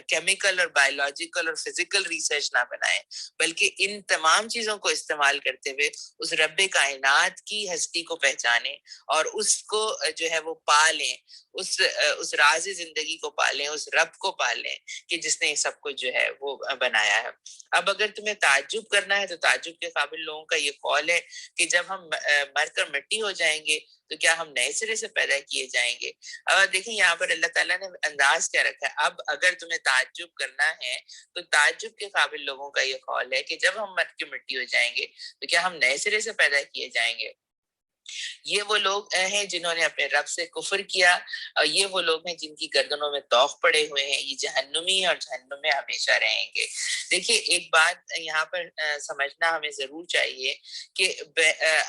کیمیکل اور بایولوجیکل اور فزیکل ریسرچ نہ بنائیں، بلکہ ان تمام چیزوں کو استعمال کرتے ہوئے اس رب کائنات کی ہستی کو پہچانیں اور اس کو جو ہے وہ پالیں، اس راز زندگی کو پالیں، اس رب کو پالیں کہ جس نے یہ سب کچھ جو ہے وہ بنایا ہے. اب اگر تمہیں تعجب کرنا ہے تو تعجب کے قابل لوگوں کا یہ قول ہے کہ جب ہم مر کر مٹی ہو جائیں گے تو کیا ہم نئے سرے سے پیدا کیے جائیں گے؟ اور دیکھیں یہاں پر اللہ تعالیٰ نے انداز کیا رکھا ہے. اب اگر تمہیں تعجب کرنا ہے تو تعجب کے قابل لوگوں کا یہ قول ہے کہ جب ہم مٹ کی مٹی ہو جائیں گے تو کیا ہم نئے سرے سے پیدا کیے جائیں گے؟ یہ وہ لوگ ہیں جنہوں نے اپنے رب سے کفر کیا، اور یہ وہ لوگ ہیں جن کی گردنوں میں طوق پڑے ہوئے ہیں، یہ جہنمی ہیں اور جہنم میں ہمیشہ رہیں گے. دیکھیے ایک بات یہاں پر سمجھنا ہمیں ضرور چاہیے کہ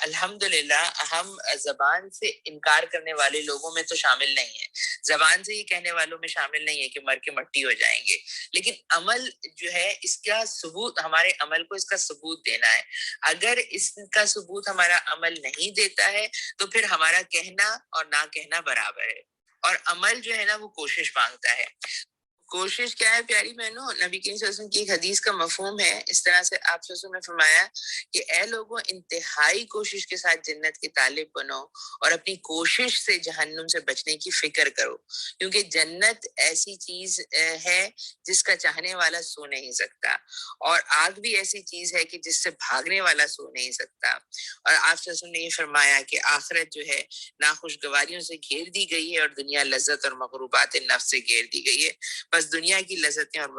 الحمدللہ ہم زبان سے انکار کرنے والے لوگوں میں تو شامل نہیں ہیں، زبان سے یہ کہنے والوں میں شامل نہیں ہے کہ مر کے مٹی ہو جائیں گے، لیکن عمل جو ہے اس کا ثبوت، ہمارے عمل کو اس کا ثبوت دینا ہے. اگر اس کا ثبوت ہمارا عمل نہیں دیتا ہے تو پھر ہمارا کہنا اور نہ کہنا برابر ہے. اور عمل جو ہے نا وہ کوشش مانگتا ہے. کوشش کیا ہے پیاری بہنوں؟ نبی کریم صلی اللہ علیہ وسلم کی ایک حدیث کا مفہوم ہے اس طرح سے، آپ صلی اللہ علیہ وسلم نے فرمایا کہ اے لوگوں انتہائی کوشش کے ساتھ جنت کے طالب بنو اور اپنی کوشش سے جہنم سے بچنے کی فکر کرو، کیونکہ جنت ایسی چیز ہے جس کا چاہنے والا سو نہیں سکتا، اور آگ بھی ایسی چیز ہے کہ جس سے بھاگنے والا سو نہیں سکتا. اور آپ صلی اللہ علیہ وسلم نے یہ فرمایا کہ آخرت جو ہے ناخوشگواریوں سے گھیر دی گئی ہے اور دنیا لذت اور مغروبات نفس سے گھیر دی گئی ہے، بس دنیا کی لذتیں اور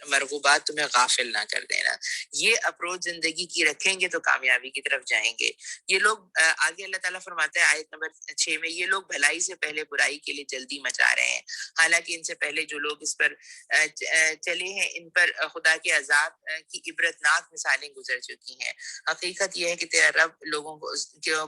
مرغوبات تمہیں غافل نہ کر دینا. یہ اپروچ زندگی کی رکھیں گے تو کامیابی کی طرف جائیں گے. یہ لوگ آگے اللہ تعالیٰ فرماتا ہے آیت نمبر 6 میں، یہ لوگ بھلائی سے پہلے برائی کے لیے جلدی مچا رہے ہیں، حالانکہ ان سے پہلے جو لوگ اس پر چلے ہیں ان پر خدا کے عذاب کی عبرتناک مثالیں گزر چکی ہیں. حقیقت یہ ہے کہ تیرا رب لوگوں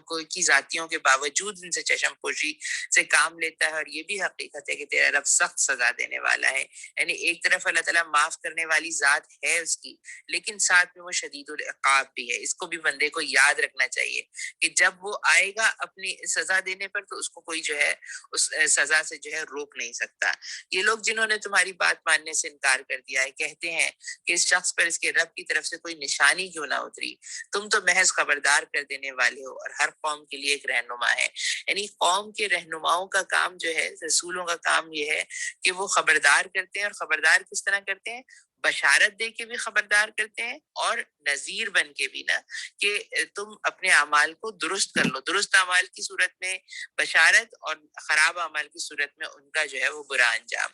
کو کی ذاتیوں کے باوجود ان سے چشم پوشی سے کام لیتا ہے، اور یہ بھی حقیقت ہے کہ تیرا رب سخت سزا دینے والا ہے. یعنی ایک طرف اللہ تعالیٰ معاف کرنے والی ذات ہے اس کی، لیکن ساتھ میں وہ شدید العقاب بھی ہے. اس کو بھی بندے کو یاد رکھنا چاہیے کہ جب وہ آئے گا اپنی سزا دینے پر تو اس کو کوئی جو ہے اس سزا سے جو ہے روک نہیں سکتا. یہ لوگ جنہوں نے تمہاری بات ماننے سے انکار کر دیا ہے کہتے ہیں کہ اس شخص پر اس کے رب کی طرف سے کوئی نشانی کیوں نہ اتری، تم تو محض خبردار کر دینے والے ہو اور ہر قوم کے لیے ایک رہنما ہے. یعنی قوم کے رہنماؤں کا کام جو ہے، رسولوں کا کام یہ ہے کہ وہ خبردار کرتے ہیں. اور خبردار کس طرح کرتے ہیں؟ بشارت دے کے بھی خبردار کرتے ہیں اور نذیر بن کے بھی نا، کہ تم اپنے اعمال کو درست کر لو. درست اعمال کی صورت میں بشارت اور خراب اعمال کی صورت میں ان کا جو ہے وہ برا انجام.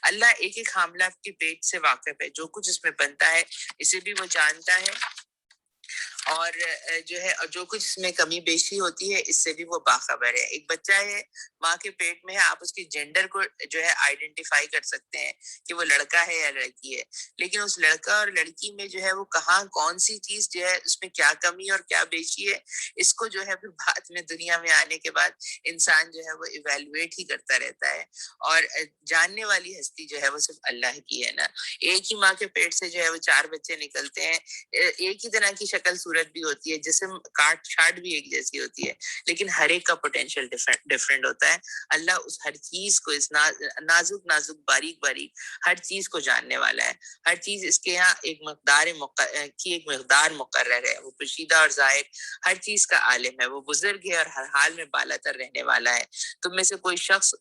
اللہ ایک ایک حاملہ کے پیٹ سے واقف ہے، جو کچھ اس میں بنتا ہے اسے بھی وہ جانتا ہے، اور جو ہے جو کچھ اس میں کمی بیشی ہوتی ہے اس سے بھی وہ باخبر ہے. ایک بچہ ہے ماں کے پیٹ میں ہے، آپ اس کی جینڈر کو جو ہے آئیڈینٹیفائی کر سکتے ہیں کہ وہ لڑکا ہے یا لڑکی ہے، لیکن اس لڑکا اور لڑکی میں جو ہے وہ کہاں کون سی چیز جو ہے اس میں کیا کمی اور کیا بیشی ہے، اس کو جو ہے پھر بعد میں دنیا میں آنے کے بعد انسان جو ہے وہ ایویلویٹ ہی کرتا رہتا ہے. اور جاننے والی ہستی جو ہے وہ صرف اللہ کی ہے نا. ایک ہی ماں کے پیٹ سے جو ہے وہ 4 بچے نکلتے ہیں، ایک ہی طرح کی شکل صورت بھی ہوتی ہے، جسم کاٹ چھاٹ بھی ایک جیسی ہوتی ہے، لیکن ہر ایک کا پوٹینشیل ڈفرینٹ ہوتا ہے. اللہ اس ہر چیز کو، اس نازک نازک باریک باریک ہر چیز کو جاننے والا ہے. ہر چیز اس کے یہاں ایک مقدار مقرر ہے. وہ پوشیدہ اور ظاہر ہر چیز کا عالم ہے. وہ بزرگ ہے اور ہر حال میں بالا تر رہنے والا ہے. تم میں سے کوئی شخص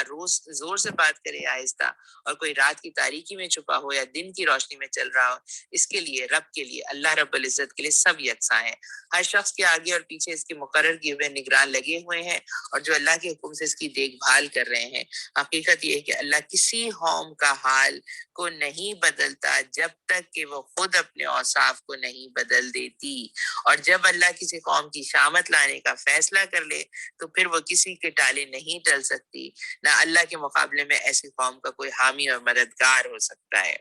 روز زور سے بات کرے آہستہ، اور کوئی رات کی تاریکی میں چھپا ہو یا دن کی روشنی میں چل رہا ہو، اس کے لیے رب کے لیے، اللہ رب العزت کے لیے سب یکساں ہیں. ہر شخص کے آگے اور پیچھے اس کے مقرر کیے ہوئے نگران لگے ہوئے ہیں، اور جو اللہ کے حکم سے اس کی دیکھ بھال کر رہے ہیں. حقیقت یہ ہے کہ اللہ کسی قوم کا حال کو نہیں بدلتا جب تک کہ وہ خود اپنے اوصاف کو نہیں بدل دیتی، اور جب اللہ کسی قوم کی شامت لانے کا فیصلہ کر لے تو پھر وہ کسی کے ٹالے نہیں ٹل سکتی، نہ اللہ کے مقابلے میں ایسی قوم کا کوئی حامی اور مددگار ہو سکتا ہے.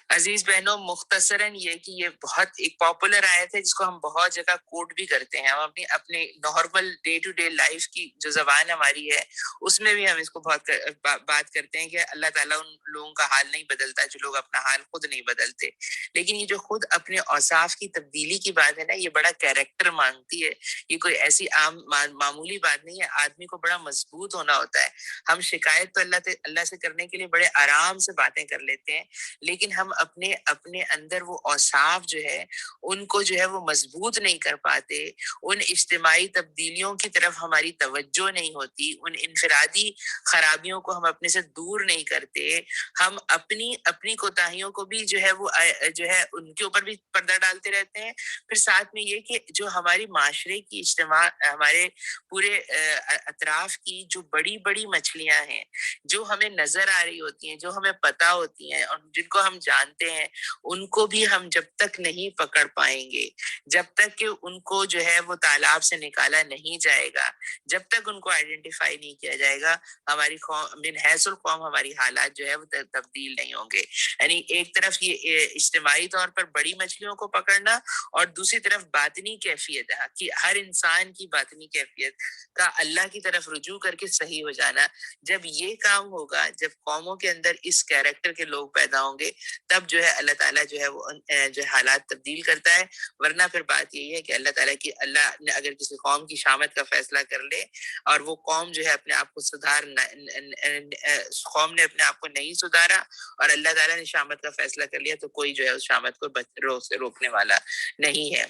عزیز بہنوں، مختصراً یہ کہ یہ بہت ایک پاپولر آیت ہے جس کو ہم بہت جگہ کوٹ بھی کرتے ہیں. ہم اپنے normal day to day life کی جو زبان ہماری ہے اس میں بھی ہم اس کو بہت بات کرتے ہیں کہ اللہ تعالیٰ ان لوگوں کا حال نہیں بدلتا جو لوگ اپنا حال خود نہیں بدلتے. لیکن یہ جو خود اپنے اوصاف کی تبدیلی کی بات ہے نا، یہ بڑا کیریکٹر مانگتی ہے. یہ کوئی ایسی عام معمولی بات نہیں ہے. آدمی کو بڑا مضبوط ہونا ہوتا ہے. ہم شکایت تو اللہ سے کرنے کے لیے بڑے آرام سے باتیں کر لیتے ہیں، لیکن ہم اپنے اندر وہ اوصاف جو ہے ان کو جو ہے وہ مضبوط نہیں کر پاتے، ان اجتماعی تبدیلیوں کی طرف ہماری توجہ نہیں ہوتی، ان انفرادی خرابیوں کو ہم اپنے سے دور نہیں کرتے، ہم اپنی کوتاہیوں کو بھی جو ہے وہ جو ہے ان کے اوپر بھی پردہ ڈالتے رہتے ہیں. پھر ساتھ میں یہ کہ جو ہماری معاشرے کی اجتماع، ہمارے پورے اطراف کی جو بڑی بڑی مچھلیاں ہیں جو ہمیں نظر آ رہی ہوتی ہیں، جو ہمیں پتہ ہوتی ہیں اور جن کو ہم جانتے ہیں، ان کو بھی ہم جب تک نہیں پکڑ پائیں گے، جب تک کہ ان کو جو ہے وہ تالاب سے نکالا نہیں جائے گا، جب تک ان کو آئیڈینٹیفائی نہیں کیا جائے گا، ہماری قوم من حیث القوم ہماری حالات جو ہے وہ تبدیل نہیں ہوں گے. یعنی ایک طرف یہ اجتماعی طور پر بڑی مچھلیوں کو پکڑنا، اور دوسری طرف باطنی کیفیت کہ ہر انسان کی باطنی کیفیت کا اللہ کی طرف رجوع کر کے صحیح ہو جانا. جب یہ کام ہوگا، جب قوموں کے اندر اس کیریکٹر کے لوگ پیدا ہوں گے، تب جو ہے اللہ تعالیٰ جو ہے وہ جو ہے حالات تبدیل کرتا ہے. ورنہ پھر بات یہی ہے کہ اللہ نے اگر کسی قوم کی شامت کا فیصلہ کر لے اور وہ قوم جو ہے اپنے آپ کو قوم نے اپنے آپ کو نہیں سدھارا اور اللہ تعالیٰ نے شامت کا فیصلہ کر لیا، تو کوئی جو ہے اس شامت کو روکنے والا نہیں ہے.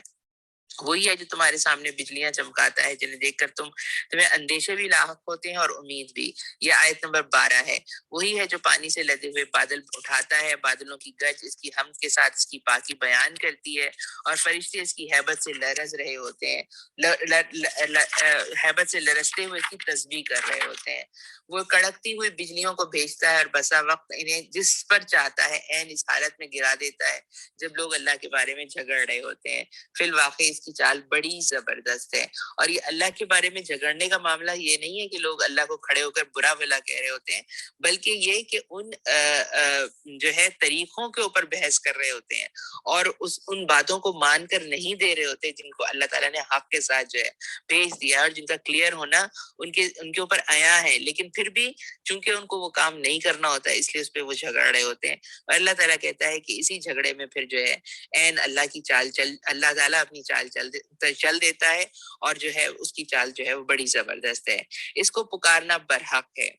وہی ہے جو تمہارے سامنے بجلیاں چمکاتا ہے، جنہیں دیکھ کر تمہیں اندیشے بھی لاحق ہوتے ہیں اور امید بھی. یہ آیت نمبر 12 ہے. وہی ہے جو پانی سے لدے ہوئے بادل اٹھاتا ہے، بادلوں کی گرج اس کی حمد کے ساتھ اس کی پاکی بیان کرتی ہے، اور فرشتے اس کی ہیبت سے لرز رہے ہوتے ہیں، ہیبت سے لرزتے ہوئے اس کی تسبیح کر رہے ہوتے ہیں. وہ کڑکتی ہوئی بجلیوں کو بھیجتا ہے اور بسا وقت انہیں جس پر چاہتا ہے عین اس حالت میں گرا دیتا ہے جب لوگ اللہ کے بارے میں جھگڑ رہے ہوتے ہیں. فی الواقع اس کی چال بڑی زبردست ہے. اور یہ اللہ کے بارے میں جھگڑنے کا معاملہ یہ نہیں ہے کہ لوگ اللہ کو کھڑے ہو کر برا بھلا کہہ رہے ہوتے ہیں، بلکہ یہ کہ ان جو ہے طریقوں کے اوپر بحث کر رہے ہوتے ہیں اور ان باتوں کو مان کر نہیں دے رہے ہوتے جن کو اللہ تعالیٰ نے حق کے ساتھ جو ہے بھیج دیا، اور جن کا کلیئر ہونا ان کے اوپر آیا ہے، لیکن پھر بھی چونکہ ان کو وہ کام نہیں کرنا ہوتا ہے اس لیے اس پہ وہ جھگڑ رہے ہوتے ہیں. اور اللہ تعالیٰ کہتا ہے کہ اسی جھگڑے میں پھر جو ہے اللہ کی چال اللہ تعالیٰ اپنی چال چل دیتا ہے، اور جو ہے اس کی چال جو ہے وہ بڑی زبردست ہے. اس کو پکارنا برحق ہے.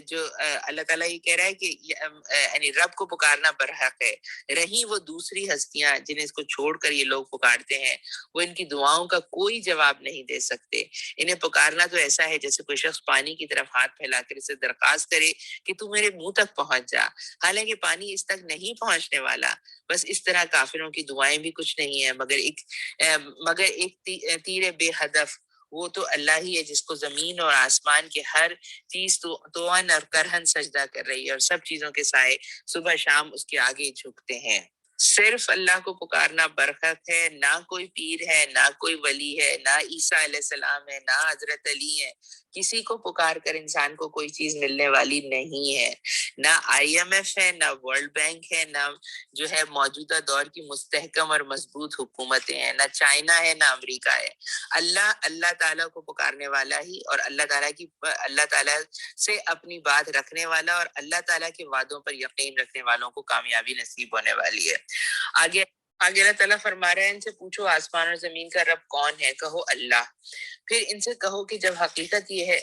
جو اللہ تعالیٰ یہ کہہ رہا ہے کہ یعنی رب کو پکارنا برحق ہے. رہی وہ دوسری ہستیاں جنہیں اس کو چھوڑ کر یہ لوگ پکارتے ہیں، وہ ان کی دعاؤں کا کوئی جواب نہیں دے سکتے. انہیں پکارنا تو ایسا ہے جیسے کوئی شخص پانی کی طرف ہاتھ پھیلا کر اسے درخواست کرے کہ تو میرے منہ تک پہنچ جا، حالانکہ پانی اس تک نہیں پہنچنے والا. بس اس طرح کافروں کی دعائیں بھی کچھ نہیں ہیں مگر ایک تیر بے ہدف. وہ تو اللہ ہی ہے جس کو زمین اور آسمان کے ہر چیز توان اور کرہن سجدہ کر رہی ہے، اور سب چیزوں کے سائے صبح شام اس کے آگے جھکتے ہیں. صرف اللہ کو پکارنا برکت ہے. نہ کوئی پیر ہے، نہ کوئی ولی ہے، نہ عیسیٰ علیہ السلام ہے، نہ حضرت علی ہے. کسی کو پکار کر انسان کو کوئی چیز ملنے والی نہیں ہے. نہ IMF ہے، نہ ورلڈ بینک ہے، نہ جو ہے موجودہ دور کی مستحکم اور مضبوط حکومتیں ہیں، نہ چائنا ہے، نہ امریکہ ہے. اللہ تعالیٰ کو پکارنے والا ہی، اور اللہ تعالیٰ سے اپنی بات رکھنے والا اور اللہ تعالیٰ کے وعدوں پر یقین رکھنے والوں کو کامیابی نصیب ہونے والی ہے. آگے اللہ تعالیٰ فرما رہے ہیں ان سے پوچھو آسمان اور زمین کا رب کون ہے؟ کہو اللہ. پھر ان سے کہو کہ جب حقیقت یہ ہے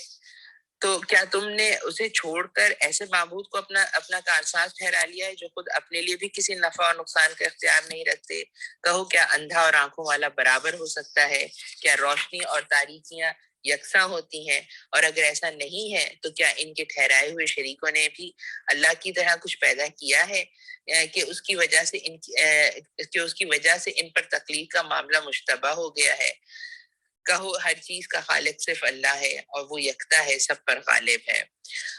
تو کیا تم نے اسے چھوڑ کر ایسے معبود کو اپنا کارساز ٹھہرا لیا ہے جو خود اپنے لیے بھی کسی نفع اور نقصان کا اختیار نہیں رکھتے؟ کہو کیا اندھا اور آنکھوں والا برابر ہو سکتا ہے؟ کیا روشنی اور تاریکیاں یکساں ہوتی ہیں؟ اور اگر ایسا نہیں ہے تو کیا ان کے ٹھہرائے ہوئے شریکوں نے بھی اللہ کی طرح کچھ پیدا کیا ہے کہ اس کی وجہ سے ان پر تکلیف کا معاملہ مشتبہ ہو گیا ہے؟ کہو ہر چیز کا خالق صرف اللہ ہے اور وہ یکتا ہے، سب پر غالب ہے.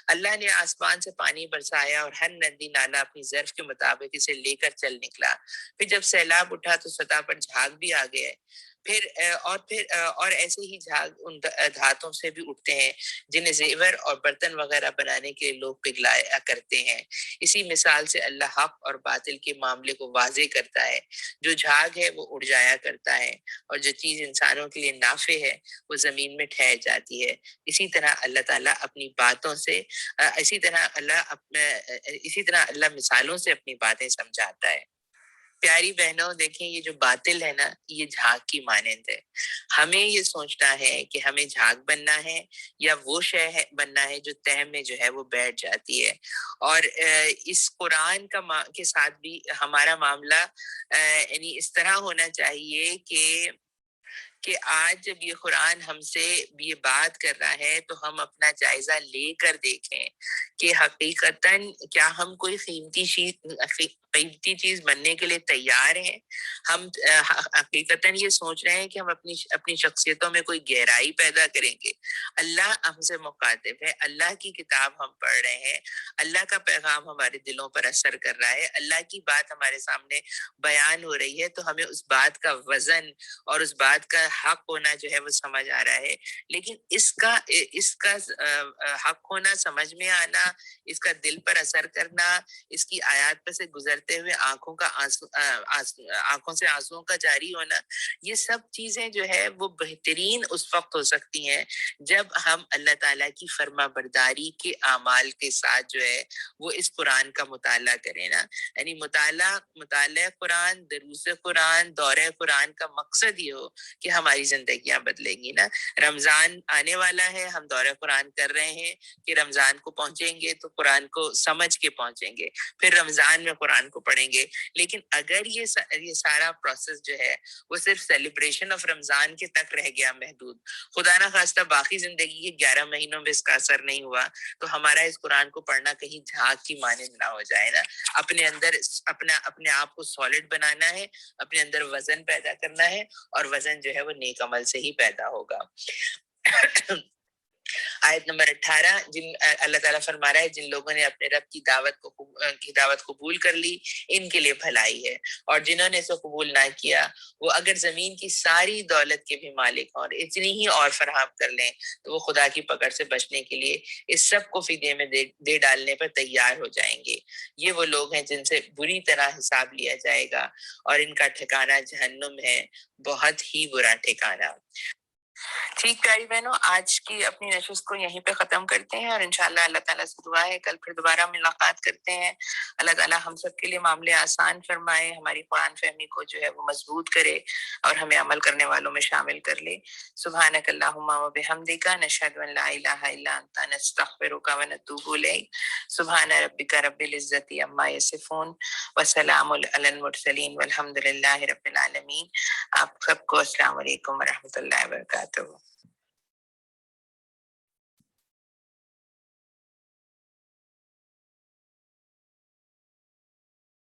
اللہ نے آسمان سے پانی برسایا اور ہر ندی نالا اپنی ظرف کے مطابق اسے لے کر چل نکلا. پھر جب سیلاب اٹھا تو سطح پر جھاگ بھی آ گئے. اور ایسے ہی جھاگ ان دھاتوں سے بھی اٹھتے ہیں جنہیں زیور اور برتن وغیرہ بنانے کے لوگ پگھلایا کرتے ہیں. اسی مثال سے اللہ حق اور باطل کے معاملے کو واضح کرتا ہے. جو جھاگ ہے وہ اڑ جایا کرتا ہے، اور جو چیز انسانوں کے لیے نافع ہے وہ زمین میں ٹھہر جاتی ہے. اسی طرح اللہ تعالیٰ اپنی باتوں سے اسی طرح اللہ مثالوں سے اپنی باتیں سمجھاتا ہے. پیاری بہنوں دیکھیں یہ جو باطل ہے نا یہ جھاگ کی مانند ہے. ہمیں یہ سوچنا ہے کہ ہمیں جھاگ بننا ہے یا وہ شے بننا ہے جو تہ میں جو ہے وہ بیٹھ جاتی ہے. اور اس قرآن کے ساتھ بھی ہمارا معاملہ یعنی اس طرح ہونا چاہیے کہ آج جب یہ قرآن ہم سے یہ بات کر رہا ہے تو ہم اپنا جائزہ لے کر دیکھیں کہ حقیقتاً کیا ہم کوئی قیمتی چیز بننے کے لیے تیار ہیں. ہم حقیقتاً یہ سوچ رہے ہیں کہ ہم اپنی شخصیتوں میں کوئی گہرائی پیدا کریں گے. اللہ ہم سے مخاطب ہے، اللہ کی کتاب ہم پڑھ رہے ہیں، اللہ کا پیغام ہمارے دلوں پر اثر کر رہا ہے، اللہ کی بات ہمارے سامنے بیان ہو رہی ہے، تو ہمیں اس بات کا وزن اور اس بات کا حق ہونا جو ہے وہ سمجھ آ رہا ہے. لیکن اس کا حق ہونا سمجھ میں آنا، اس کا دل پر اثر کرنا، اس کی آیات پر سے گزرتے ہوئے آنکھوں سے آنسوؤں کا جاری ہونا، یہ سب چیزیں جو ہے وہ بہترین اس وقت ہو سکتی ہیں جب ہم اللہ تعالیٰ کی فرما برداری کے اعمال کے ساتھ جو ہے وہ اس قرآن کا مطالعہ کریں نا. یعنی مطالعہ قرآن، دروس قرآن، دورہ قرآن کا مقصد یہ ہو کہ ہماری زندگیاں بدلیں گی نا. رمضان آنے والا ہے، ہم دورہ قرآن کر رہے ہیں کہ رمضان کو پہنچیں گے تو قرآن کو سمجھ کے پہنچیں گے، پھر رمضان میں قرآن کو پڑھیں گے. لیکن اگر یہ سارا پروسیس جو ہے وہ صرف سیلیبریشن آف رمضان کے تک رہ گیا محدود، خدا نہ خواستہ باقی زندگی کے 11 مہینوں میں اس کا اثر نہیں ہوا، تو ہمارا اس قرآن کو پڑھنا کہیں جھاگ کی مانند نہ ہو جائے نا. اپنے اندر اپنے آپ کو سالڈ بنانا ہے، اپنے اندر وزن پیدا کرنا ہے، اور وزن جو ہے وہ نیک عمل سے ہی پیدا ہوگا. آیت نمبر 18 اللہ تعالیٰ فرما رہا ہے جن لوگوں نے اپنے رب کی دعوت قبول کر لی ان کے لیے بھلائی ہے، اور جنہوں نے اسے قبول نہ کیا وہ اگر زمین کی ساری دولت کے بھی مالک ہوں اور اتنی ہی اور فراہم کر لیں تو وہ خدا کی پکڑ سے بچنے کے لیے اس سب کو فدیے میں دے ڈالنے پر تیار ہو جائیں گے. یہ وہ لوگ ہیں جن سے بری طرح حساب لیا جائے گا اور ان کا ٹھکانہ جہنم ہے، بہت ہی برا ٹھکانہ. ٹھیک پیاری بہنوں، آج کی اپنی نشست کو یہیں پہ ختم کرتے ہیں، اور انشاءاللہ اللہ تعالیٰ سے دعا ہے کل پھر دوبارہ ملاقات کرتے ہیں. اللہ تعالیٰ ہم سب کے لیے معاملے آسان فرمائے، ہماری قرآن فہمی کو جو ہے وہ مضبوط کرے اور ہمیں عمل کرنے والوں میں شامل کر لے. سبحانک اللہم و بحمدک، نشہد ان لا الہ الا انت، نستغفرک و نتوب الیک. سبحان ربک رب العزت عما یصفون وسلام علی المرسلین والحمد للہ رب العالمین. آپ سب کو السلام علیکم ورحمۃ اللہ وبرکاتہ.